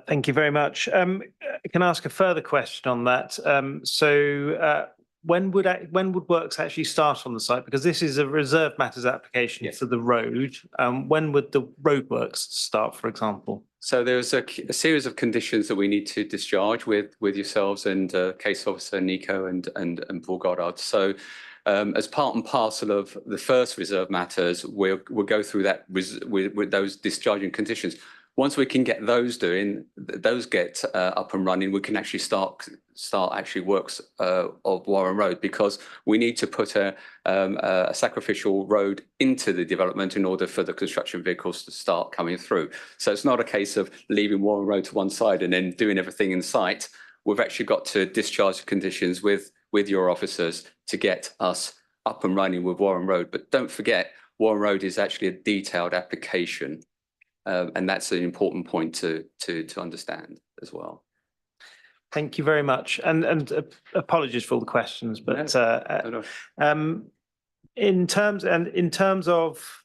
Thank you very much. Can I ask a further question on that? When would works actually start on the site? Because this is a reserve matters application for the road. When would the roadworks start, for example? So there's a series of conditions that we need to discharge with yourselves and case officer Nico and Paul Goddard. So as part and parcel of the first reserve matters, we'll go through that with those discharging conditions. Once we can get those get up and running, we can actually start works of Warren Road, because we need to put a sacrificial road into the development in order for the construction vehicles to start coming through. So it's not a case of leaving Warren Road to one side and then doing everything in sight. We've actually got to discharge the conditions with your officers to get us up and running with Warren Road. But don't forget, Warren Road is actually a detailed application. And that's an important point to understand as well. Thank you very much, and apologies for all the questions, but in terms of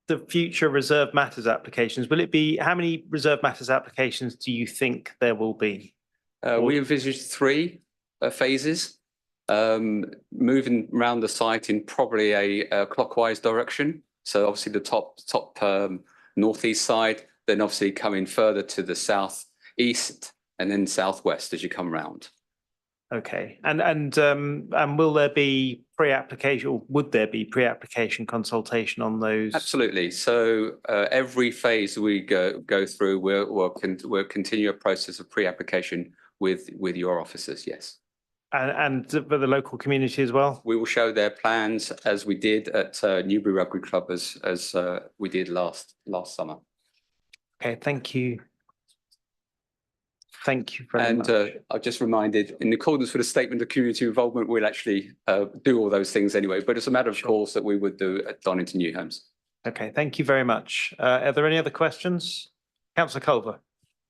the future reserve matters applications, will it be, how many reserve matters applications do you think there will be? We envisage 3 phases, moving around the site in probably a clockwise direction. So obviously the top northeast side, then obviously coming further to the southeast and then southwest as you come round. Okay, and will there be pre-application, or would there be pre-application consultation on those? Absolutely. So every phase we go through, we'll continue a process of pre-application with your officers. Yes. And for the local community as well? We will show their plans as we did at Newbury Rugby Club as we did last summer. Okay, thank you. Thank you very much. And I've just reminded, in accordance with the statement of community involvement, we'll actually do all those things anyway, but it's a matter of course that we would do at Donington New Homes. Okay, thank you very much. Are there any other questions? Councillor Culver.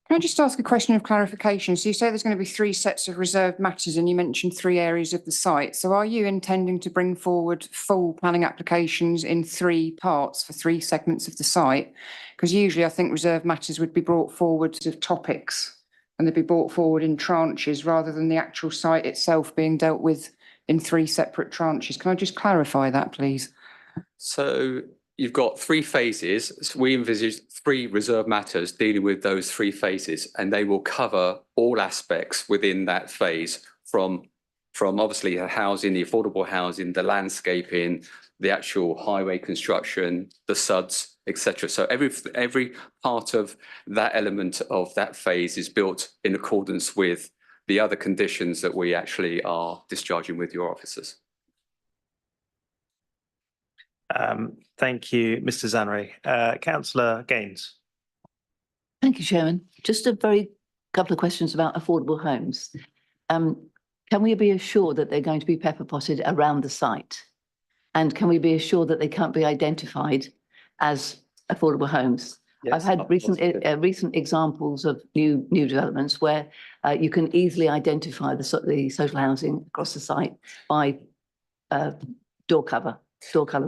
Can I just ask a question of clarification? So you say there's going to be 3 sets of reserved matters and you mentioned 3 areas of the site. So are you intending to bring forward full planning applications in 3 parts for 3 segments of the site? Because usually I think reserved matters would be brought forward as topics and they'd be brought forward in tranches rather than the actual site itself being dealt with in 3 separate tranches. Can I just clarify that, please? So you've got 3 phases. So we envisage 3 reserved matters dealing with those 3 phases, and they will cover all aspects within that phase from obviously the housing, the affordable housing, the landscaping, the actual highway construction, the SUDs, etc. So every part of that element of that phase is built in accordance with the other conditions that we actually are discharging with your officers. Thank you, Mr. Zannery. Councillor Gaines. Thank you, Chairman. Just a very couple of questions about affordable homes. Can we be assured that they're going to be pepper potted around the site? And can we be assured that they can't be identified as affordable homes? Yes, I've had recent examples of new developments where you can easily identify the social housing across the site by door colour,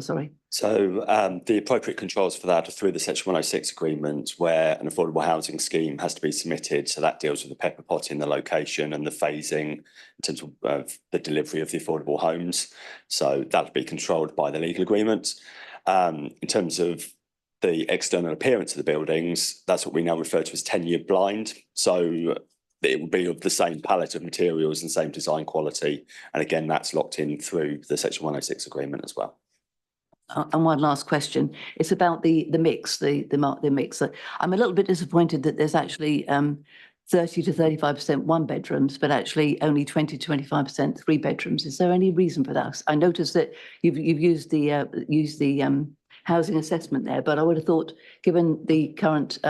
sorry. So the appropriate controls for that are through the Section 106 agreement, where an affordable housing scheme has to be submitted. So that deals with the pepper potting, the location and the phasing in terms of the delivery of the affordable homes. So that'll be controlled by the legal agreement. In terms of the external appearance of the buildings, that's what we now refer to as 10-year blind. So it will be of the same palette of materials and same design quality. And again, that's locked in through the Section 106 agreement as well. And one last question. It's about the mix, the mix. I'm a little bit disappointed that there's actually 30 to 35% 1-bedrooms, but actually only 20 to 25% 3-bedrooms. Is there any reason for that? I noticed that you've used the housing assessment there, but I would have thought, given the current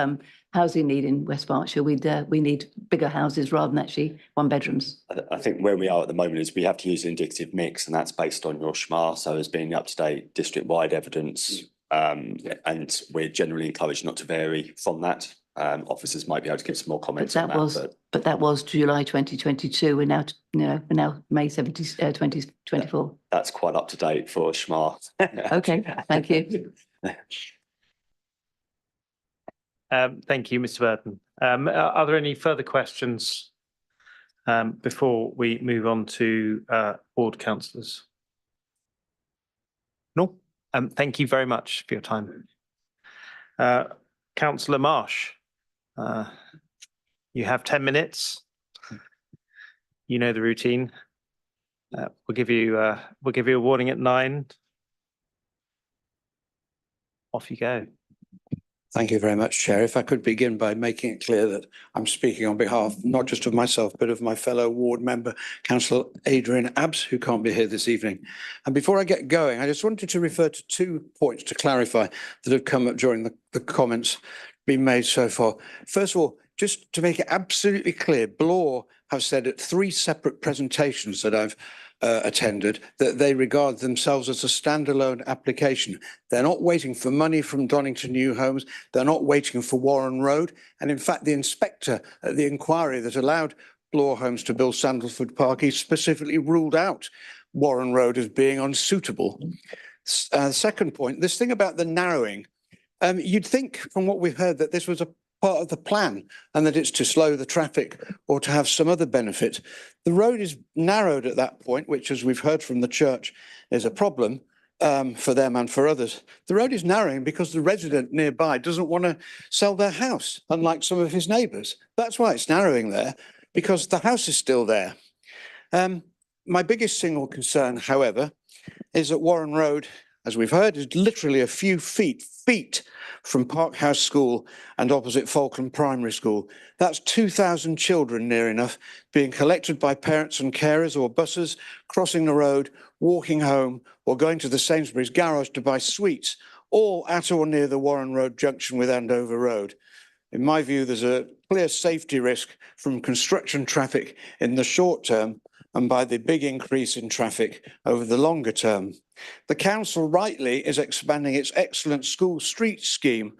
housing need in West Berkshire, we need bigger houses rather than actually 1-bedrooms. I think where we are at the moment is we have to use an indicative mix, and that's based on your SHMA, so as being up-to-date district-wide evidence, and we're generally encouraged not to vary from that. Officers might be able to give some more comments on that. But that was July 2022. We're now, we're now May 2024. That's quite up to date for SHMA. Okay, thank you. Thank you, Mr. Burton. Are there any further questions before we move on to ward councillors? No? Thank you very much for your time. Councillor Marsh, you have 10 minutes. You know the routine. We'll give you a warning at 9. Off you go. Thank you very much, Chair. If I could begin by making it clear that I'm speaking on behalf not just of myself, but of my fellow ward member, Councillor Adrian Abbs, who can't be here this evening. And before I get going, I just wanted to refer to 2 points to clarify that have come up during the comments being made so far. First of all, just to make it absolutely clear, Blore have said at 3 separate presentations that I've attended that they regard themselves as a standalone application. They're not waiting for money from Donington New Homes. They're not waiting for Warren Road. And in fact, the inspector at the inquiry that allowed Blore Homes to build Sandalford Park, he specifically ruled out Warren Road as being unsuitable. Second point, this thing about the narrowing, you'd think from what we've heard that this was a part of the plan and that it's to slow the traffic or to have some other benefit. The road is narrowed at that point, which, as we've heard from the church, is a problem for them and for others. The road is narrowing because the resident nearby doesn't want to sell their house, unlike some of his neighbours. That's why it's narrowing there, because the house is still there. My biggest single concern, however, is that Warren Road as we've heard, is literally a few feet from Park House School and opposite Falkland Primary School. That's 2,000 children near enough being collected by parents and carers or buses, crossing the road, walking home, or going to the Sainsbury's garage to buy sweets, all at or near the Warren Road junction with Andover Road. In my view, there's a clear safety risk from construction traffic in the short term and by the big increase in traffic over the longer term. The council rightly is expanding its excellent school street scheme,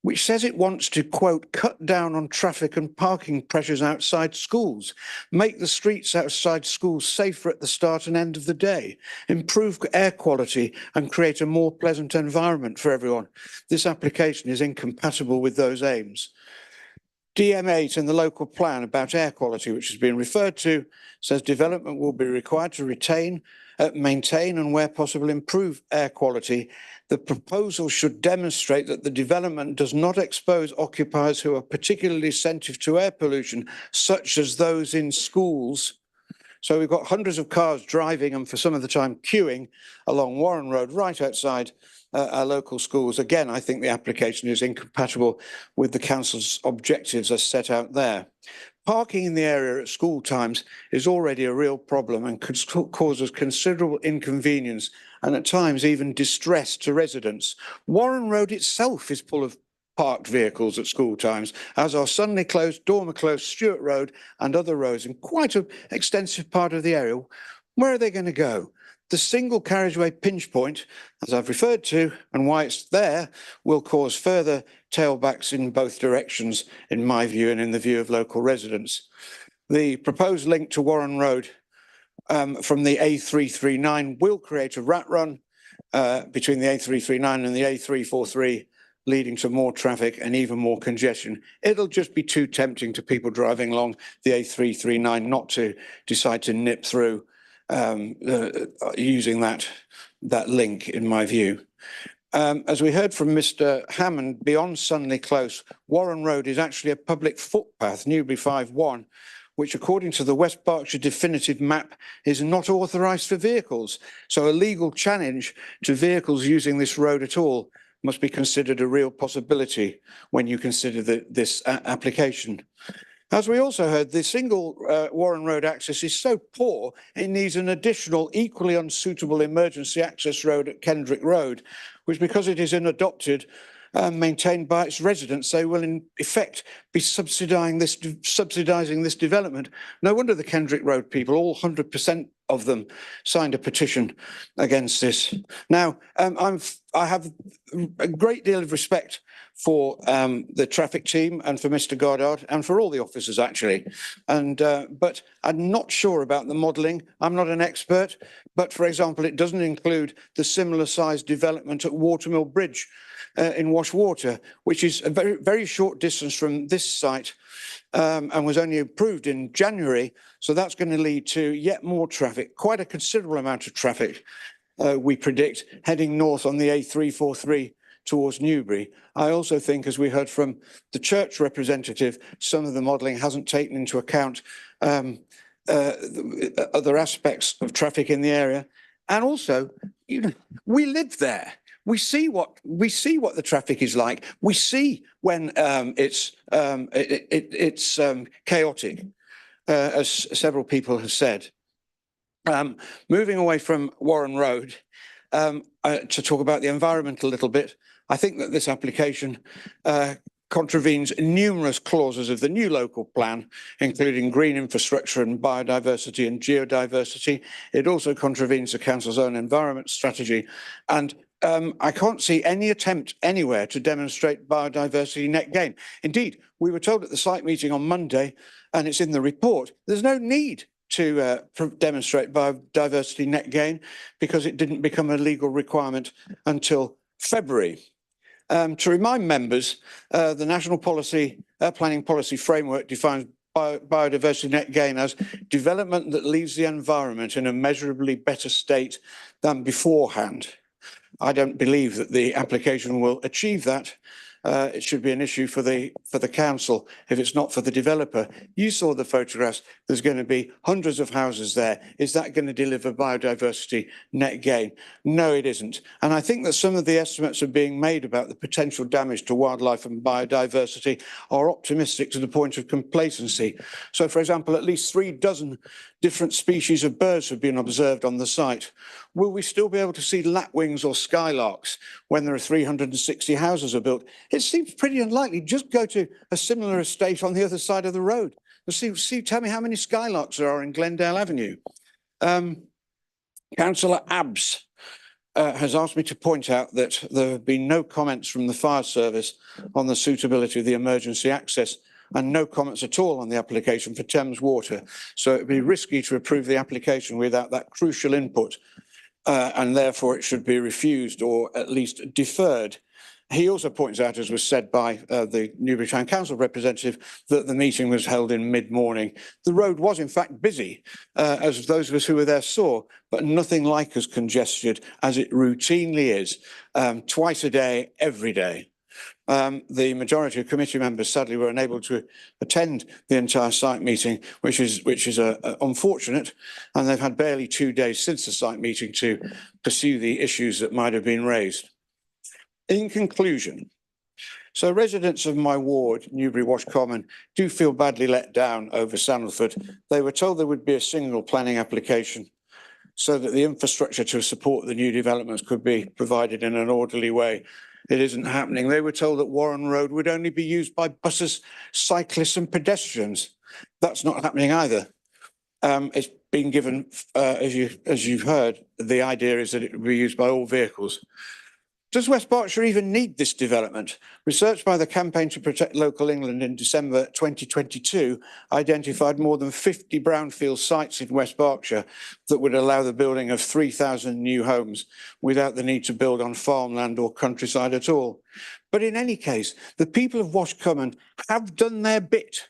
which says it wants to, quote, cut down on traffic and parking pressures outside schools, make the streets outside schools safer at the start and end of the day, improve air quality and create a more pleasant environment for everyone. This application is incompatible with those aims. DM8 in the local plan about air quality, which has been referred to, says development will be required to maintain and where possible improve air quality. The proposal should demonstrate that the development does not expose occupiers who are particularly sensitive to air pollution, such as those in schools. So we've got hundreds of cars driving and for some of the time queuing along Warren Road right outside our local schools. Again, I think the application is incompatible with the council's objectives as set out there. Parking in the area at school times is already a real problem and could cause us considerable inconvenience and at times even distress to residents. Warren Road itself is full of parked vehicles at school times, as are Sunley Close, Dormer Close, Stewart Road and other roads in quite an extensive part of the area. Where are they going to go? The single carriageway pinch point, as I've referred to, and why it's there, will cause further tailbacks in both directions, in my view, and in the view of local residents. The proposed link to Warren Road from the A339 will create a rat run between the A339 and the A343, leading to more traffic and even more congestion. It'll just be too tempting to people driving along the A339 not to decide to nip through using that link, in my view. As we heard from Mr. Hammond, beyond Sunley Close, Warren Road is actually a public footpath, Newbury 5-1, which according to the West Berkshire definitive map is not authorised for vehicles. So a legal challenge to vehicles using this road at all must be considered a real possibility when you consider this application. As we also heard, the single Warren Road access is so poor, it needs an additional equally unsuitable emergency access road at Kendrick Road, which because it is unadopted, maintained by its residents, they will in effect be subsidising this development. No wonder the Kendrick Road people, all 100% of them, signed a petition against this. Now, I have a great deal of respect for the traffic team and for Mr. Goddard and for all the officers actually, but I'm not sure about the modelling. I'm not an expert, but for example, it doesn't include the similar sized development at Watermill Bridge in Washwater, which is a very, very short distance from this site and was only approved in January. So that's going to lead to yet more traffic, quite a considerable amount of traffic, we predict, heading north on the A343 towards Newbury. I also think, as we heard from the church representative, some of the modelling hasn't taken into account other aspects of traffic in the area. And also, you know, we live there. We see what the traffic is like. We see when it's chaotic, as several people have said. Moving away from Warren Road to talk about the environment a little bit, I think that this application contravenes numerous clauses of the new local plan, including green infrastructure and biodiversity and geodiversity. It also contravenes the council's own environment strategy. And I can't see any attempt anywhere to demonstrate biodiversity net gain. Indeed, we were told at the site meeting on Monday, and it's in the report, there's no need to demonstrate biodiversity net gain because it didn't become a legal requirement until February. To remind members, the National Planning Policy Framework defines biodiversity net gain as development that leaves the environment in a measurably better state than beforehand. I don't believe that the application will achieve that, it should be an issue for the council if it's not for the developer. You saw the photographs. There's going to be hundreds of houses there. Is that going to deliver biodiversity net gain? No, it isn't. And I think that some of the estimates are being made about the potential damage to wildlife and biodiversity are optimistic to the point of complacency. So, for example, at least 36 different species of birds have been observed on the site. Will we still be able to see lapwings or skylarks when there are 360 houses are built? It seems pretty unlikely. Just go to a similar estate on the other side of the road. Tell me how many skylarks there are in Glendale Avenue. Councillor Abbs has asked me to point out that there have been no comments from the fire service on the suitability of the emergency access and no comments at all on the application for Thames Water. So it would be risky to approve the application without that crucial input, and therefore it should be refused or at least deferred. He also points out, as was said by the Newbury Town Council representative, that the meeting was held in mid-morning. The road was in fact busy, as those of us who were there saw, but nothing like as congested as it routinely is, twice a day, every day. The majority of committee members sadly were unable to attend the entire site meeting, which is unfortunate, and they've had barely 2 days since the site meeting to pursue the issues that might have been raised. In conclusion, so residents of my ward, Newbury Wash Common, do feel badly let down over Sandalford. They were told there would be a single planning application so that the infrastructure to support the new developments could be provided in an orderly way. It isn't happening. They were told that Warren Road would only be used by buses, cyclists and pedestrians. That's not happening either. It's been given, as you've heard, the idea is that it will be used by all vehicles. Does West Berkshire even need this development? Research by the Campaign to Protect Local England in December 2022 identified more than 50 brownfield sites in West Berkshire that would allow the building of 3,000 new homes without the need to build on farmland or countryside at all. But in any case, the people of Wash Common have done their bit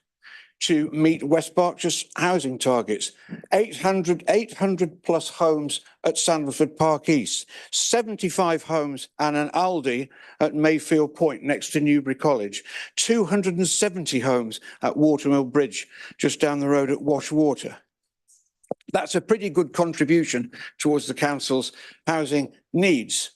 to meet West Berkshire's housing targets. 800 plus homes at Sandalford Park East, 75 homes and an Aldi at Mayfield Point next to Newbury College, 270 homes at Watermill Bridge just down the road at Wash Water. That's a pretty good contribution towards the council's housing needs.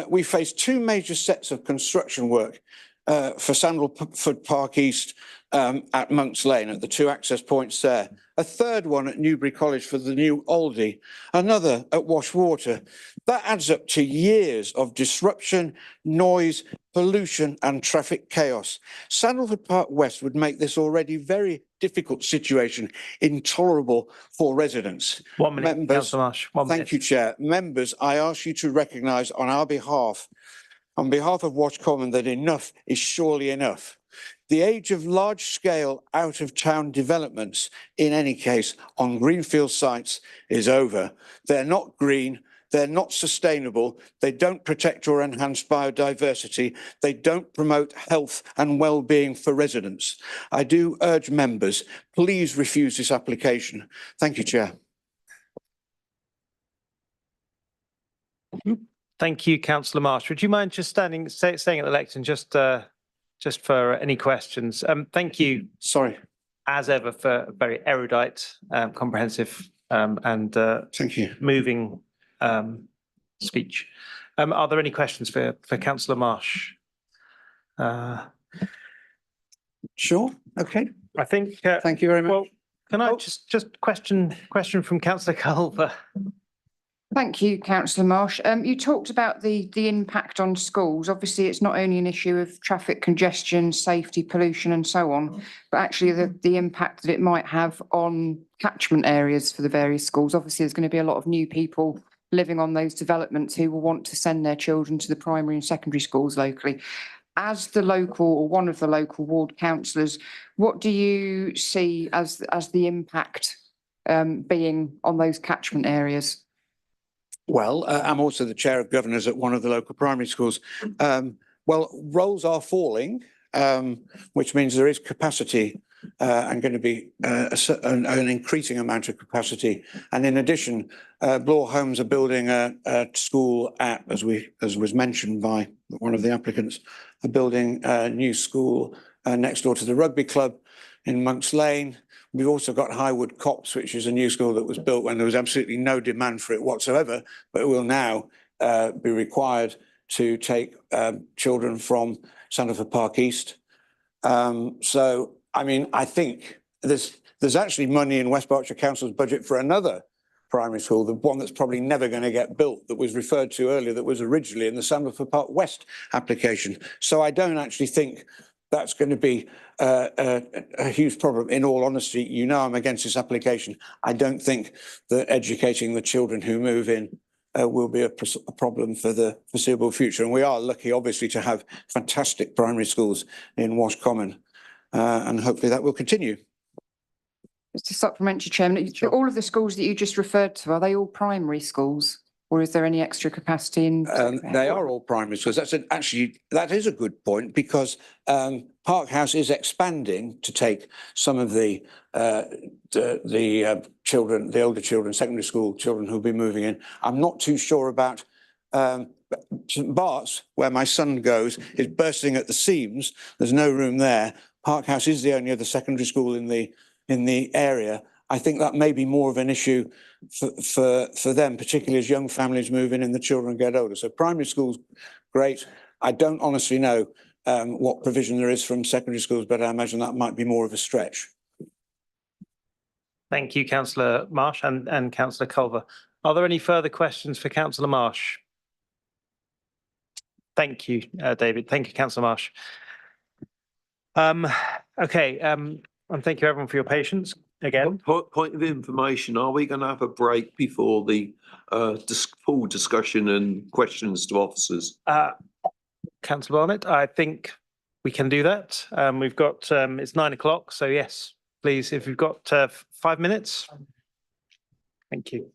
We face two major sets of construction work for Sandalford Park East at Monks Lane, at the two access points there. A third one at Newbury College for the new Aldi, another at Wash Water. That adds up to years of disruption, noise, pollution and traffic chaos. Sandalford Park West would make this already very difficult situation intolerable for residents. 1 minute, Councillor Marsh. Thank you, Chair. Members, I ask you to recognise on our behalf, on behalf of Wash Common, that enough is surely enough. The age of large-scale out-of-town developments, in any case, on greenfield sites is over. They're not green, they're not sustainable, they don't protect or enhance biodiversity, they don't promote health and well-being for residents. I do urge members, please refuse this application. Thank you, Chair. Thank you, Councillor Marsh. Would you mind just staying at the lectern just for any questions? Thank you. Sorry. As ever, for a very erudite, comprehensive and thank you. Moving speech. Are there any questions for Councillor Marsh? Sure. Okay. I think. Thank you very much. Well, can I just question from Councillor Culver? Thank you, Councillor Marsh. You talked about the impact on schools. Obviously, it's not only an issue of traffic congestion, safety, pollution and so on, but actually the impact that it might have on catchment areas for the various schools. Obviously, there's going to be a lot of new people living on those developments who will want to send their children to the primary and secondary schools locally. As the local or one of the local ward councillors, what do you see as the impact being on those catchment areas? Well, I'm also the chair of governors at one of the local primary schools. Well, roles are falling, which means there is capacity and going to be an increasing amount of capacity. And in addition, Bloor Homes are building a school as was mentioned by one of the applicants, are building a new school next door to the rugby club in Monks Lane. We've also got Highwood Copse, which is a new school that was built when there was absolutely no demand for it whatsoever, but it will now be required to take children from Sandalford Park East. So, I mean, I think there's actually money in West Berkshire Council's budget for another primary school, the one that's probably never going to get built, that was referred to earlier, that was originally in the Sandalford Park West application. So I don't actually think that's going to be a huge problem. In all honesty, you know, I'm against this application. I don't think that educating the children who move in will be a problem for the foreseeable future. And we are lucky, obviously, to have fantastic primary schools in Wash Common, and hopefully that will continue. Just a supplementary, Chairman, all of the schools that you just referred to, are they all primary schools? Or is there any extra capacity in? They are all primary schools. Actually, that is a good point, because Park House is expanding to take some of the children, the older children, secondary school children who'll be moving in. I'm not too sure about St Bart's, where my son goes, is bursting at the seams. There's no room there. Park House is the only other secondary school in the area. I think that may be more of an issue for them, particularly as young families move in and the children get older. So primary schools, great. I don't honestly know what provision there is from secondary schools, but I imagine that might be more of a stretch. Thank you, Councillor Marsh and Councillor Culver. Are there any further questions for Councillor Marsh? Thank you, David. Thank you, Councillor Marsh. Okay, and thank you everyone for your patience again. Point of information, are we going to have a break before the full discussion and questions to officers? Councillor Barnett, I think we can do that. We've got, it's 9 o'clock, so yes, please, if you've got 5 minutes. Thank you.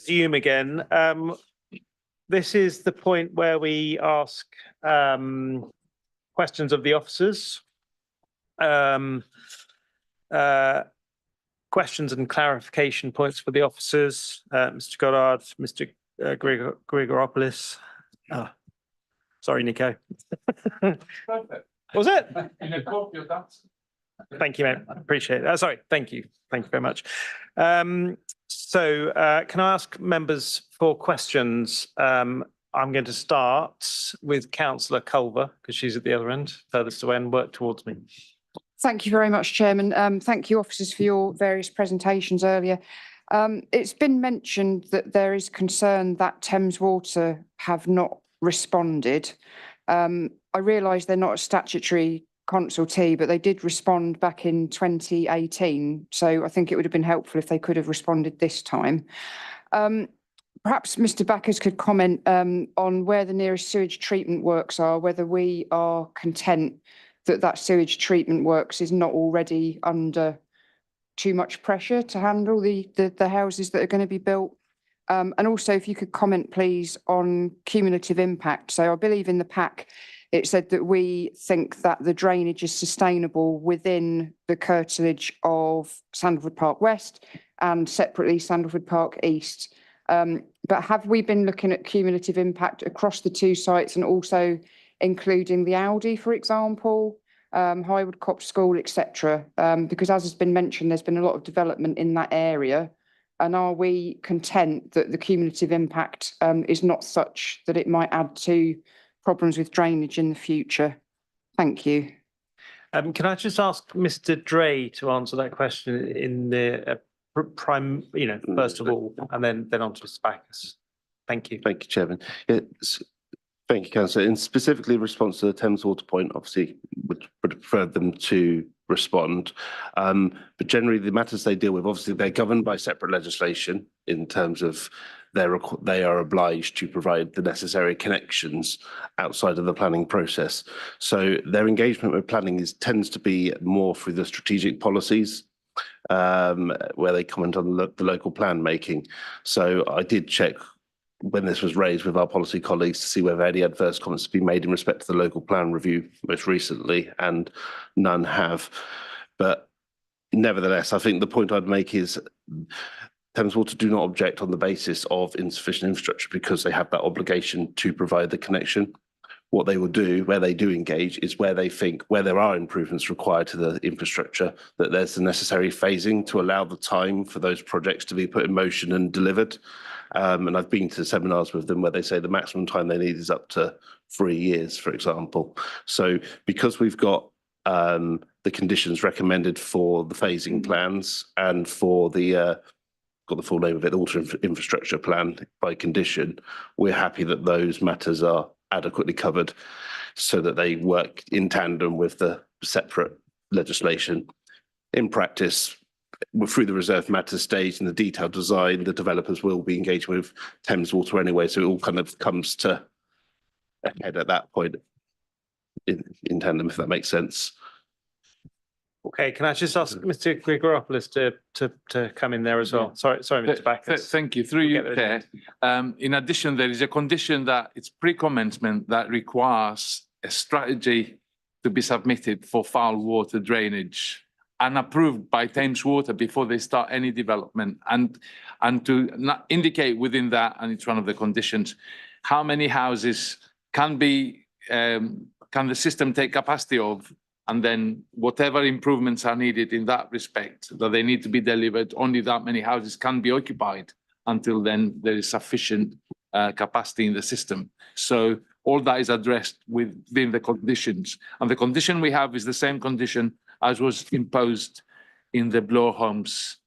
Resume again. This is the point where we ask questions of the officers. Questions and clarification points for the officers. Mr. Goddard, Mr. Grigoropoulos. Sorry, Nico. Was it? Thank you, mate. Appreciate it. Sorry, thank you. Thank you very much. So can I ask members for questions? I'm going to start with Councillor Culver, because she's at the other end, furthest away, and work towards me. Thank you very much, Chairman. Thank you, officers, for your various presentations earlier. It's been mentioned that there is concern that Thames Water have not responded. I realise they're not a statutory consultee, but they did respond back in 2018. So I think it would have been helpful if they could have responded this time. Perhaps Mr. Backers could comment on where the nearest sewage treatment works are, whether we are content that that sewage treatment works is not already under too much pressure to handle the houses that are going to be built. And also, if you could comment, please, on cumulative impact. So I believe in the pack, it said that we think that the drainage is sustainable within the curtilage of Sandalwood Park West and separately Sandalwood Park East. But have we been looking at cumulative impact across the two sites and also including the Aldi, for example, Highwood Copse School, etc.? Because as has been mentioned, there's been a lot of development in that area. And are we content that the cumulative impact is not such that it might add to problems with drainage in the future? Thank you. Can I just ask Mr. Dre to answer that question in the first of all, and then on to Mr. Backus? Thank you. Thank you, Chairman. Thank you, Councillor. In specifically response to the Thames Water point, obviously would prefer them to respond. But generally the matters they deal with, obviously they're governed by separate legislation in terms of they are obliged to provide the necessary connections outside of the planning process. So their engagement with planning tends to be more through the strategic policies, where they comment on the local plan making. So I did check when this was raised with our policy colleagues to see whether any adverse comments have been made in respect to the local plan review most recently, and none have. But nevertheless, I think the point I'd make is Thames Water do not object on the basis of insufficient infrastructure because they have that obligation to provide the connection. What they will do, where they do engage, is where they think, where there are improvements required to the infrastructure, that there's the necessary phasing to allow the time for those projects to be put in motion and delivered. And I've been to seminars with them where they say the maximum time they need is up to 3 years, for example. So because we've got the conditions recommended for the phasing plans and for the got the full name of it, the water infrastructure plan by condition, we're happy that those matters are adequately covered so that they work in tandem with the separate legislation. In practice, through the reserved matters stage and the detailed design, the developers will be engaging with Thames Water anyway, so it all kind of comes to a head at that point in tandem, if that makes sense. Okay, can I just ask Mr. Grigoropoulos to come in there as well? Sorry, Mr. Backus. Thank you. Through you, Chair. In addition, there is a condition that it's pre-commencement that requires a strategy to be submitted for foul water drainage and approved by Thames Water before they start any development, and to indicate within that, and it's one of the conditions, how many houses can the system take capacity of, and then whatever improvements are needed in that respect, that they need to be delivered, only that many houses can be occupied. Until then, there is sufficient capacity in the system. So all that is addressed within the conditions. And the condition we have is the same condition as was imposed in the Bloor Homes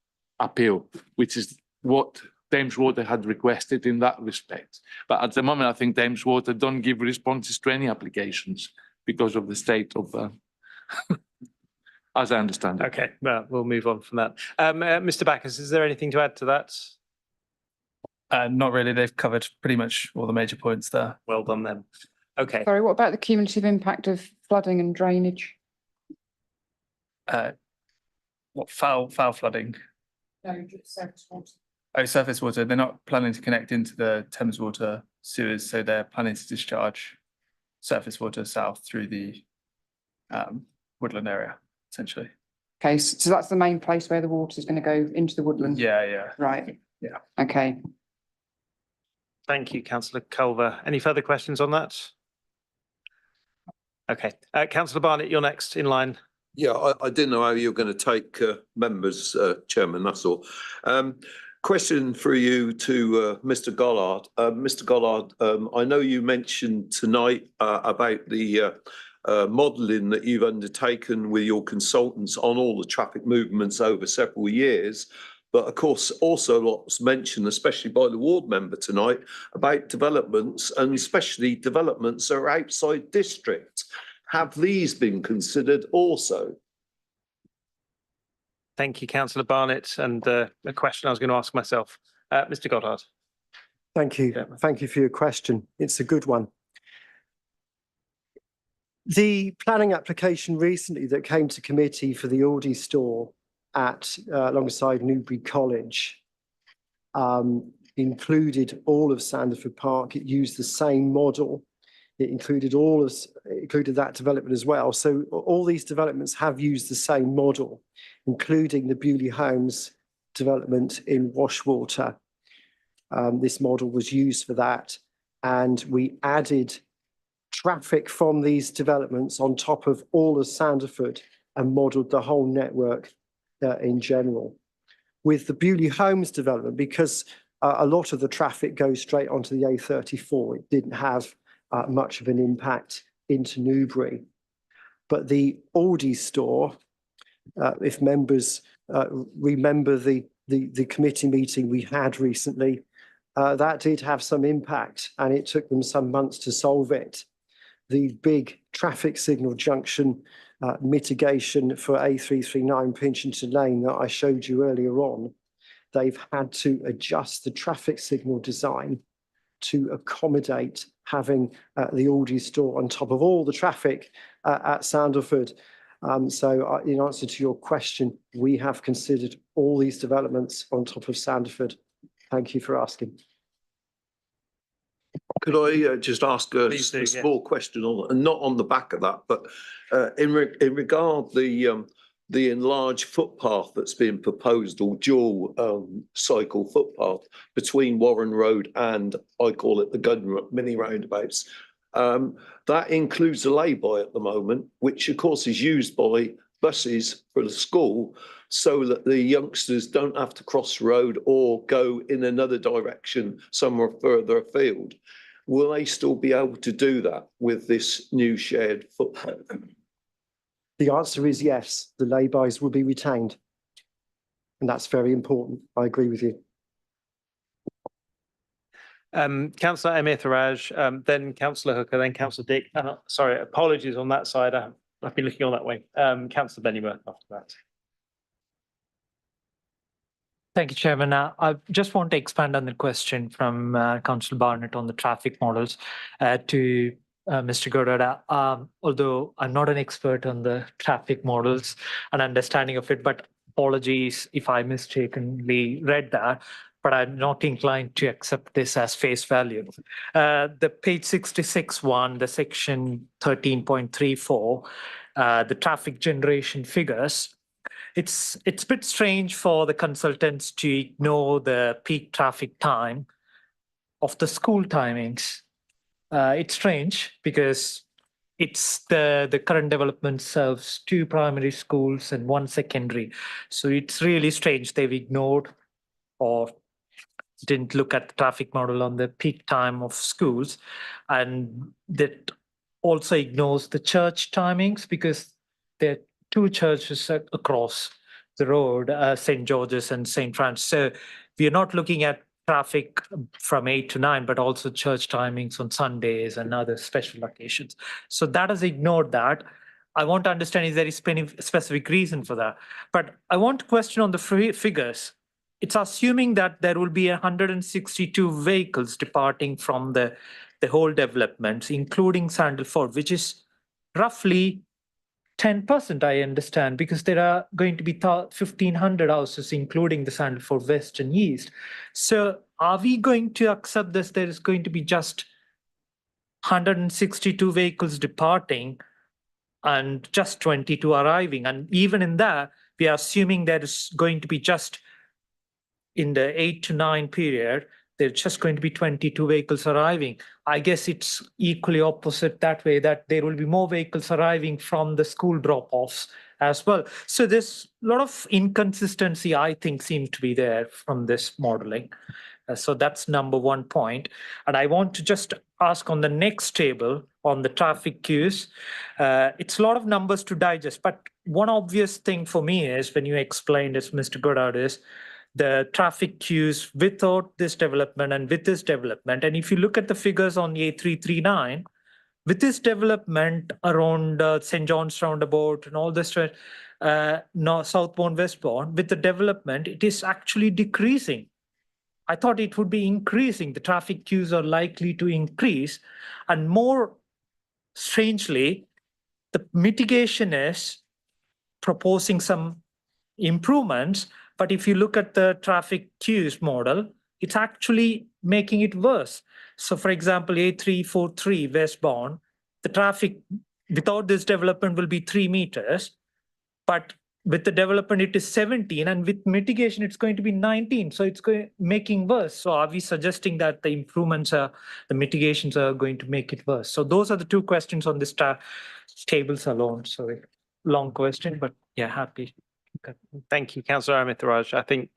appeal, which is what Thames Water had requested in that respect. But at the moment, I think Thames Water don't give responses to any applications because of the state of as I understand it. Okay, well, we'll move on from that. Mr. Backus, is there anything to add to that? Not really. They've covered pretty much all the major points there. Well done then. Okay. Sorry, what about the cumulative impact of flooding and drainage? What foul flooding? No, just surface water. Oh, surface water. They're not planning to connect into the Thames water sewers, so they're planning to discharge surface water south through the woodland area, essentially. Okay, so that's the main place where the water is going to go into the woodland? Yeah, yeah. Right. Yeah. Okay. Thank you, councillor Culver. Any further questions on that? Okay, councillor Barnett, you're next in line. Yeah, I didn't know how you were going to take members, Chairman, that's all. Question for you to Mr. Gollard. Mr. Gollard, I know you mentioned tonight about the modelling that you've undertaken with your consultants on all the traffic movements over several years. But of course, also lots mentioned, especially by the ward member tonight, about developments and especially developments that are outside district. Have these been considered also? Thank you, councillor Barnett. And a question I was going to ask myself. Mr. Goddard. Thank you. Thank you for your question. It's a good one. The planning application recently that came to committee for the Aldi store at alongside Newbury College included all of Sanderford Park. It used the same model. It included that development as well. So all these developments have used the same model, including the Bewley Homes development in Washwater. This model was used for that, and we added traffic from these developments on top of all of Sanderford and modelled the whole network in general. With the Bewley Homes development, because a lot of the traffic goes straight onto the A34, it didn't have much of an impact into Newbury. But the Aldi store, if members remember the committee meeting we had recently, that did have some impact, and it took them some months to solve it. The big traffic signal junction mitigation for A339 Pinchington Lane that I showed you earlier on, they've had to adjust the traffic signal design to accommodate having the Aldi store on top of all the traffic at Sanderford. So in answer to your question, we have considered all these developments on top of Sanderford. Thank you for asking. Could I just ask a small question on, and not on the back of that, but in regard the enlarged footpath that's being proposed, or dual cycle footpath between Warren Road and I call it the gun mini roundabouts. That includes a lay-by at the moment, which of course is used by buses for the school, so that the youngsters don't have to cross the road or go in another direction somewhere further afield. Will they still be able to do that with this new shared footpath? The answer is yes, the laybys will be retained. And that's very important. I agree with you. Councillor Amir Faraj, then Councillor Hooker, then Councillor Dick. Sorry, apologies on that side. I've been looking all that way. Councillor Bennyworth after that. Thank you, Chairman. I just want to expand on the question from Councillor Barnett on the traffic models to Mr. Goddard. Although I'm not an expert on the traffic models and understanding of it, but apologies if I mistakenly read that, but I'm not inclined to accept this as face value. The page 66 one, the section 13.34, the traffic generation figures, it's a bit strange for the consultants to ignore the peak traffic time of the school timings. It's strange because it's the current development serves 2 primary schools and 1 secondary. So it's really strange they've ignored or didn't look at the traffic model on the peak time of schools, and that also ignores the church timings because there are 2 churches across the road, St. George's and St. Francis. So we are not looking at traffic from 8 to 9, but also church timings on Sundays and other special occasions. So that has ignored that. I want to understand is there is any specific reason for that. But I want to question on the figures. It's assuming that there will be 162 vehicles departing from the whole development, including Sandalford, which is roughly 10%, I understand, because there are going to be 1,500 houses, including the Sandalford West and East. So are we going to accept this? There is going to be just 162 vehicles departing and just 22 arriving. And even in that, we are assuming there is going to be just in the 8 to 9 period, there's just going to be 22 vehicles arriving. I guess it's equally opposite that way, that there will be more vehicles arriving from the school drop-offs as well. So there's a lot of inconsistency, I think, seems to be there from this modeling. So that's number one point. And I want to just ask on the next table on the traffic queues. It's a lot of numbers to digest, but one obvious thing for me is when you explained, as Mr. Goddard, is the traffic queues without this development and with this development. And if you look at the figures on A339, with this development around St. John's roundabout and all this, southbound, westbound, with the development, it is actually decreasing. I thought it would be increasing. The traffic queues are likely to increase. And more strangely, the mitigation is proposing some improvements. But if you look at the traffic queues model, it's actually making it worse. So for example, A343 westbound, the traffic without this development will be 3 meters, but with the development, it is 17, and with mitigation, it's going to be 19. So it's making worse. So are we suggesting that the improvements the mitigations are going to make it worse? So those are the two questions on this tables alone. Sorry, long question, but yeah, happy. Okay. Thank you, Councillor Amithraj. I think,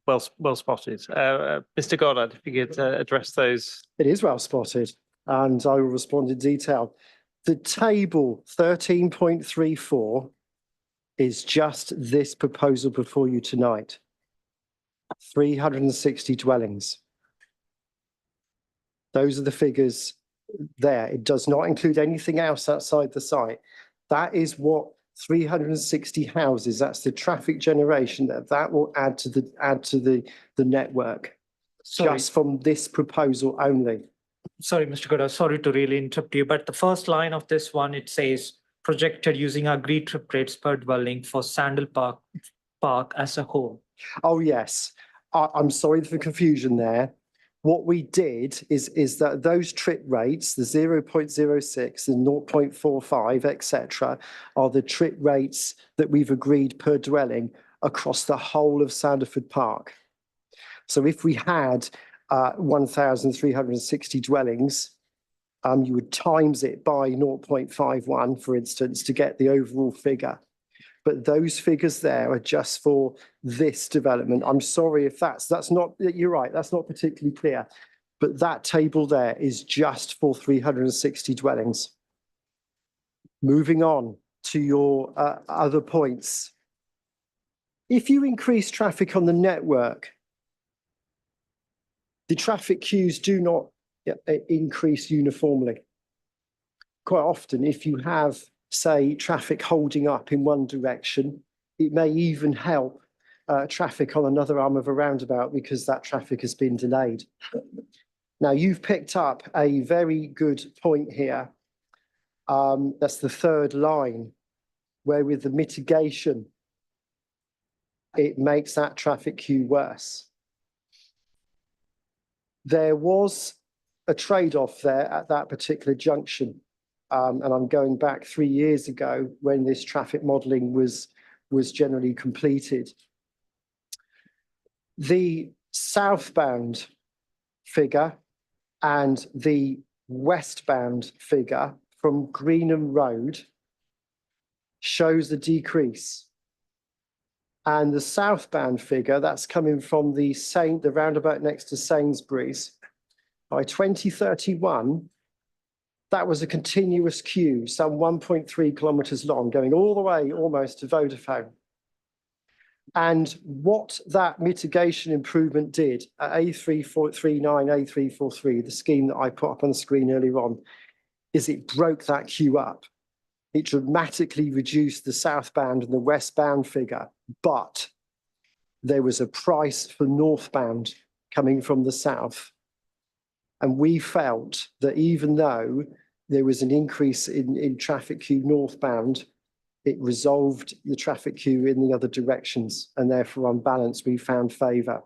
well spotted. Mr. Goddard, if you could address those. It is well spotted, and I will respond in detail. The table 13.34 is just this proposal before you tonight. 360 dwellings. Those are the figures there. It does not include anything else outside the site. That is what 360 houses, that's the traffic generation that will add to the network. Sorry. Just from this proposal only. Sorry, Mr. Goddard, sorry to really interrupt you, but the first line of this one, it says projected using agreed trip rates per dwelling for Sandal Park as a whole. Oh, yes. I'm sorry for the confusion there. What we did is that those trip rates, the 0.06, the 0.45, etc., are the trip rates that we've agreed per dwelling across the whole of Sandalford Park. So if we had 1,360 dwellings, you would times it by 0.51, for instance, to get the overall figure. But those figures there are just for this development. I'm sorry if that's not, you're right, that's not particularly clear. But that table there is just for 360 dwellings. Moving on to your other points. If you increase traffic on the network, the traffic queues do not increase uniformly. Quite often, if you have, say, traffic holding up in one direction, it may even help traffic on another arm of a roundabout because that traffic has been delayed. Now, you've picked up a very good point here. That's the third line, where with the mitigation, it makes that traffic queue worse. There was a trade-off there at that particular junction. And I'm going back 3 years ago when this traffic modelling was generally completed. The southbound figure and the westbound figure from Greenham Road shows the decrease. And the southbound figure, that's coming from the roundabout next to Sainsbury's. By 2031, that was a continuous queue, some 1.3 kilometres long, going all the way almost to Vodafone. And what that mitigation improvement did at A339, A343, the scheme that I put up on the screen earlier on, is it broke that queue up. It dramatically reduced the southbound and the westbound figure, but there was a price for northbound coming from the south. And we felt that even though there was an increase in traffic queue northbound. It resolved the traffic queue in the other directions, and therefore on balance, we found favour.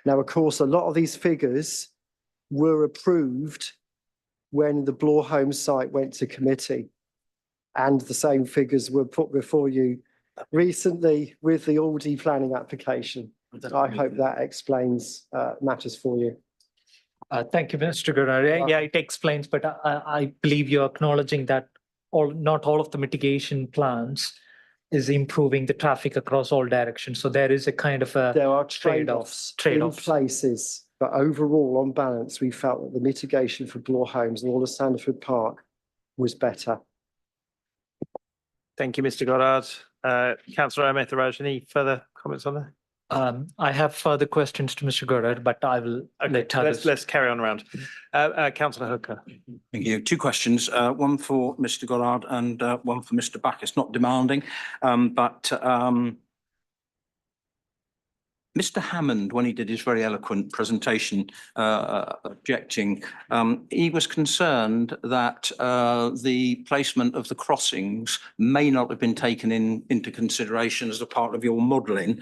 Now, of course, a lot of these figures were approved when the Blorholm site went to committee, and the same figures were put before you recently with the Aldi planning application. I hope that explains matters for you. Thank you, Mr. Goddard. Yeah, it explains, but I believe you're acknowledging that not all of the mitigation plans is improving the traffic across all directions. So there is a kind of a there are trade-offs in places, but overall, on balance, we felt that the mitigation for Blorholms and all of Sandford Park was better. Thank you, Mr. Goddard. Councillor Amith-Raj, any further comments on that? I have further questions to Mr. Goddard, but I will let others. Let's carry on around. Councillor Hooker. Thank you. Two questions, one for Mr. Goddard and one for Mr. Backus. Not demanding, but Mr. Hammond, when he did his very eloquent presentation objecting, he was concerned that the placement of the crossings may not have been taken into consideration as a part of your modelling.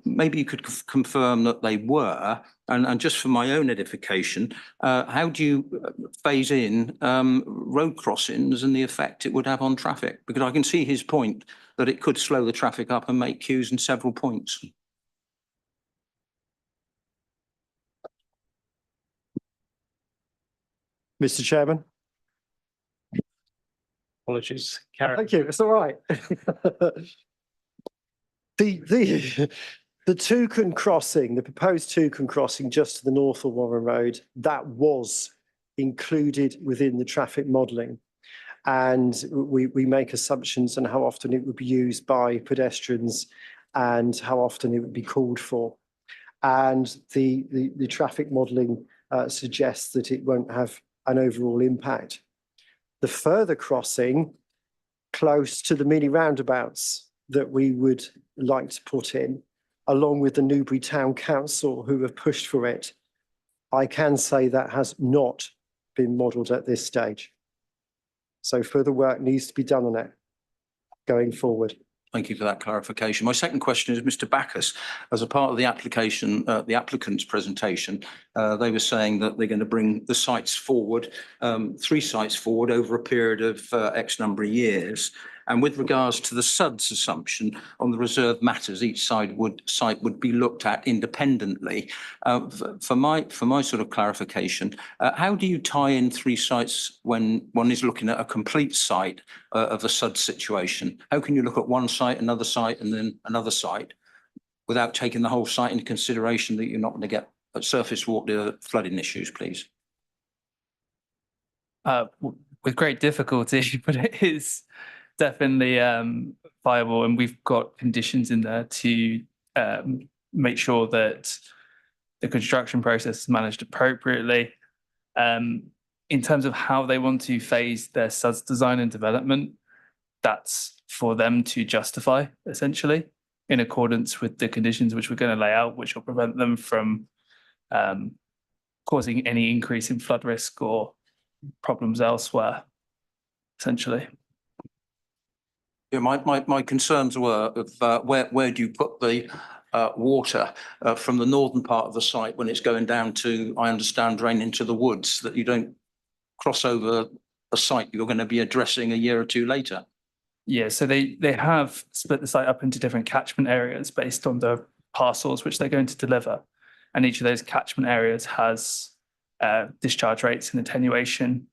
Maybe you could confirm that they were. And just for my own edification, how do you phase in road crossings and the effect it would have on traffic? Because I can see his point that it could slow the traffic up and make queues in several points. Mr. Chairman. Apologies. Thank you. It's all right. The Toucan crossing, the proposed Toucan crossing just to the north of Warren Road, that was included within the traffic modelling. And we make assumptions on how often it would be used by pedestrians and how often it would be called for. And the traffic modelling suggests that it won't have an overall impact. The further crossing close to the mini roundabouts that we would like to put in, along with the Newbury Town Council who have pushed for it, I can say that has not been modelled at this stage. So further work needs to be done on it going forward. Thank you for that clarification. My second question is Mr. Backus. As a part of the application, the applicant's presentation, they were saying that they're going to bring the sites forward, 3 sites forward over a period of X number of years. And with regards to the SUDS assumption on the reserved matters, each site would be looked at independently. For my sort of clarification, how do you tie in 3 sites when one is looking at a complete site of the SUDS situation? How can you look at one site, another site, and then another site without taking the whole site into consideration that you're not going to get surface water flooding issues, please? With great difficulty, but it is definitely viable, and we've got conditions in there to make sure that the construction process is managed appropriately. In terms of how they want to phase their SUDS design and development, that's for them to justify, essentially, in accordance with the conditions which we're going to lay out, which will prevent them from causing any increase in flood risk or problems elsewhere, essentially. Yeah, my concerns were of where do you put the water from the northern part of the site when it's going down to, I understand, drain into the woods, that you don't cross over a site you're going to be addressing a year or 2 later. Yeah, so they have split the site up into different catchment areas based on the parcels which they're going to deliver. And each of those catchment areas has discharge rates and attenuation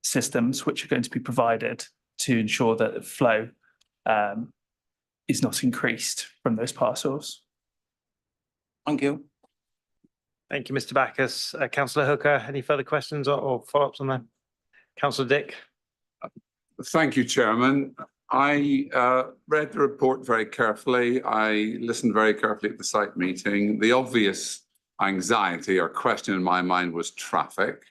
systems which are going to be provided to ensure that the flow is not increased from those parcels. Thank you. Thank you, Mr. Backus. Councillor Hooker, any further questions or follow-ups on that? Councillor Dick. Thank you, Chairman. I read the report very carefully. I listened very carefully at the site meeting. The obvious anxiety or question in my mind was traffic.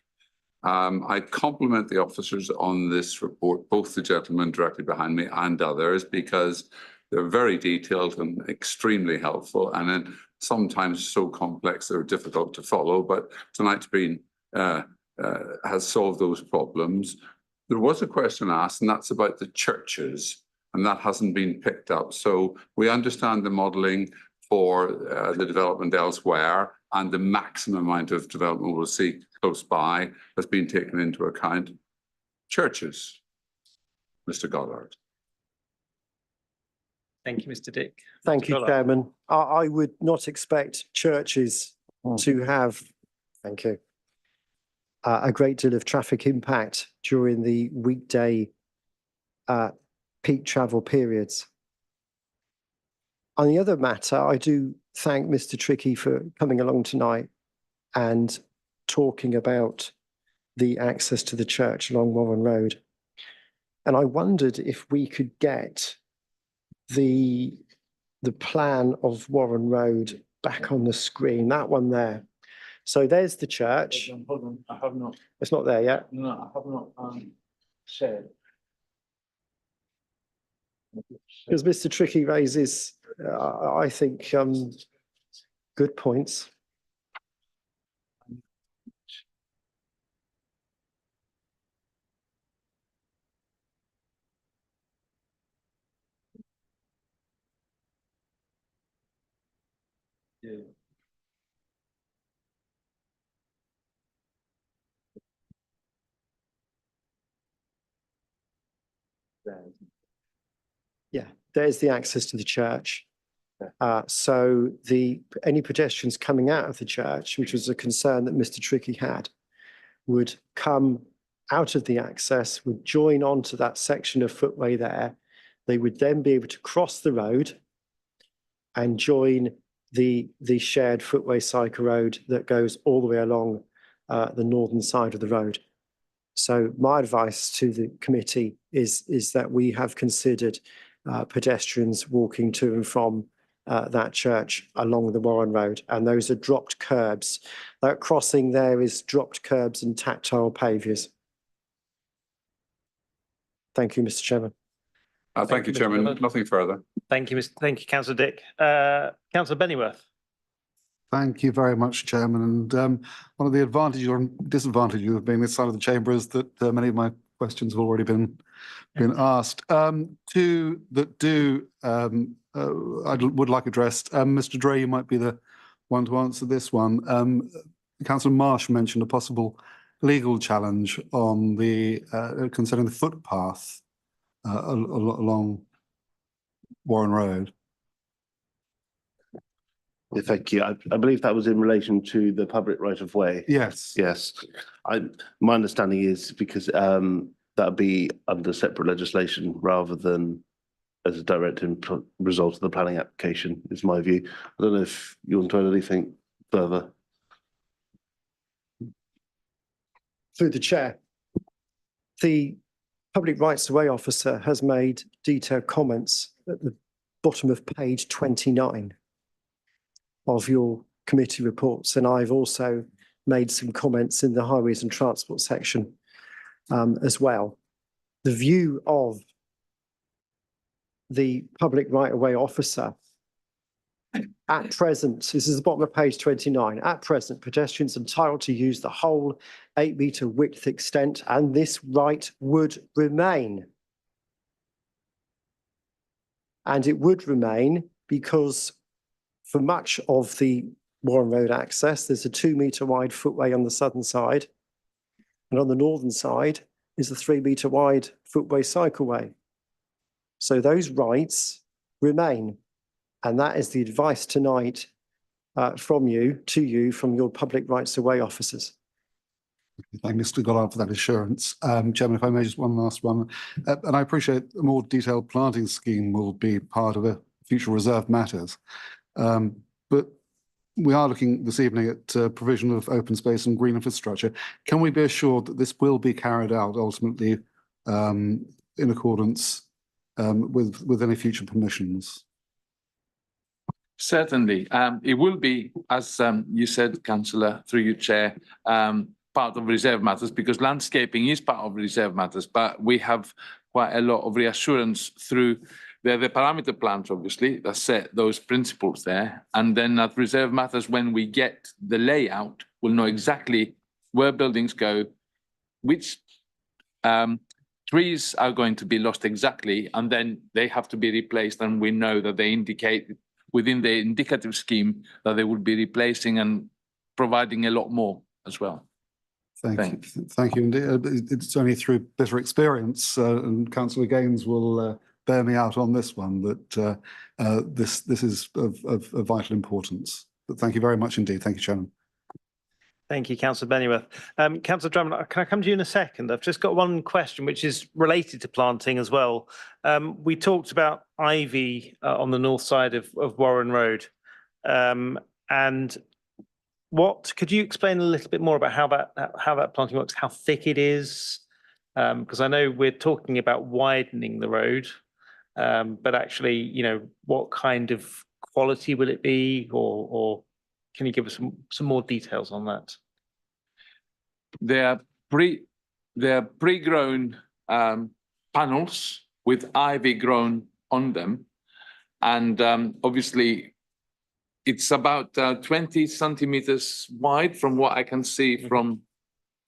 I compliment the officers on this report, both the gentleman directly behind me and others, because they're very detailed and extremely helpful, and then sometimes so complex they're difficult to follow. But tonight's been has solved those problems. There was a question asked, and that's about the churches, and that hasn't been picked up. So we understand the modelling for the development elsewhere, and the maximum amount of development we'll see close by has been taken into account. Churches, Mr. Goddard. Thank you, Mr. Dick. Thank you, Chairman. I would not expect churches to have, thank you, a great deal of traffic impact during the weekday peak travel periods. On the other matter, I do thank Mr. Trickey for coming along tonight and talking about the access to the church along Warren Road. And I wondered if we could get the plan of Warren Road back on the screen, that one there. So there's the church. Hold on, I have not. It's not there yet. No, I have not shared. Because Mr. Trickey raises, I think, good points. Yeah. Yeah, there's the access to the church. So any pedestrians coming out of the church, which was a concern that Mr. Trickey had, would come out of the access, would join onto that section of footway there. They would then be able to cross the road and join the shared footway cycle road that goes all the way along the northern side of the road. So my advice to the committee is that we have considered pedestrians walking to and from that church along the Warren Road, and those are dropped curbs. That crossing there is dropped curbs and tactile pavers. Thank you, Mr. Chairman. Thank you, Chairman. Nothing further. Thank you, Councillor Dick. Councillor Bennyworth. Thank you very much, Chairman. And one of the advantages or disadvantages of being this side of the chamber is that many of my questions have already been asked. Two that do, I would like addressed. Mr. Dre, you might be the one to answer this one. Councillor Marsh mentioned a possible legal challenge on the concerning the footpath along Warren Road. Yeah, thank you. I believe that was in relation to the public right of way. Yes. Yes. My understanding is because that'd be under separate legislation rather than as a direct result of the planning application, is my view. I don't know if you want to add anything further. Through the chair, the Public Rights of Way officer has made detailed comments at the bottom of page 29 of your committee reports, and I've also made some comments in the Highways and Transport section as well. The view of the Public Right of Way officer at present, this is the bottom of page 29, at present pedestrians are entitled to use the whole 8-metre width extent, and this right would remain. And it would remain because for much of the Warren Road access, there's a 2-metre wide footway on the southern side, and on the northern side is a 3-metre wide footway cycleway. So those rights remain, and that is the advice tonight from you to you from your Public Rights of Way officers. Thank Mr. Goddard for that assurance. Chairman, if I may, just one last one. And I appreciate a more detailed planting scheme will be part of a future reserve matters. But we are looking this evening at provision of open space and green infrastructure. Can we be assured that this will be carried out ultimately in accordance with any future permissions? Certainly. It will be, as you said, Councillor, through your chair, part of reserve matters, because landscaping is part of reserve matters, but we have quite a lot of reassurance through the parameter plans, obviously, that set those principles there. And then at reserve matters, when we get the layout, we'll know exactly where buildings go, which trees are going to be lost exactly, and then they have to be replaced. And we know that they indicate within the indicative scheme that they would be replacing and providing a lot more as well. Thank you. Thank you. Indeed. It's only through bitter experience, and Councillor Gaines will bear me out on this one, that this is of vital importance. But thank you very much indeed. Thank you, Chairman. Thank you, Councillor Bennyworth. Councillor Drummond, can I come to you in a second? I've just got one question which is related to planting as well. We talked about ivy on the north side of Warren Road. And could you explain a little bit more about how that planting works, how thick it is? Because I know we're talking about widening the road, but actually, you know, what kind of quality will it be, or can you give us some more details on that? They're pre-grown panels with ivy grown on them, and obviously it's about 20 centimeters wide from what I can see from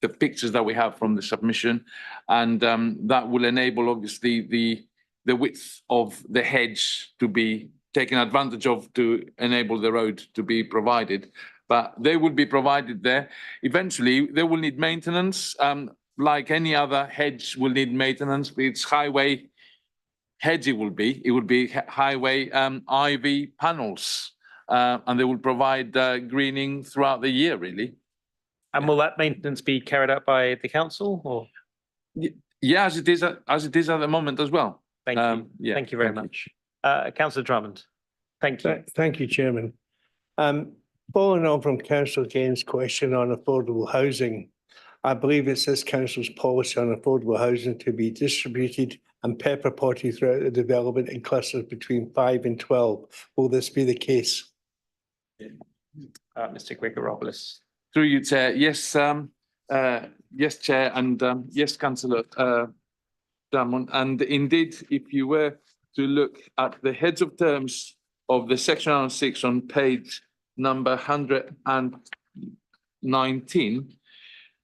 the pictures that we have from the submission, and that will enable obviously the width of the hedge to be taken advantage of to enable the road to be provided. But they will be provided there. Eventually, they will need maintenance. Like any other hedge will need maintenance. It's highway hedge it will be highway ivy panels. And they will provide greening throughout the year, really. And will that maintenance be carried out by the council, or? Yeah, as it is at the moment as well. Thank you. Yeah, thank you very much. Councillor Drummond. Thank you. Thank you, Chairman. Following on from Councillor Gaines' question on affordable housing, I believe it's this council's policy on affordable housing to be distributed and pepper potted throughout the development in clusters between 5 and 12. Will this be the case? Mr. Grigor-Robles. Through you, Chair. Yes, yes, Chair, and yes, Councillor Drummond. And indeed, if you were to look at the heads of terms of the section 106 on page number 119,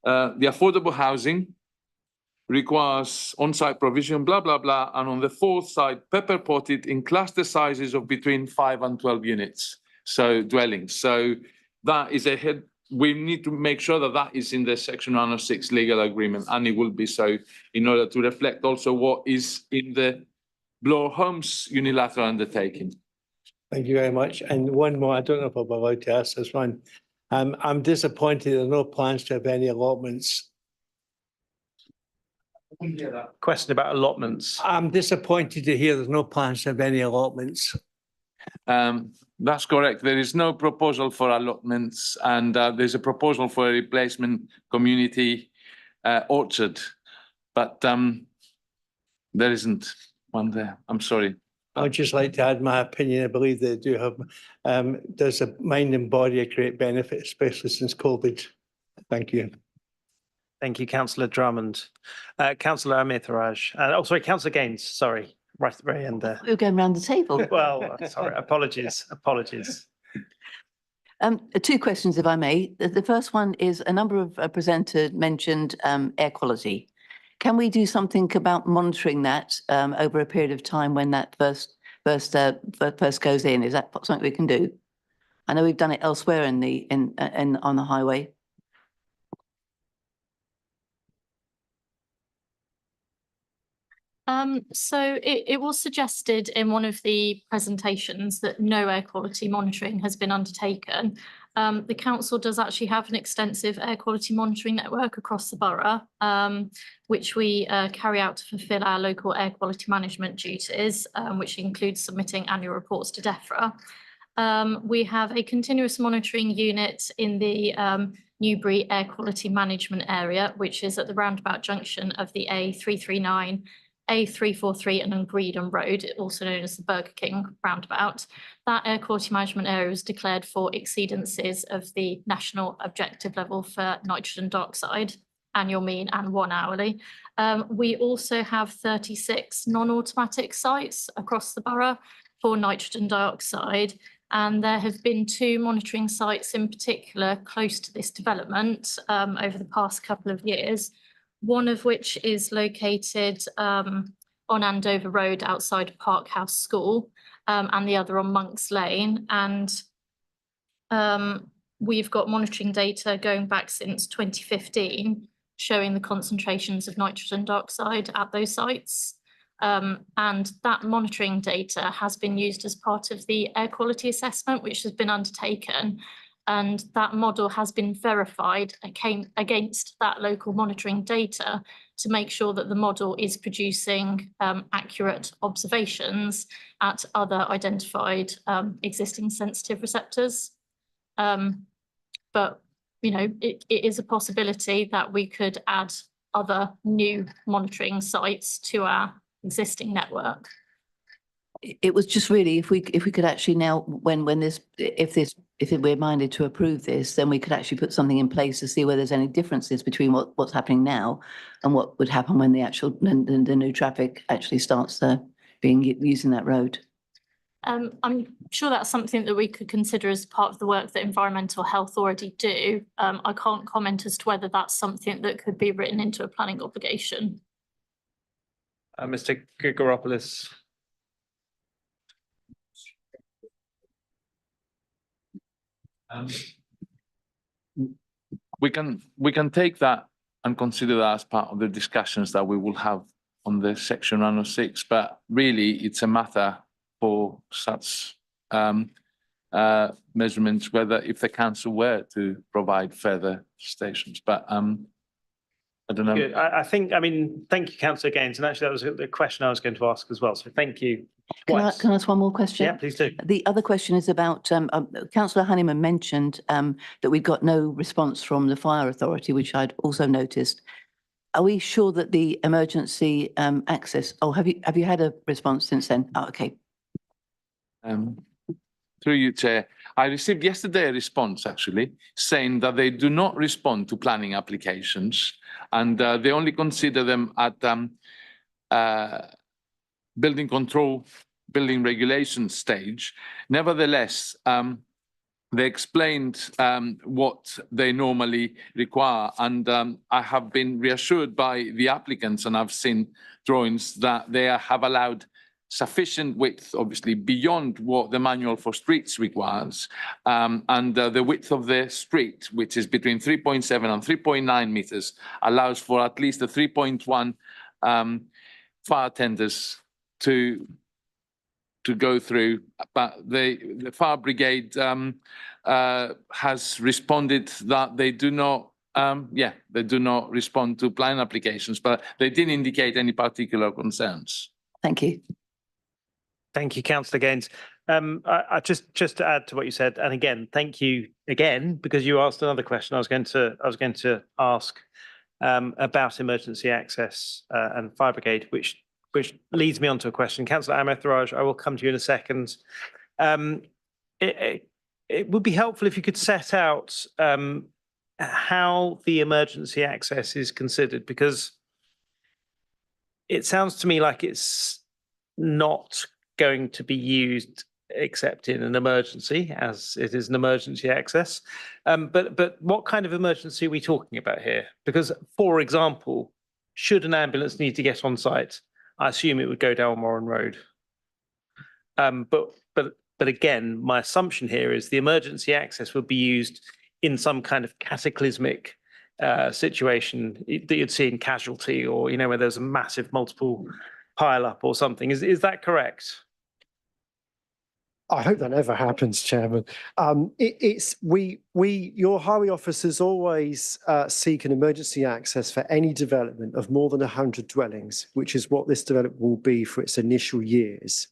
the affordable housing requires on-site provision, blah, blah, blah. And on the fourth side, pepper potted in cluster sizes of between 5 and 12 units. So dwellings. So that is a head. We need to make sure that that is in the section 106 legal agreement, and it will be so in order to reflect also what is in the Bloor Homes unilateral undertaking. Thank you very much. And one more, I don't know if I'll be allowed to ask this one. I'm disappointed there are no plans to have any allotments. Question about allotments. I'm disappointed to hear there's no plans to have any allotments. That's correct. There is no proposal for allotments, and there's a proposal for a replacement community orchard, but there isn't one there. I'm sorry. I'd just like to add my opinion. I believe they do have, does a mind and body a great benefit, especially since COVID. Thank you. Thank you, Councillor Drummond. Councillor Amithraj. Oh, sorry, Councillor Gaines. Sorry, right at the very end there. We're going round the table. Well, sorry, apologies. Two questions, if I may. The first one is a number of presenters mentioned air quality. Can we do something about monitoring that over a period of time when that first goes in? Is that something we can do? I know we've done it elsewhere on the highway. So it was suggested in one of the presentations that no air quality monitoring has been undertaken. The council does actually have an extensive air quality monitoring network across the borough, which we carry out to fulfil our local air quality management duties, which includes submitting annual reports to DEFRA. We have a continuous monitoring unit in the Newbury Air Quality Management Area, which is at the roundabout junction of the A339, A343 and Ungredon Road, also known as the Burger King roundabout. That air quality management area is declared for exceedances of the national objective level for nitrogen dioxide, annual mean and 1 hourly. We also have 36 non-automatic sites across the borough for nitrogen dioxide, And there have been 2 monitoring sites in particular close to this development over the past couple of years, one of which is located on Andover Road outside of Park House School, and the other on Monks Lane. And we've got monitoring data going back since 2015, showing the concentrations of nitrogen dioxide at those sites. And that monitoring data has been used as part of the air quality assessment, which has been undertaken. And that model has been verified against that local monitoring data to make sure that the model is producing accurate observations at other identified existing sensitive receptors. But you know, it is a possibility that we could add other new monitoring sites to our existing network. It was just really, if we could actually now, when this, if we're minded to approve this, then we could actually put something in place to see whether there's any differences between what's happening now and what would happen when the actual the new traffic actually starts using that road. I'm sure that's something that we could consider as part of the work that Environmental Health already do. I can't comment as to whether that's something that could be written into a planning obligation. Mr. Grigoropoulos. We can take that and consider that as part of the discussions that we will have on the section 106, but really it's a matter for such measurements, whether if the council were to provide further stations, but I don't know. Good. I mean, thank you, Councillor Gaines, and actually that was the question I was going to ask as well, so thank you. Can I ask one more question? Yeah, please do. The other question is about, Councillor Honeyman mentioned that we got no response from the fire authority, which I'd also noticed. Are we sure that the emergency access, have you had a response since then? Oh, okay. Through you, Chair. I received yesterday a response actually saying that they do not respond to planning applications and they only consider them at building control, building regulation stage. Nevertheless, they explained what they normally require, and I have been reassured by the applicants, and I've seen drawings that they have allowed sufficient width, obviously beyond what the manual for streets requires, and the width of the street, which is between 3.7 and 3.9 meters, allows for at least a 3.1 fire tenders to go through. But the fire brigade has responded that they do not. They do not respond to plan applications, but they didn't indicate any particular concerns. Thank you. Thank you, Councillor Gaines. I just to add to what you said, and again, thank you again, because you asked another question I was going to ask about emergency access and fire brigade, which leads me on to a question. Councillor Ahmed Raj, I will come to you in a second. It would be helpful if you could set out how the emergency access is considered, because it sounds to me like it's not going to be used except in an emergency, as it is an emergency access. But what kind of emergency are we talking about here? Because, for example, should an ambulance need to get on site, I assume it would go down Warren Road. But again, my assumption here is the emergency access would be used in some kind of cataclysmic situation that you'd see in casualty, or where there's a massive multiple pile up or something. Is that correct? I hope that never happens, Chairman. Your highway officers always seek an emergency access for any development of more than 100 dwellings, which is what this development will be for its initial years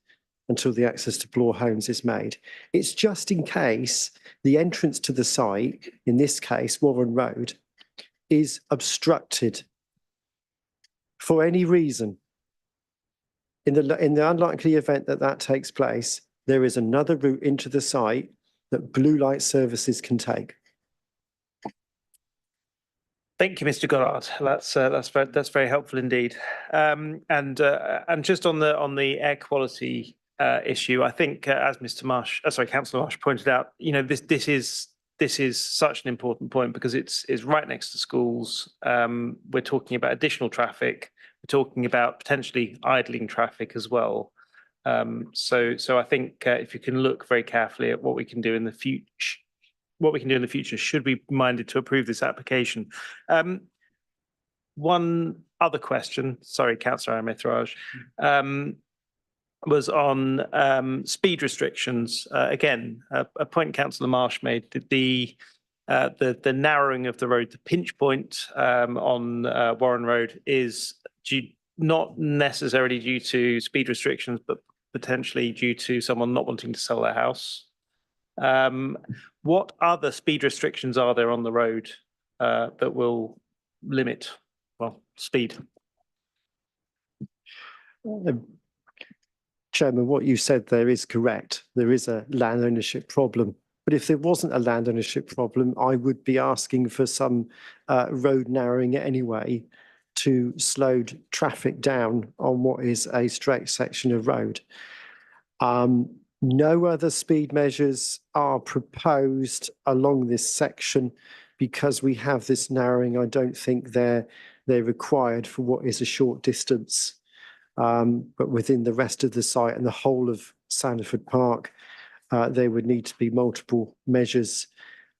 until the access to Bloor homes is made. It's just in case the entrance to the site, in this case, Warren Road, is obstructed for any reason. In the unlikely event that that takes place, there is another route into the site that blue light services can take. Thank you, Mr. Goddard. That's very helpful indeed. And just on the air quality issue. I think, as Councillor Marsh pointed out, this is such an important point because it's right next to schools. We're talking about additional traffic. We're talking about potentially idling traffic as well. So I think if you can look very carefully at what we can do in the future, should be minded to approve this application. One other question, sorry, Councillor Ahmed-Raj, was on speed restrictions. Again, a point Councillor Marsh made, that the narrowing of the road, the pinch point on Warren Road is not necessarily due to speed restrictions, but potentially due to someone not wanting to sell their house. What other speed restrictions are there on the road that will limit, speed? Chairman, what you said there is correct. There is a land ownership problem. But if there wasn't a land ownership problem, I would be asking for some road narrowing anyway to slow traffic down on what is a straight section of road. No other speed measures are proposed along this section because we have this narrowing. I don't think they're required for what is a short distance. But within the rest of the site and the whole of Sandford Park, there would need to be multiple measures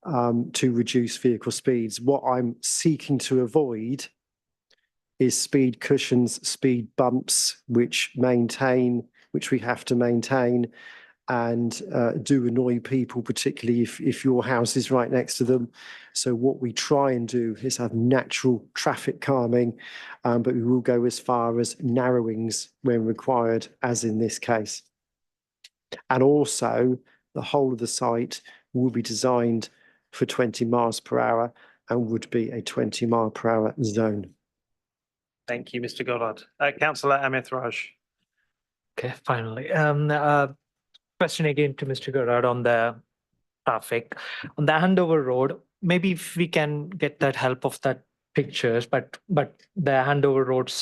to reduce vehicle speeds. What I'm seeking to avoid is speed cushions, speed bumps, which we have to maintain and do annoy people, particularly if your house is right next to them. So what we try and do is have natural traffic calming, but we will go as far as narrowings when required, as in this case. And also, the whole of the site will be designed for 20 miles per hour and would be a 20 mile per hour zone. Thank you, Mr. Goddard. Councillor Ahmed-Raj. Okay, finally. Question again to Mr. Goddard on the traffic. On the Andover Road, maybe if we can get that help of that pictures, but the Andover Road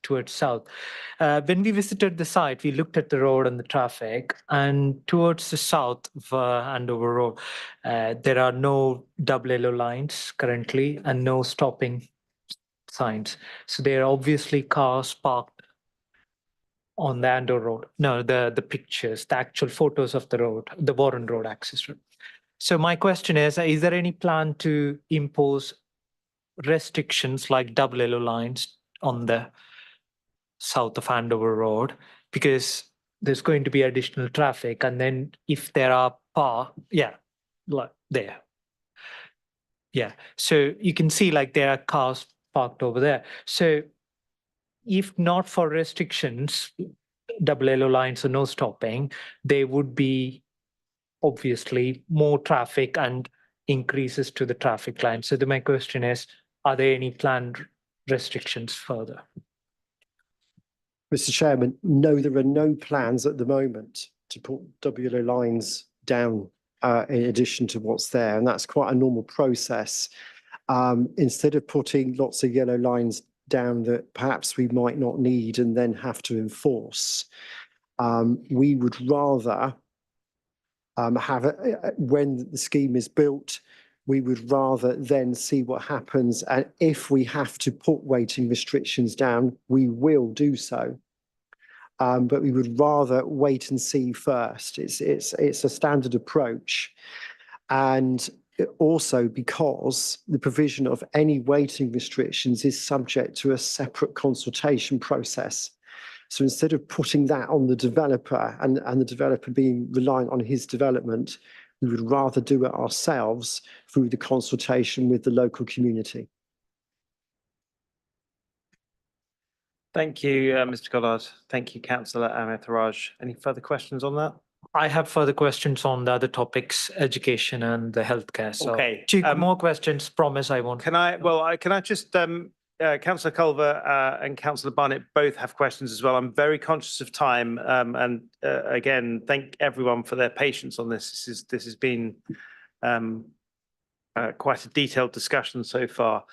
towards south. When we visited the site, we looked at the road and the traffic, and towards the south of Andover Road, there are no double yellow lines currently and no stopping signs. So there are obviously cars parked on the Andover Road. No, the pictures, the actual photos of the road, the Warren Road access road. So my question is there any plan to impose restrictions like double yellow lines on the south of Andover Road? Because there's going to be additional traffic, and then if there are so you can see like there are cars parked over there. So if not for restrictions, double yellow lines or no stopping, there would be obviously more traffic and increases to the traffic line. So my question is, are there any planned restrictions further? Mr. Chairman, no, there are no plans at the moment to put double yellow lines down in addition to what's there. And that's quite a normal process. Instead of putting lots of yellow lines down that perhaps we might not need and then have to enforce, we would rather when the scheme is built, we would rather then see what happens. And if we have to put weighting restrictions down, we will do so. But we would rather wait and see first. It's a standard approach. And also because the provision of any weighting restrictions is subject to a separate consultation process. So instead of putting that on the developer and the developer being reliant on his development, we would rather do it ourselves through the consultation with the local community. Thank you, Mr. Goddard. Thank you, Councillor Ahmed-Raj. Any further questions on that? I have further questions on the other topics, education and the healthcare. So Okay. two more questions, promise I won't. Can I just, Councillor Culver and Councillor Barnett both have questions as well. I'm very conscious of time, and again, thank everyone for their patience on this. This has been quite a detailed discussion so far,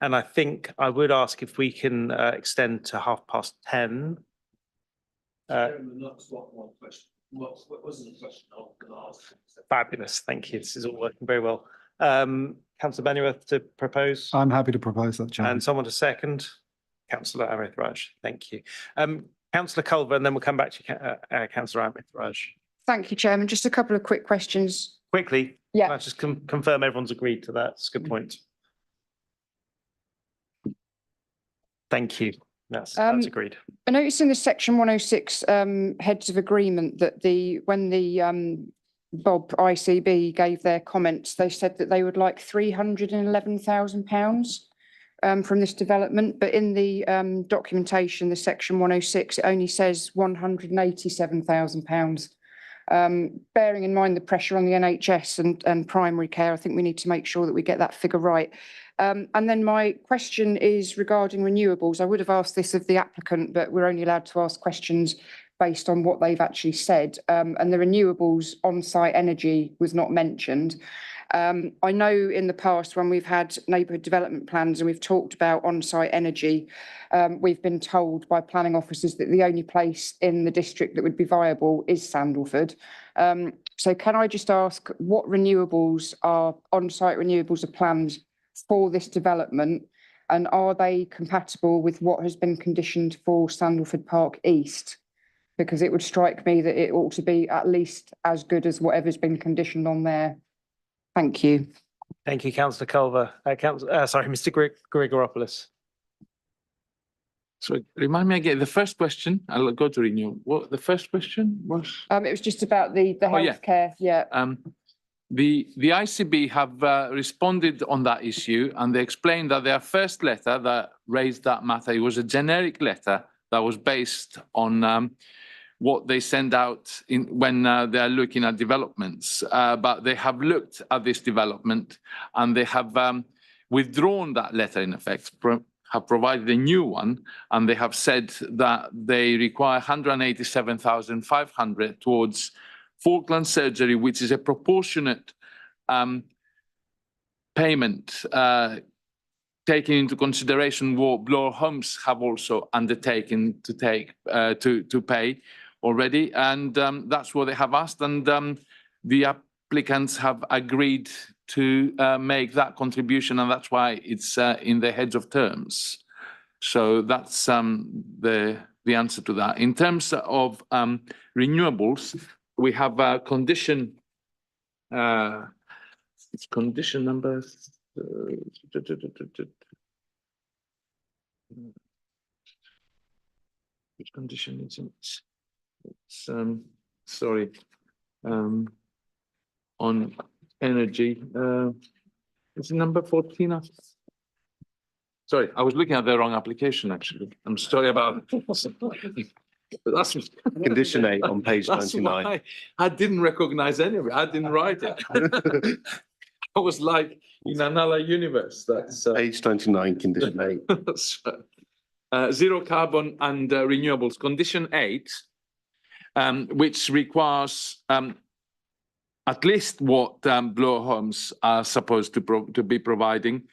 and I think I would ask if we can extend to 10:30. Chairman, that's not one question. What was the question of the last? Fabulous, thank you. This is all working very well. Councillor Benioff to propose. I'm happy to propose that, Chairman. And someone to second. Councillor Amrit Raj, thank you. Councillor Culver, and then we'll come back to Councillor Amrit Raj. Thank you, Chairman. Just a couple of quick questions. Quickly, Yeah. can I just confirm everyone's agreed to that? It's a good point. Thank you. That's agreed. I noticed in the section 106 heads of agreement that when the Bob ICB gave their comments, they said that they would like £311,000 from this development, but in the documentation, the section 106, it only says £187,000. Bearing in mind the pressure on the NHS and primary care, I think we need to make sure that we get that figure right. And then my question is regarding renewables. I would have asked this of the applicant, but we're only allowed to ask questions based on what they've actually said. And the renewables on-site energy was not mentioned. I know in the past when we've had neighbourhood development plans and we've talked about on-site energy, we've been told by planning officers that the only place in the district that would be viable is Sandalford. So can I just ask what renewables are, on-site renewables are planned for this development, and are they compatible with what has been conditioned for Sandalford Park East? Because it would strike me that it ought to be at least as good as whatever's been conditioned on there. Thank you. Thank you, Councillor Culver. Sorry, Mr. Grigoropoulos. So remind me again, the first question, I'll go to renew. What the first question was? It was just about the healthcare. Yeah. The ICB have responded on that issue, and they explained that their first letter that raised that matter, it was a generic letter that was based on what they send out when they are looking at developments. But they have looked at this development and they have withdrawn that letter in effect, have provided a new one, and they have said that they require 187,500 towards Falkland surgery, which is a proportionate payment, taking into consideration what Bloor Homes have also undertaken to pay already, and that's what they have asked, and the applicants have agreed to make that contribution, and that's why it's in the heads of terms. So that's the answer to that. In terms of renewables, we have a condition. It's condition number. Which condition is it? It's sorry. On energy. It's number 14. Sorry, I was looking at the wrong application. Actually, I'm sorry about it. But that's Condition 8 on page 99. I didn't recognize any of it. I didn't write it. I was like in another universe. That's page 99, condition 8. That's right. Zero carbon and renewables. Condition 8, which requires at least what Bloor Homes are supposed to be providing.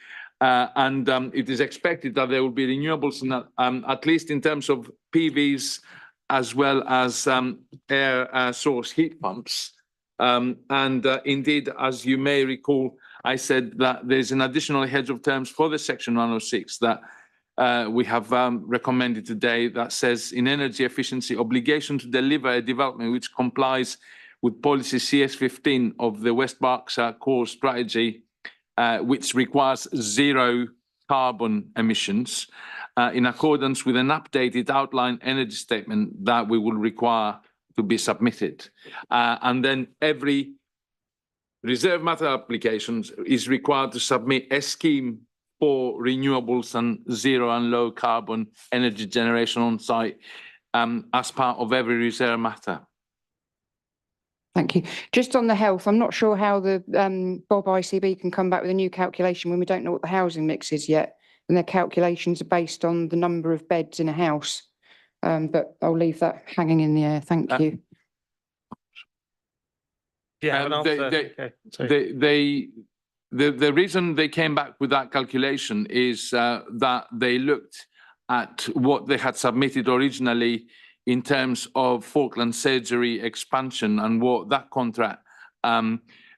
And it is expected that there will be renewables at least in terms of PVs, as well as air source heat pumps. Indeed, as you may recall, I said that there's an additional heads of terms for the section 106 that we have recommended today that says in energy efficiency, obligation to deliver a development which complies with policy CS15 of the West Berkshire core strategy, which requires zero carbon emissions, in accordance with an updated outline energy statement that we will require to be submitted. And then every reserve matter applications is required to submit a scheme for renewables and zero and low carbon energy generation on site as part of every reserve matter. Thank you. Just on the health, I'm not sure how the Bob ICB can come back with a new calculation when we don't know what the housing mix is yet. And their calculations are based on the number of beds in a house. But I'll leave that hanging in the air. Thank you. Yeah, the reason they came back with that calculation is that they looked at what they had submitted originally in terms of Falkland surgery expansion and what that contract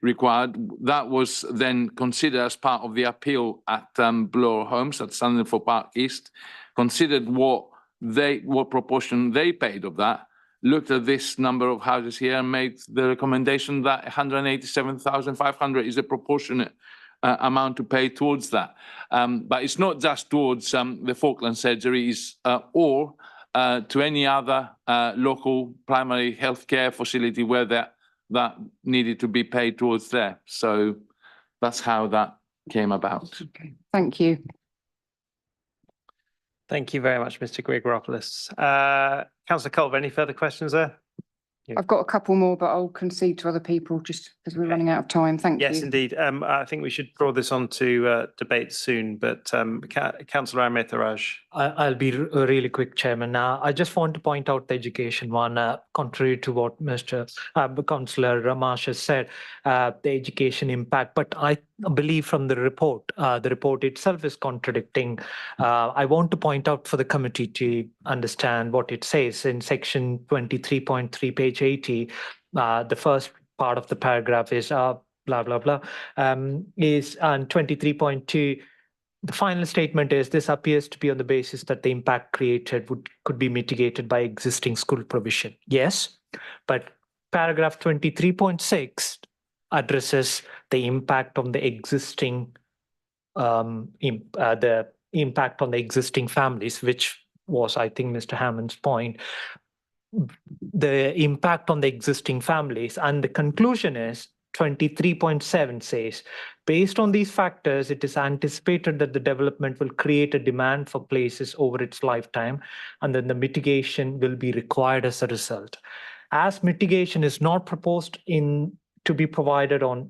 required. That was then considered as part of the appeal at Bloor Homes at Sandford Park East, considered what proportion they paid of that, looked at this number of houses here and made the recommendation that 187,500 is a proportionate amount to pay towards that. But it's not just towards the Falkland surgeries or to any other local primary healthcare facility where that needed to be paid towards there. So that's how that came about. Okay, thank you. Thank you very much, Mr. Grigoropoulos. Councillor Culver, any further questions there? I've got a couple more, but I'll concede to other people just because we're running out of time. Thank you. Yes, indeed. I think we should draw this on to debate soon, but Councillor Amith-Raj. I'll be really quick, Chairman. I just want to point out the education one, contrary to what Mr. Councillor Ramash has said, the education impact. But I believe from the report itself is contradicting. I want to point out for the committee to understand what it says in section 23.3, page 80. The first part of the paragraph is blah, blah, blah, is on 23.2. The final statement is this appears to be on the basis that the impact created could be mitigated by existing school provision. Yes, but paragraph 23.6 addresses the impact on the existing impact on the existing families, which was, I think, Mr. Hammond's point. The impact on the existing families, and the conclusion is 23.7 says, based on these factors, it is anticipated that the development will create a demand for places over its lifetime, and then the mitigation will be required as a result. As mitigation is not proposed to be provided on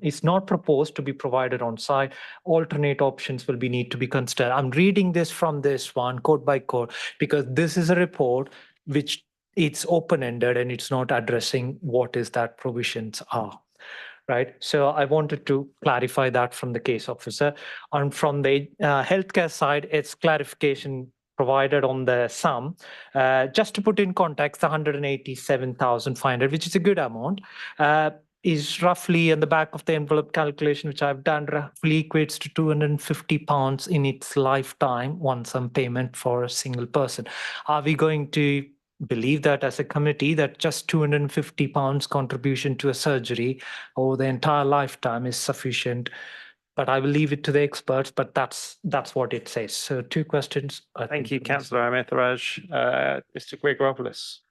site, alternate options will need to be considered. I'm reading this from this one, code by code, because this is a report which it's open-ended and it's not addressing what is that provisions are. Right. So I wanted to clarify that from the case officer. And from the healthcare side, it's clarification provided on the sum. Just to put in context, the 187,500, which is a good amount, is roughly in the back of the envelope calculation, which I've done, roughly equates to £250 in its lifetime, one sum payment for a single person. Are we going to believe that as a committee that just £250 contribution to a surgery over the entire lifetime is sufficient? But I will leave it to the experts, but that's what it says. So 2 questions. Thank you, Councillor Amith-Raj. Mr. Grigoropoulos.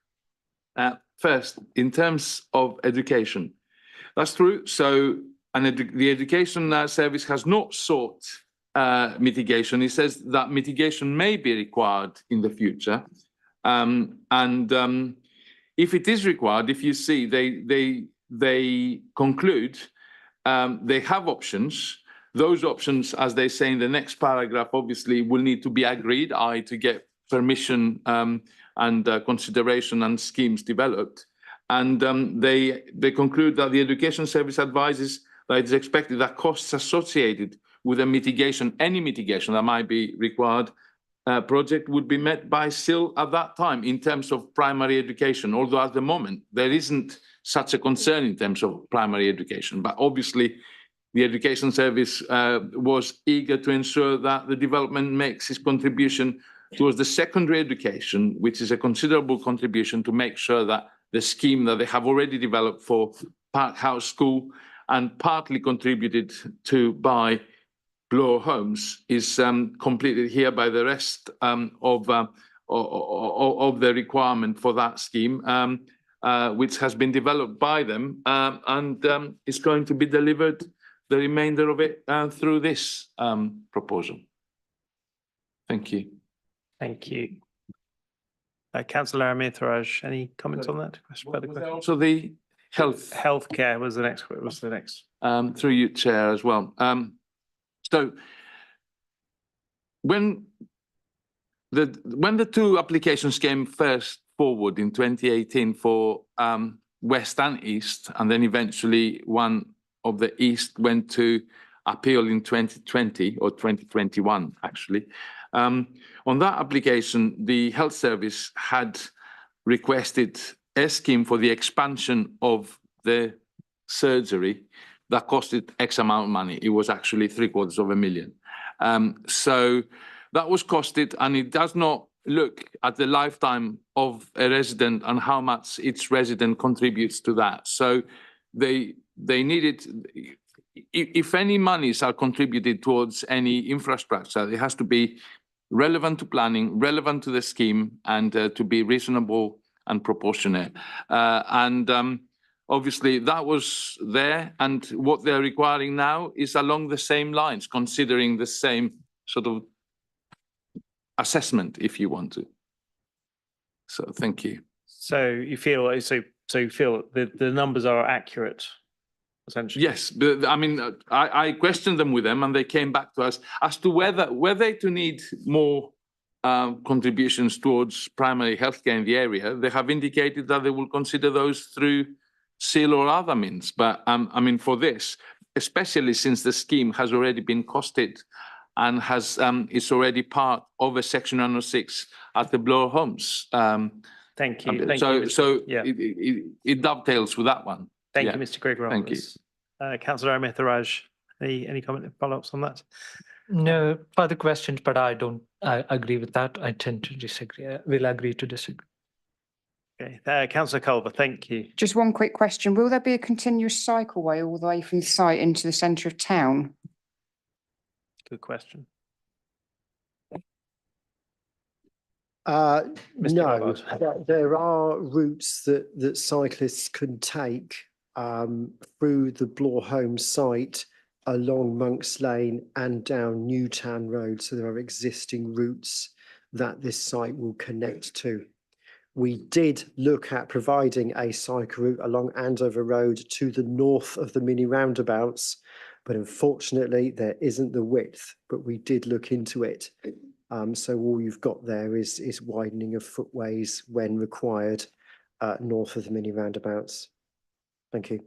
First, in terms of education, that's true. So the education service has not sought mitigation. It says that mitigation may be required in the future. If it is required, if you see, they conclude they have options. Those options, as they say in the next paragraph, obviously will need to be agreed, i.e. to get permission and consideration and schemes developed. And they conclude that the education service advises that it is expected that costs associated with a mitigation, any mitigation that might be required, project would be met by SIL at that time in terms of primary education, although at the moment there isn't such a concern in terms of primary education. But obviously the education service was eager to ensure that the development makes its contribution towards the secondary education, which is a considerable contribution to make sure that the scheme that they have already developed for Park House School and partly contributed to by Bloor Homes is completed here by the rest of the requirement for that scheme, which has been developed by them and is going to be delivered, the remainder of it, through this proposal. Thank you. Thank you. Councillor Amith-Raj, any comments on that? Also, the healthcare was the next. Through you, Chair, as well. So when the 2 applications came first forward in 2018 for West and East, and then eventually one of the East went to appeal in 2020 or 2021, actually. On that application, the health service had requested a scheme for the expansion of the surgery that costed X amount of money. It was actually $750,000. So that was costed, and it does not look at the lifetime of a resident and how much each resident contributes to that. So they needed, if any monies are contributed towards any infrastructure, it has to be relevant to planning, relevant to the scheme, and to be reasonable and proportionate. Obviously that was there, and what they're requiring now is along the same lines, considering the same sort of assessment, if you want to. So thank you. So you feel the numbers are accurate, essentially? Yes, but I mean, I questioned them with them, and they came back to us as to were they to need more contributions towards primary healthcare in the area. They have indicated that they will consider those through seal or other means. But I mean, for this, especially since the scheme has already been costed and has is already part of a Section 106 at the Bloor Homes. Thank you. So it dovetails with that one. Thank you, Mr. Gregor. Thank you. Councillor Amitharaj, any comment, follow-ups on that? No further questions, but I agree with that. I tend to disagree. We'll agree to disagree. Okay, Councillor Culver, thank you. Just one quick question. Will there be a continuous cycleway all the way from the site into the centre of town? Good question. No, there are routes that cyclists can take through the Bloor Home site, along Monks Lane and down Newtown Road. So there are existing routes that this site will connect to. We did look at providing a cycle route along Andover Road to the north of the mini roundabouts, but unfortunately there isn't the width, but we did look into it. So all you've got there is widening of footways when required north of the mini roundabouts. Thank you.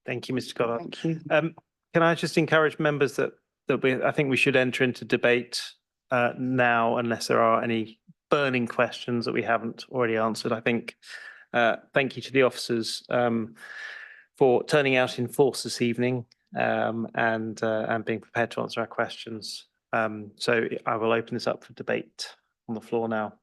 Thank you, Mr. Goddard. Thank you. Can I just encourage members that I think we should enter into debate now, unless there are any burning questions that we haven't already answered. I think thank you to the officers for turning out in force this evening and being prepared to answer our questions. So I will open this up for debate on the floor now.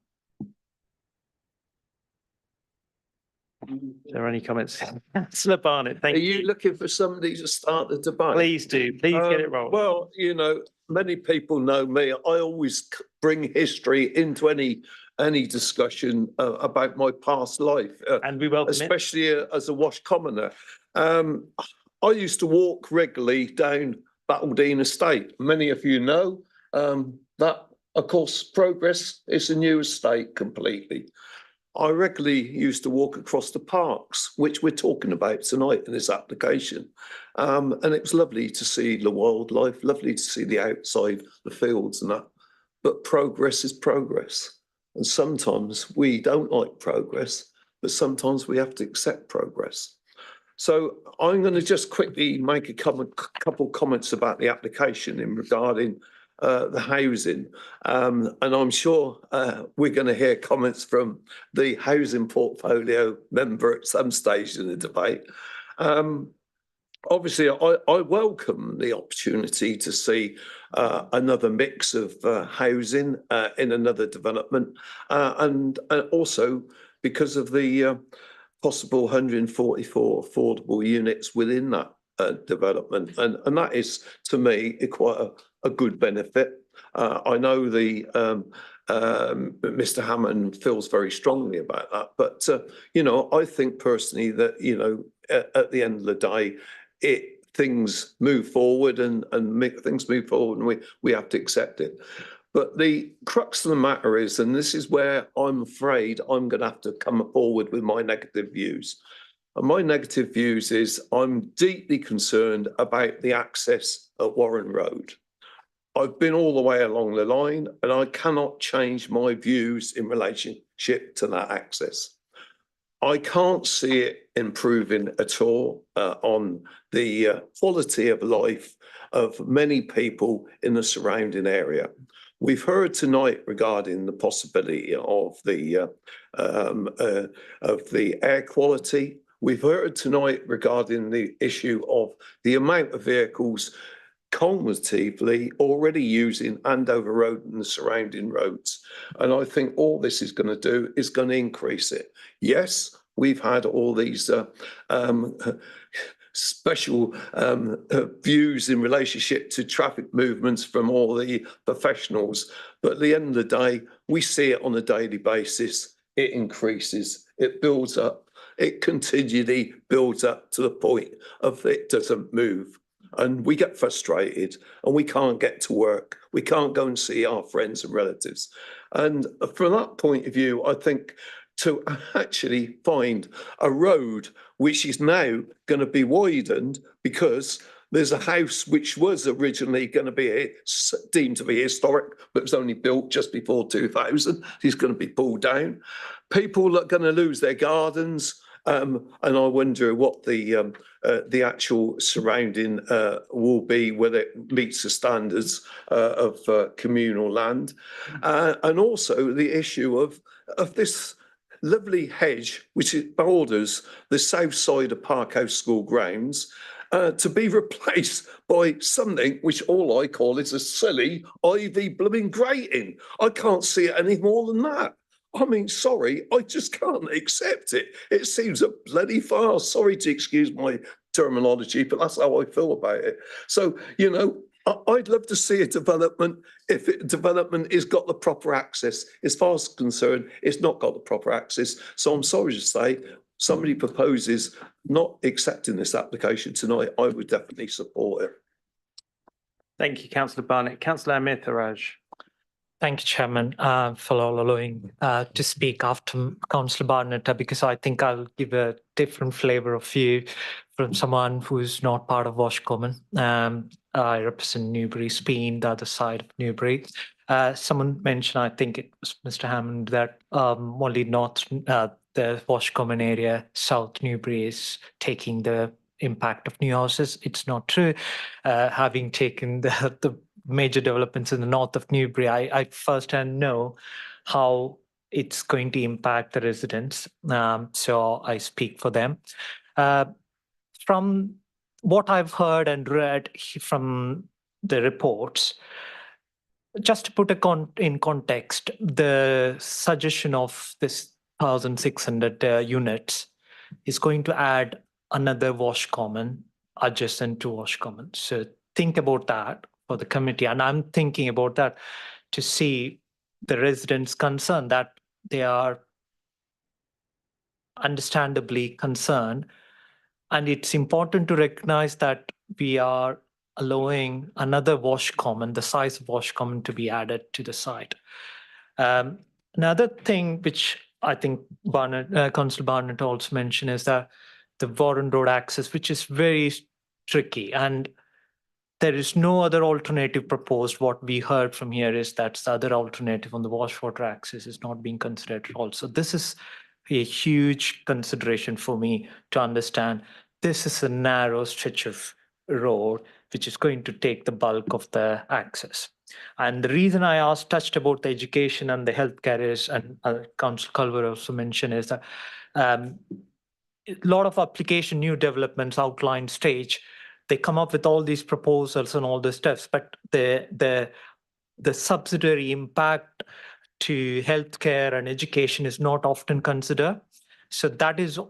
Is there any comments? Councillor Barnett, thank you. Are you looking for somebody to start the debate? Please do. Please get it rolling. Well, you know, many people know me. I always bring history into any discussion about my past life, and we welcome especially as a Wash commoner. I used to walk regularly down Battledine Estate. Many of you know that, of course, Progress is a new estate completely. I regularly used to walk across the parks, which we're talking about tonight in this application. And it was lovely to see the wildlife, lovely to see the outside, the fields and that. But progress is progress. And sometimes we don't like progress, but sometimes we have to accept progress. So I'm going to just quickly make a couple comments about the application in regarding the housing. And I'm sure we're going to hear comments from the housing portfolio member at some stage in the debate. Obviously, I welcome the opportunity to see another mix of housing in another development, and also because of the possible 144 affordable units within that development, and that is, to me, quite a good benefit. I know the Mr. Hammond feels very strongly about that, but you know, I think personally that, you know, at the end of the day, things move forward and things move forward, and we have to accept it. But the crux of the matter is, and this is where I'm afraid I'm going to have to come forward with my negative views. And my negative views is I'm deeply concerned about the access at Warren Road. I've been all the way along the line, and I cannot change my views in relationship to that access. I can't see it improving at all on the quality of life of many people in the surrounding area. We've heard tonight regarding the possibility of the air quality. We've heard tonight regarding the issue of the amount of vehicles cumulatively already using Andover Road and the surrounding roads. And I think all this is going to do is going to increase it. Yes, we've had all these special views in relationship to traffic movements from all the professionals. But at the end of the day, we see it on a daily basis. It increases, it builds up, it continually builds up to the point of it doesn't move. And we get frustrated and we can't get to work. We can't go and see our friends and relatives. And from that point of view, I think to actually find a road which is now going to be widened because there's a house which was originally going to be deemed to be historic, but was only built just before 2000. It's going to be pulled down. People are going to lose their gardens. And I wonder what the actual surrounding will be, whether it meets the standards of communal land. And also the issue of this lovely hedge, which borders the south side of Parkhouse School grounds, to be replaced by something which all I call is a silly ivy blooming grating. I can't see it any more than that. I mean, sorry, I just can't accept it. It seems a bloody farce. Sorry to excuse my terminology, but that's how I feel about it. So, you know, I'd love to see a development if development has got the proper access. As far as I'm concerned, it's not got the proper access. So I'm sorry to say, somebody proposes not accepting this application tonight, I would definitely support it. Thank you, Councillor Barnett. Councillor Amirtharaj. Thank you, Chairman, for allowing to speak after Councillor Barnett, because I think I'll give a different flavour of view from someone who's not part of Wash Common. I represent Newbury, Speen, the other side of Newbury. Someone mentioned, I think it was Mr. Hammond, that only north, the Wash Common area, South Newbury is taking the impact of new houses. It's not true. Having taken the major developments in the north of Newbury, I firsthand know how it's going to impact the residents. So I speak for them. From what I've heard and read from the reports, just to put in context, the suggestion of this 1,600 units is going to add another Wash Common adjacent to Wash Common. So think about that for the committee. And I'm thinking about that to see the residents' concern, that they are understandably concerned. And it's important to recognize that we are allowing another Wash Common, the size of Wash Common, to be added to the site. Another thing which I think Councillor Barnett also mentioned is that the Warren Road access, which is very tricky, and there is no other alternative proposed. What we heard from here is that the other alternative on the Washwater access is not being considered also. This is a huge consideration for me to understand. This is a narrow stretch of road which is going to take the bulk of the access. And the reason I touched about the education and the healthcare is, and Councillor Culver also mentioned, is that a lot of application, new developments, outline stage, they come up with all these proposals and all the steps, but the subsidiary impact to healthcare and education is not often considered. So that is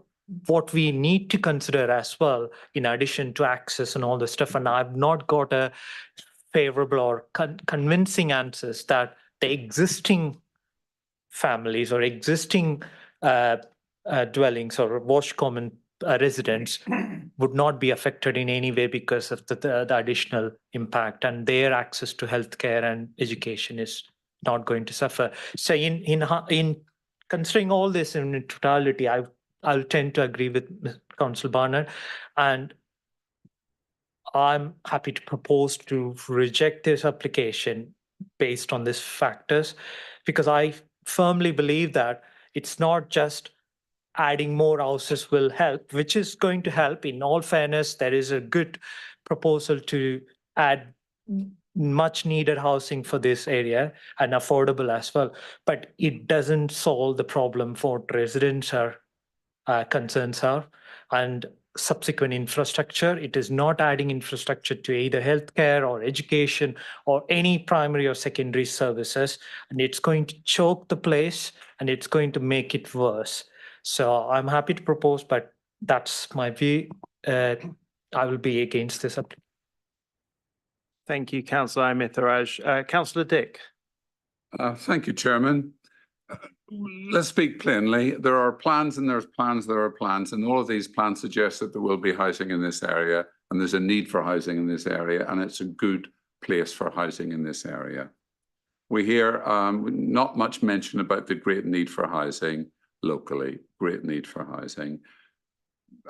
what we need to consider as well, in addition to access and all the stuff. And I've not got a favorable or convincing answers that the existing families or existing dwellings or Wash Common residents would not be affected in any way because of the additional impact, and their access to healthcare and education is not going to suffer. So in considering all this in totality, I'll tend to agree with Councillor Barnett, and I'm happy to propose to reject this application based on these factors, because I firmly believe that it's not just adding more houses will help, which is going to help. In all fairness, there is a good proposal to add much needed housing for this area and affordable as well. But it doesn't solve the problem for residents or concerns are, and subsequent infrastructure. It is not adding infrastructure to either healthcare or education or any primary or secondary services, and it's going to choke the place and it's going to make it worse. So I'm happy to propose, but that's my view. I will be against this. Thank you, Councillor Amitharaj. Councillor Dick. Thank you, Chairman. Let's speak plainly. There are plans and there's plans, there are plans, and all of these plans suggest that there will be housing in this area, and there's a need for housing in this area, and it's a good place for housing in this area. We hear not much mention about the great need for housing locally, great need for housing.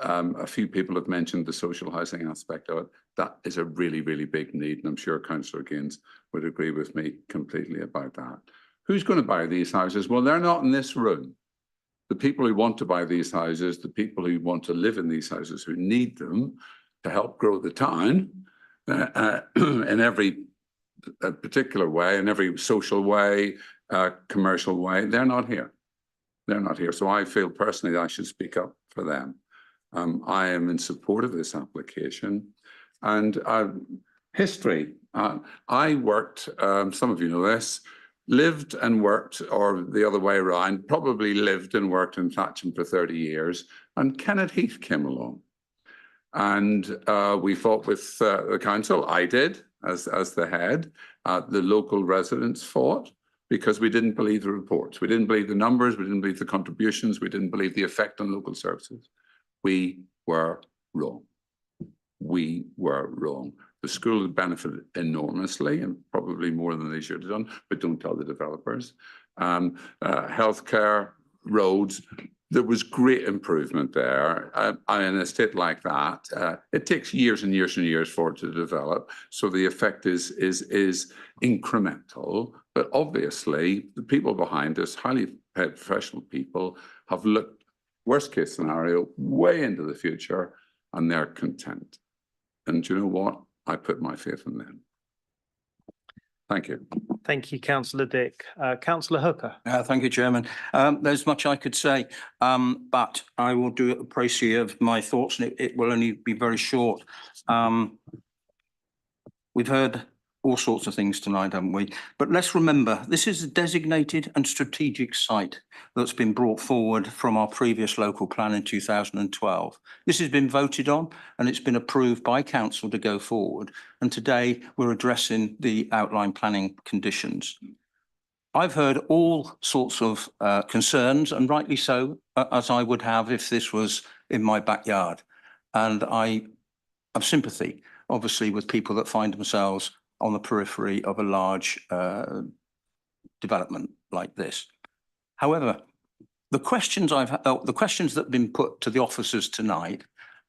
A few people have mentioned the social housing aspect of it. That is a really, really big need, and I'm sure Councillor Gaines would agree with me completely about that. Who's going to buy these houses? Well, they're not in this room. The people who want to buy these houses, the people who want to live in these houses, who need them to help grow the town in every particular way, in every social way, commercial way, they're not here. They're not here. So I feel personally that I should speak up for them. I am in support of this application. And history, I worked, some of you know this, lived and worked, or the other way around, probably lived and worked in Thatcham for 30 years, and Kenneth Heath came along. And we fought with the council. I did, as the head. The local residents fought because we didn't believe the reports. We didn't believe the numbers. We didn't believe the contributions. We didn't believe the effect on local services. We were wrong. We were wrong. The school has benefited enormously, and probably more than they should have done, but don't tell the developers. Healthcare, roads, there was great improvement there. In a state like that, it takes years and years and years for it to develop. So the effect is incremental, but obviously the people behind us, highly paid professional people, have looked worst case scenario way into the future, and they're content. And do you know what? I put my faith in them. Thank you. Thank you, Councillor Dick. Councillor Hooker. Thank you, Chairman. There's much I could say, but I will do a précis of my thoughts, and it will only be very short. We've heard all sorts of things tonight, haven't we? But let's remember, this is a designated and strategic site that's been brought forward from our previous local plan in 2012. This has been voted on and it's been approved by council to go forward. And today we're addressing the outline planning conditions. I've heard all sorts of concerns, and rightly so, as I would have if this was in my backyard. And I have sympathy, obviously, with people that find themselves on the periphery of a large development like this. However, the questions that have been put to the officers tonight,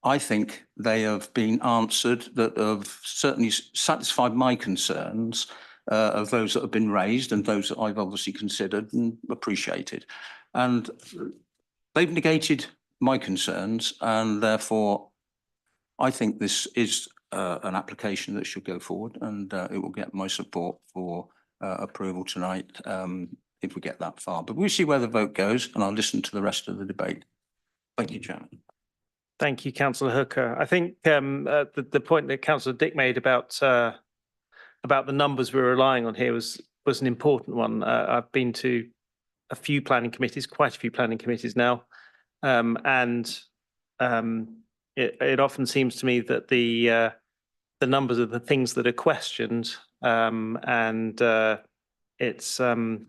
I think they have been answered that have certainly satisfied my concerns of those that have been raised and those that I've obviously considered and appreciated. And they've negated my concerns, and therefore I think this is an application that should go forward, and it will get my support for approval tonight if we get that far. But we'll see where the vote goes, and I'll listen to the rest of the debate. Thank you, Chairman. Thank you, Councillor Hooker. I think the point that Councillor Dick made about the numbers we're relying on here was an important one. I've been to a few planning committees, quite a few planning committees now, and it often seems to me that the numbers are the things that are questioned, and it's hard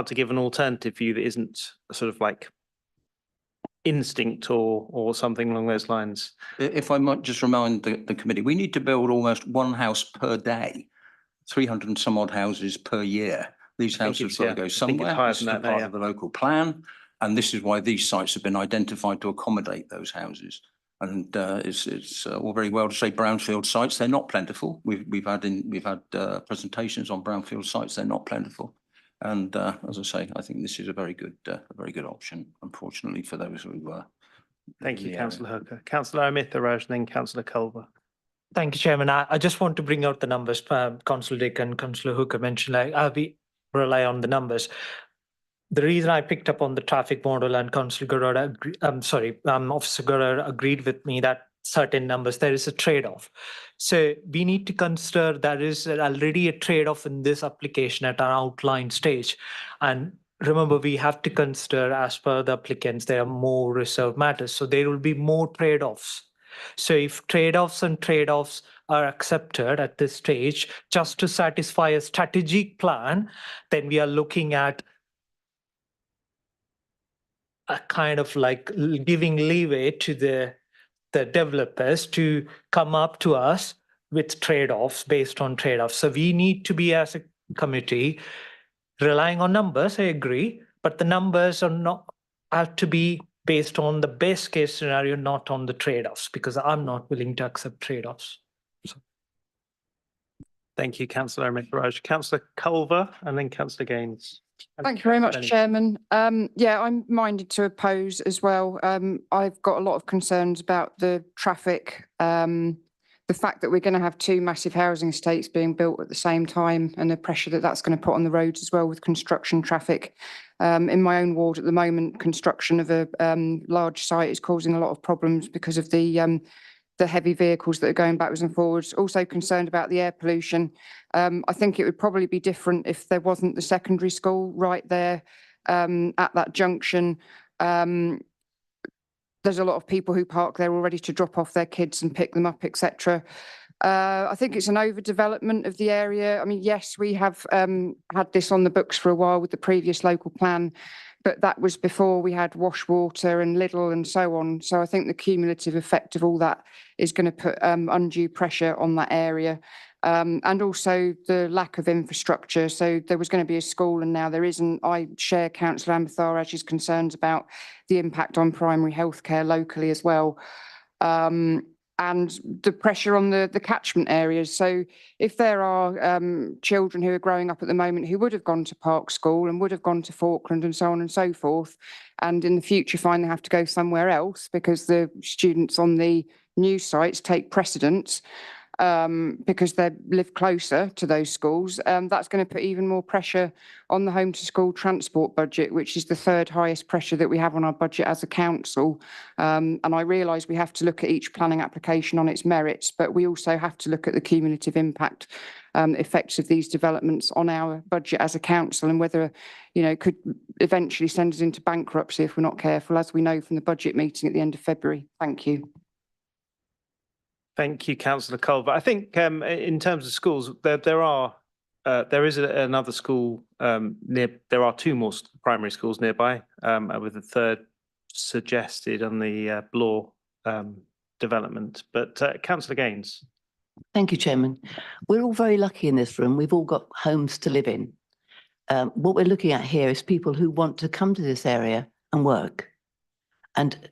to give an alternative view that isn't sort of like instinct or something along those lines. If I might just remind the committee, we need to build almost one house per day, 300 and some odd houses per year. These houses have got to go somewhere. This is part of the local plan, and this is why these sites have been identified to accommodate those houses. And it's all very well to say brownfield sites. They're not plentiful. We've had presentations on brownfield sites. They're not plentiful. And as I say, I think this is a very good option. Unfortunately, for those who were. Thank you, Councillor Hooker. Councillor Amitharaj, and then Councillor Culver. Thank you, Chairman. I just want to bring out the numbers. Councillor Dick and Councillor Hooker mentioned, like, we rely on the numbers. The reason I picked up on the traffic model and Councillor Garrard, Officer Garrard agreed with me that certain numbers, there is a trade-off. So we need to consider there is already a trade-off in this application at our outline stage. And remember, we have to consider, as per the applicants, there are more reserved matters. So there will be more trade-offs. So if trade-offs are accepted at this stage, just to satisfy a strategic plan, then we are looking at a kind of like giving leeway to the developers to come up to us with trade-offs based on trade-offs. So we need to be, as a committee, relying on numbers, I agree, but the numbers have to be based on the best case scenario, not on the trade-offs, because I'm not willing to accept trade-offs. So. Thank you, Councillor Raj. Councillor Culver and then Councillor Gaines. Thank you very much, Chairman. Yeah, I'm minded to oppose as well. I've got a lot of concerns about the traffic, the fact that we're going to have two massive housing estates being built at the same time, and the pressure that that's going to put on the roads as well with construction traffic. In my own ward at the moment, construction of a large site is causing a lot of problems because of the heavy vehicles that are going backwards and forwards. Also concerned about the air pollution. I think it would probably be different if there wasn't the secondary school right there at that junction. There's a lot of people who park there already to drop off their kids and pick them up, etc. I think it's an overdevelopment of the area. I mean, yes, we have had this on the books for a while with the previous local plan, but that was before we had Washwater and Lidl and so on. So I think the cumulative effect of all that is going to put undue pressure on that area. And also the lack of infrastructure. So there was going to be a school and now there isn't. I share Councillor Ambatharaj's concerns about the impact on primary healthcare locally as well. And the pressure on the catchment areas. So if there are children who are growing up at the moment who would have gone to Park School and would have gone to Falkland and so on and so forth, and in the future find they have to go somewhere else because the students on the new sites take precedence, because they live closer to those schools, that's going to put even more pressure on the home to school transport budget, which is the third highest pressure that we have on our budget as a council. And I realise we have to look at each planning application on its merits, but we also have to look at the cumulative impact effects of these developments on our budget as a council, and whether, you know, could eventually send us into bankruptcy if we're not careful, as we know from the budget meeting at the end of February. Thank you. Thank you, Councillor Culver. I think in terms of schools, there is another school near. There are two more primary schools nearby, with a third suggested on the Bloor development. But Councillor Gaines. Thank you, Chairman. We're all very lucky in this room. We've all got homes to live in. What we're looking at here is people who want to come to this area and work and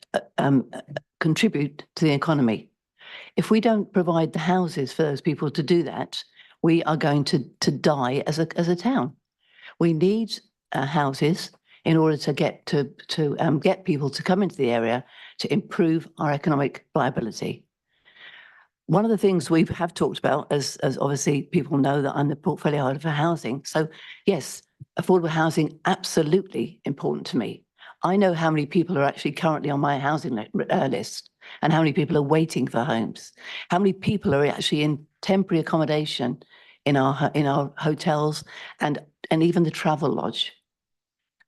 contribute to the economy. If we don't provide the houses for those people to do that, we are going to die as a town. We need houses in order to get people to come into the area to improve our economic viability. One of the things we have talked about, as obviously people know that I'm the portfolio holder for housing. So yes, affordable housing, absolutely important to me. I know how many people are actually currently on my housing list and how many people are waiting for homes. How many people are actually in temporary accommodation in our hotels and even the travel lodge.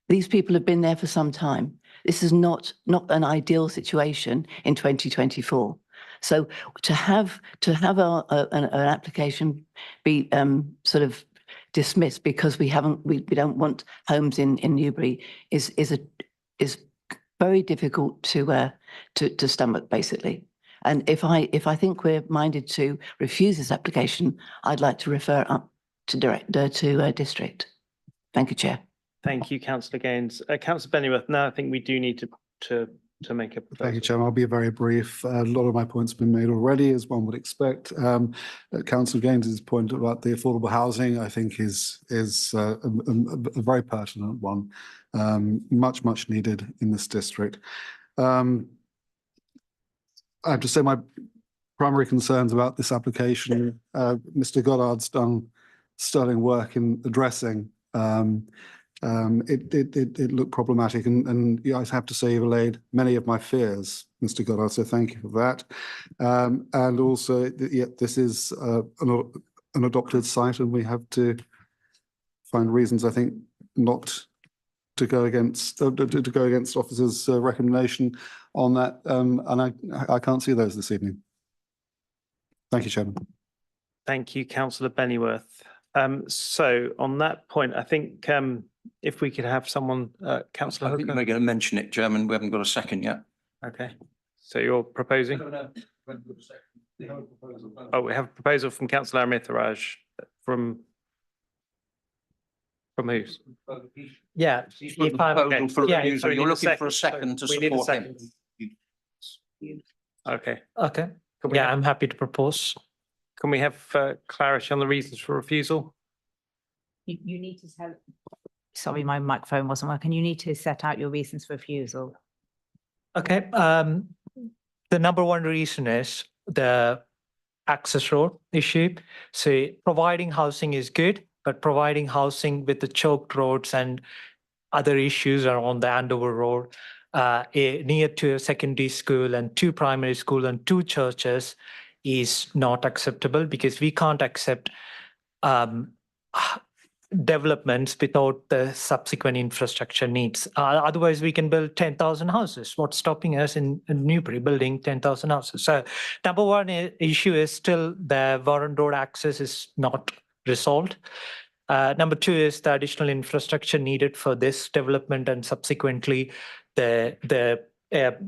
These people have been there for some time. This is not an ideal situation in 2024. So to have an application be sort of dismissed because we don't want homes in Newbury is very difficult to stomach, basically. And if I think we're minded to refuse this application, I'd like to refer up to district. Thank you, Chair. Thank you, Councillor Gaines. Councillor Bennyworth. Now I think we do need to make a proposal. Thank you, Chairman. I'll be very brief. A lot of my points have been made already, as one would expect. Councillor Gaines's point about the affordable housing, I think, is a very pertinent one, much needed in this district. I have to say primary concerns about this application, Mr. Goddard's done sterling work in addressing. It looked problematic, and I have to say you've allayed many of my fears, Mr. Goddard, so thank you for that. And also, this is an adopted site, and we have to find reasons, I think, not to go against officers' recommendation on that, and I can't see those this evening. Thank you, Chairman. Thank you, Councillor Bennyworth. So on that point, I think if we could have someone, Councillor I think Hooker. you're going to mention it, Chairman. We haven't got a second yet. Okay, so you're proposing? Oh, we have a proposal from Councillor Amitharaj from who? Yeah. If I'm- Proposal for yeah, refusal. sorry, You're need a looking for a second. second to We need a support him. second. Okay. Okay. Can we Yeah, have- I'm happy to propose. Can we have clarity on the reasons for refusal? You need to tell, sorry, my microphone wasn't working. You need to set out your reasons for refusal. Okay, the number one reason is the access road issue. So providing housing is good, but providing housing with the choked roads and other issues around the Andover Road, near to a secondary school and 2 primary schools and 2 churches is not acceptable, because we can't accept developments without the subsequent infrastructure needs. Otherwise, we can build 10,000 houses. What's stopping us in Newbury building 10,000 houses? So number one issue is still the Warren Road access is not resolved. Number 2 is the additional infrastructure needed for this development, and subsequently the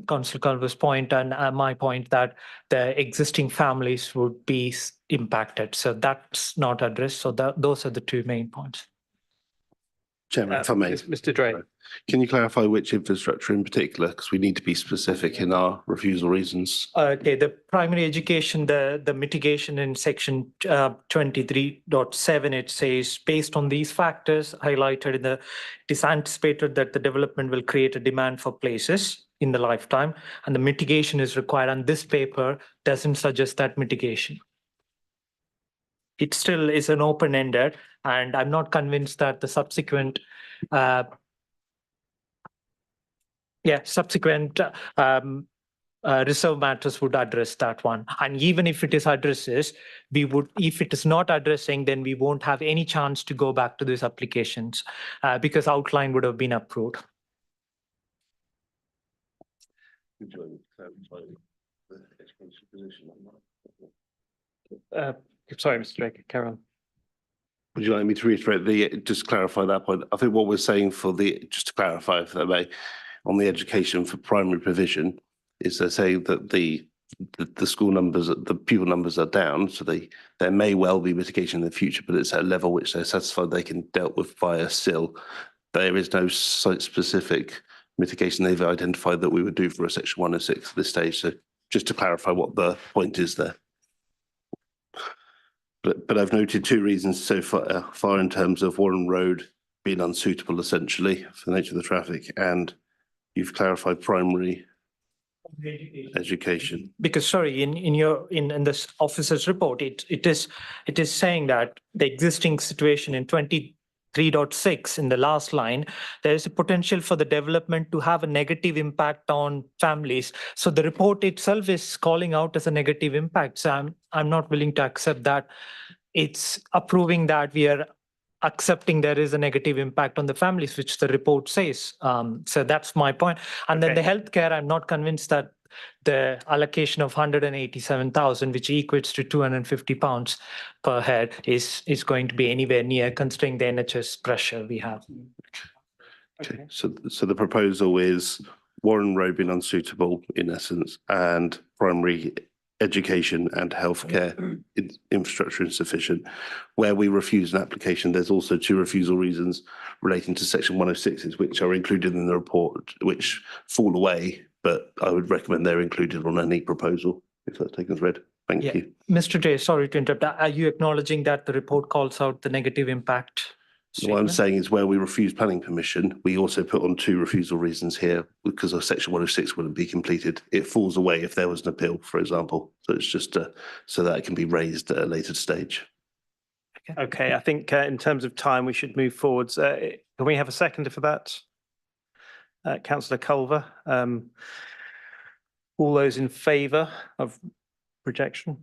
Councillor Culver's point and my point that the existing families would be impacted. So that's not addressed. So those are the 2 main points. Chairman, if I may. Mr. Dre. Can you clarify which infrastructure in particular? Because we need to be specific in our refusal reasons. Okay, the primary education, the mitigation in section 23.7, it says, based on these factors highlighted in the, it is anticipated that the development will create a demand for places in the lifetime, and the mitigation is required, and this paper doesn't suggest that mitigation. It still is an open-ended, and I'm not convinced that the subsequent reserve matters would address that one. And even if it is addresses, if it is not addressing, then we won't have any chance to go back to these applications because outline would have been approved. Sorry, Mr. Drake, carry on. Would you like me to reiterate just clarify that point? I think what we're saying just to clarify, if I may, on the education for primary provision, is they're saying that the school numbers, the pupil numbers are down, so there may well be mitigation in the future, but it's at a level which they're satisfied they can dealt with via SIL. There is no site-specific mitigation they've identified that we would do for a section 106 at this stage. So just to clarify what the point is there. But I've noted 2 reasons so far in terms of Warren Road being unsuitable essentially for the nature of the traffic, and you've clarified primary education. Because sorry, in this officer's report, it is saying that the existing situation in 23.6 in the last line, there is a potential for the development to have a negative impact on families. So the report itself is calling out as a negative impact. So I'm not willing to accept that. It's approving that we are accepting there is a negative impact on the families, which the report says. So that's my point. And then the healthcare, I'm not convinced that the allocation of 187,000, which equates to £250 per head, is going to be anywhere near, considering the NHS pressure we have. Okay, so the proposal is Warren Road being unsuitable in essence, and primary education and healthcare infrastructure insufficient. Where we refuse an application, there's also 2 refusal reasons relating to section 106s, which are included in the report, which fall away, but I would recommend they're included on any proposal, if that's taken as read. Thank you. Mr. J, sorry to interrupt. Are you acknowledging that the report calls out the negative impact? What I'm saying is where we refuse planning permission, we also put on 2 refusal reasons here because of section 106 wouldn't be completed. It falls away if there was an appeal, for example. So it's just so that it can be raised at a later stage. Okay, I think in terms of time, we should move forwards. Can we have a seconder for that? Councillor Culver. All those in favour of rejection?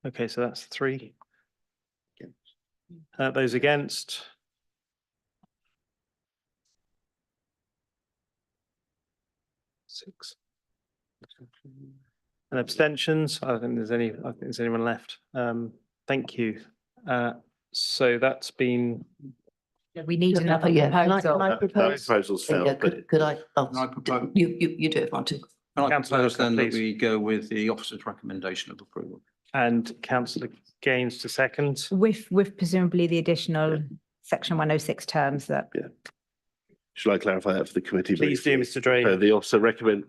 Okay, so that's 3. Those against? Six. And abstentions? I don't think there's anyone left. Thank you. So that's been. We need another Yeah, can I proposal. propose? Proposals Yeah, failed, but could I? Can I propose? You do it, Martin. Can I Councillor propose then that please. we go with the officer's recommendation of approval? And councillor Gaines to second. With presumably the additional section 106 terms that. Yeah. Shall I clarify that for the committee? Please do, Mr. Dre. The officer recommend,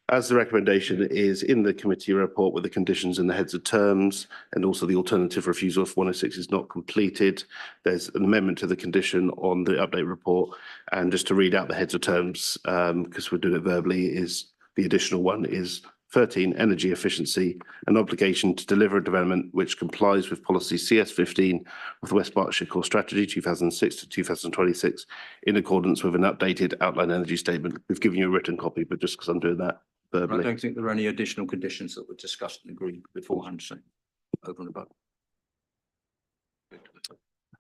as the recommendation is in the committee report with the conditions and the heads of terms, and also the alternative refusal if 106 is not completed. There's an amendment to the condition on the update report. And just to read out the heads of terms, because we're doing it verbally, is the additional one is 13, energy efficiency, an obligation to deliver a development which complies with policy CS15 of the West Berkshire Core Strategy 2006 to 2026 in accordance with an updated outline energy statement. We've given you a written copy, but just because I'm doing that I verbally. don't think there are any additional conditions that were discussed and agreed beforehand, so over and above.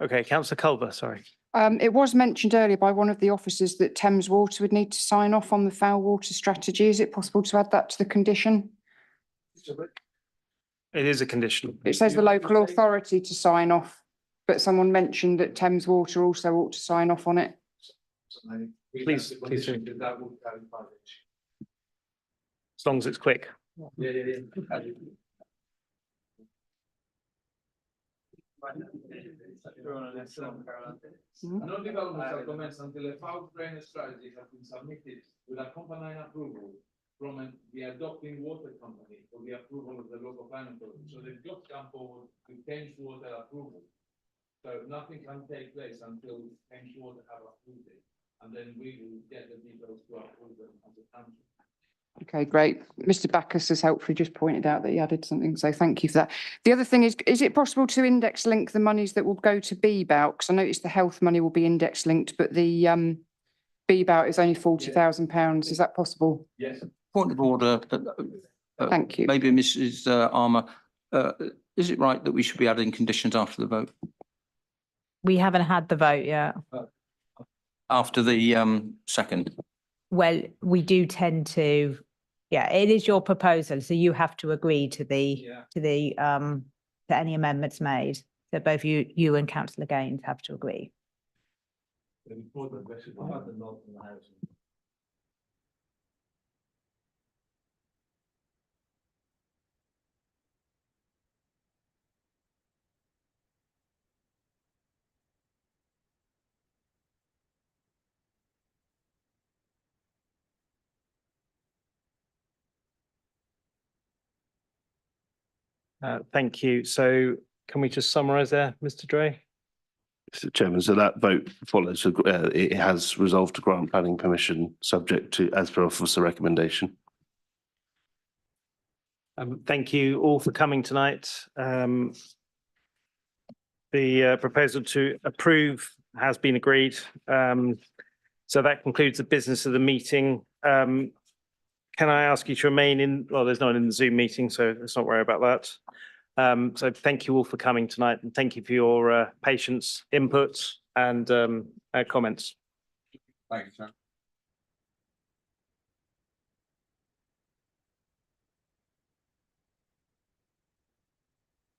Okay, councillor Culver, sorry. It was mentioned earlier by one of the officers that Thames Water would need to sign off on the foul water strategy. Is it possible to add that to the condition? It is a condition. It says the local authority to sign off, but someone mentioned that Thames Water also ought to sign off on it. Please do. As long as it's quick. No development shall commence until a foul drainage strategy has been submitted with accompanying approval from the adopting water company for the approval of the local planning authority. So they've got to come forward with Thames Water approval. So nothing can take place until Thames Water have approved it, and then we will get the details to approve them as a council. Okay, great. Mr. Backus has helpfully just pointed out that he added something, so thank you for that. The other thing is it possible to index link the monies that will go to BBOUT? Because I noticed the health money will be index linked, but the BBOUT is only £40,000. Is that possible? Yes. Point of order. Thank you. Maybe Mrs. Armour, is it right that we should be adding conditions after the vote? We haven't had the vote yet. After the second? Well, we do tend to, yeah, it is your proposal, so you have to agree to to any amendments made. So both you and councillor Gaines have to agree. Thank you. So can we just summarise there, Mr. Dre? Mr. Chairman, so that vote follows. It has resolved to grant planning permission subject to as per officer recommendation. Thank you all for coming tonight. The proposal to approve has been agreed. So that concludes the business of the meeting. Can I ask you to remain in, well, there's no one in the Zoom meeting, so let's not worry about that. So thank you all for coming tonight, and thank you for your patience, input and comments. Thank you, sir.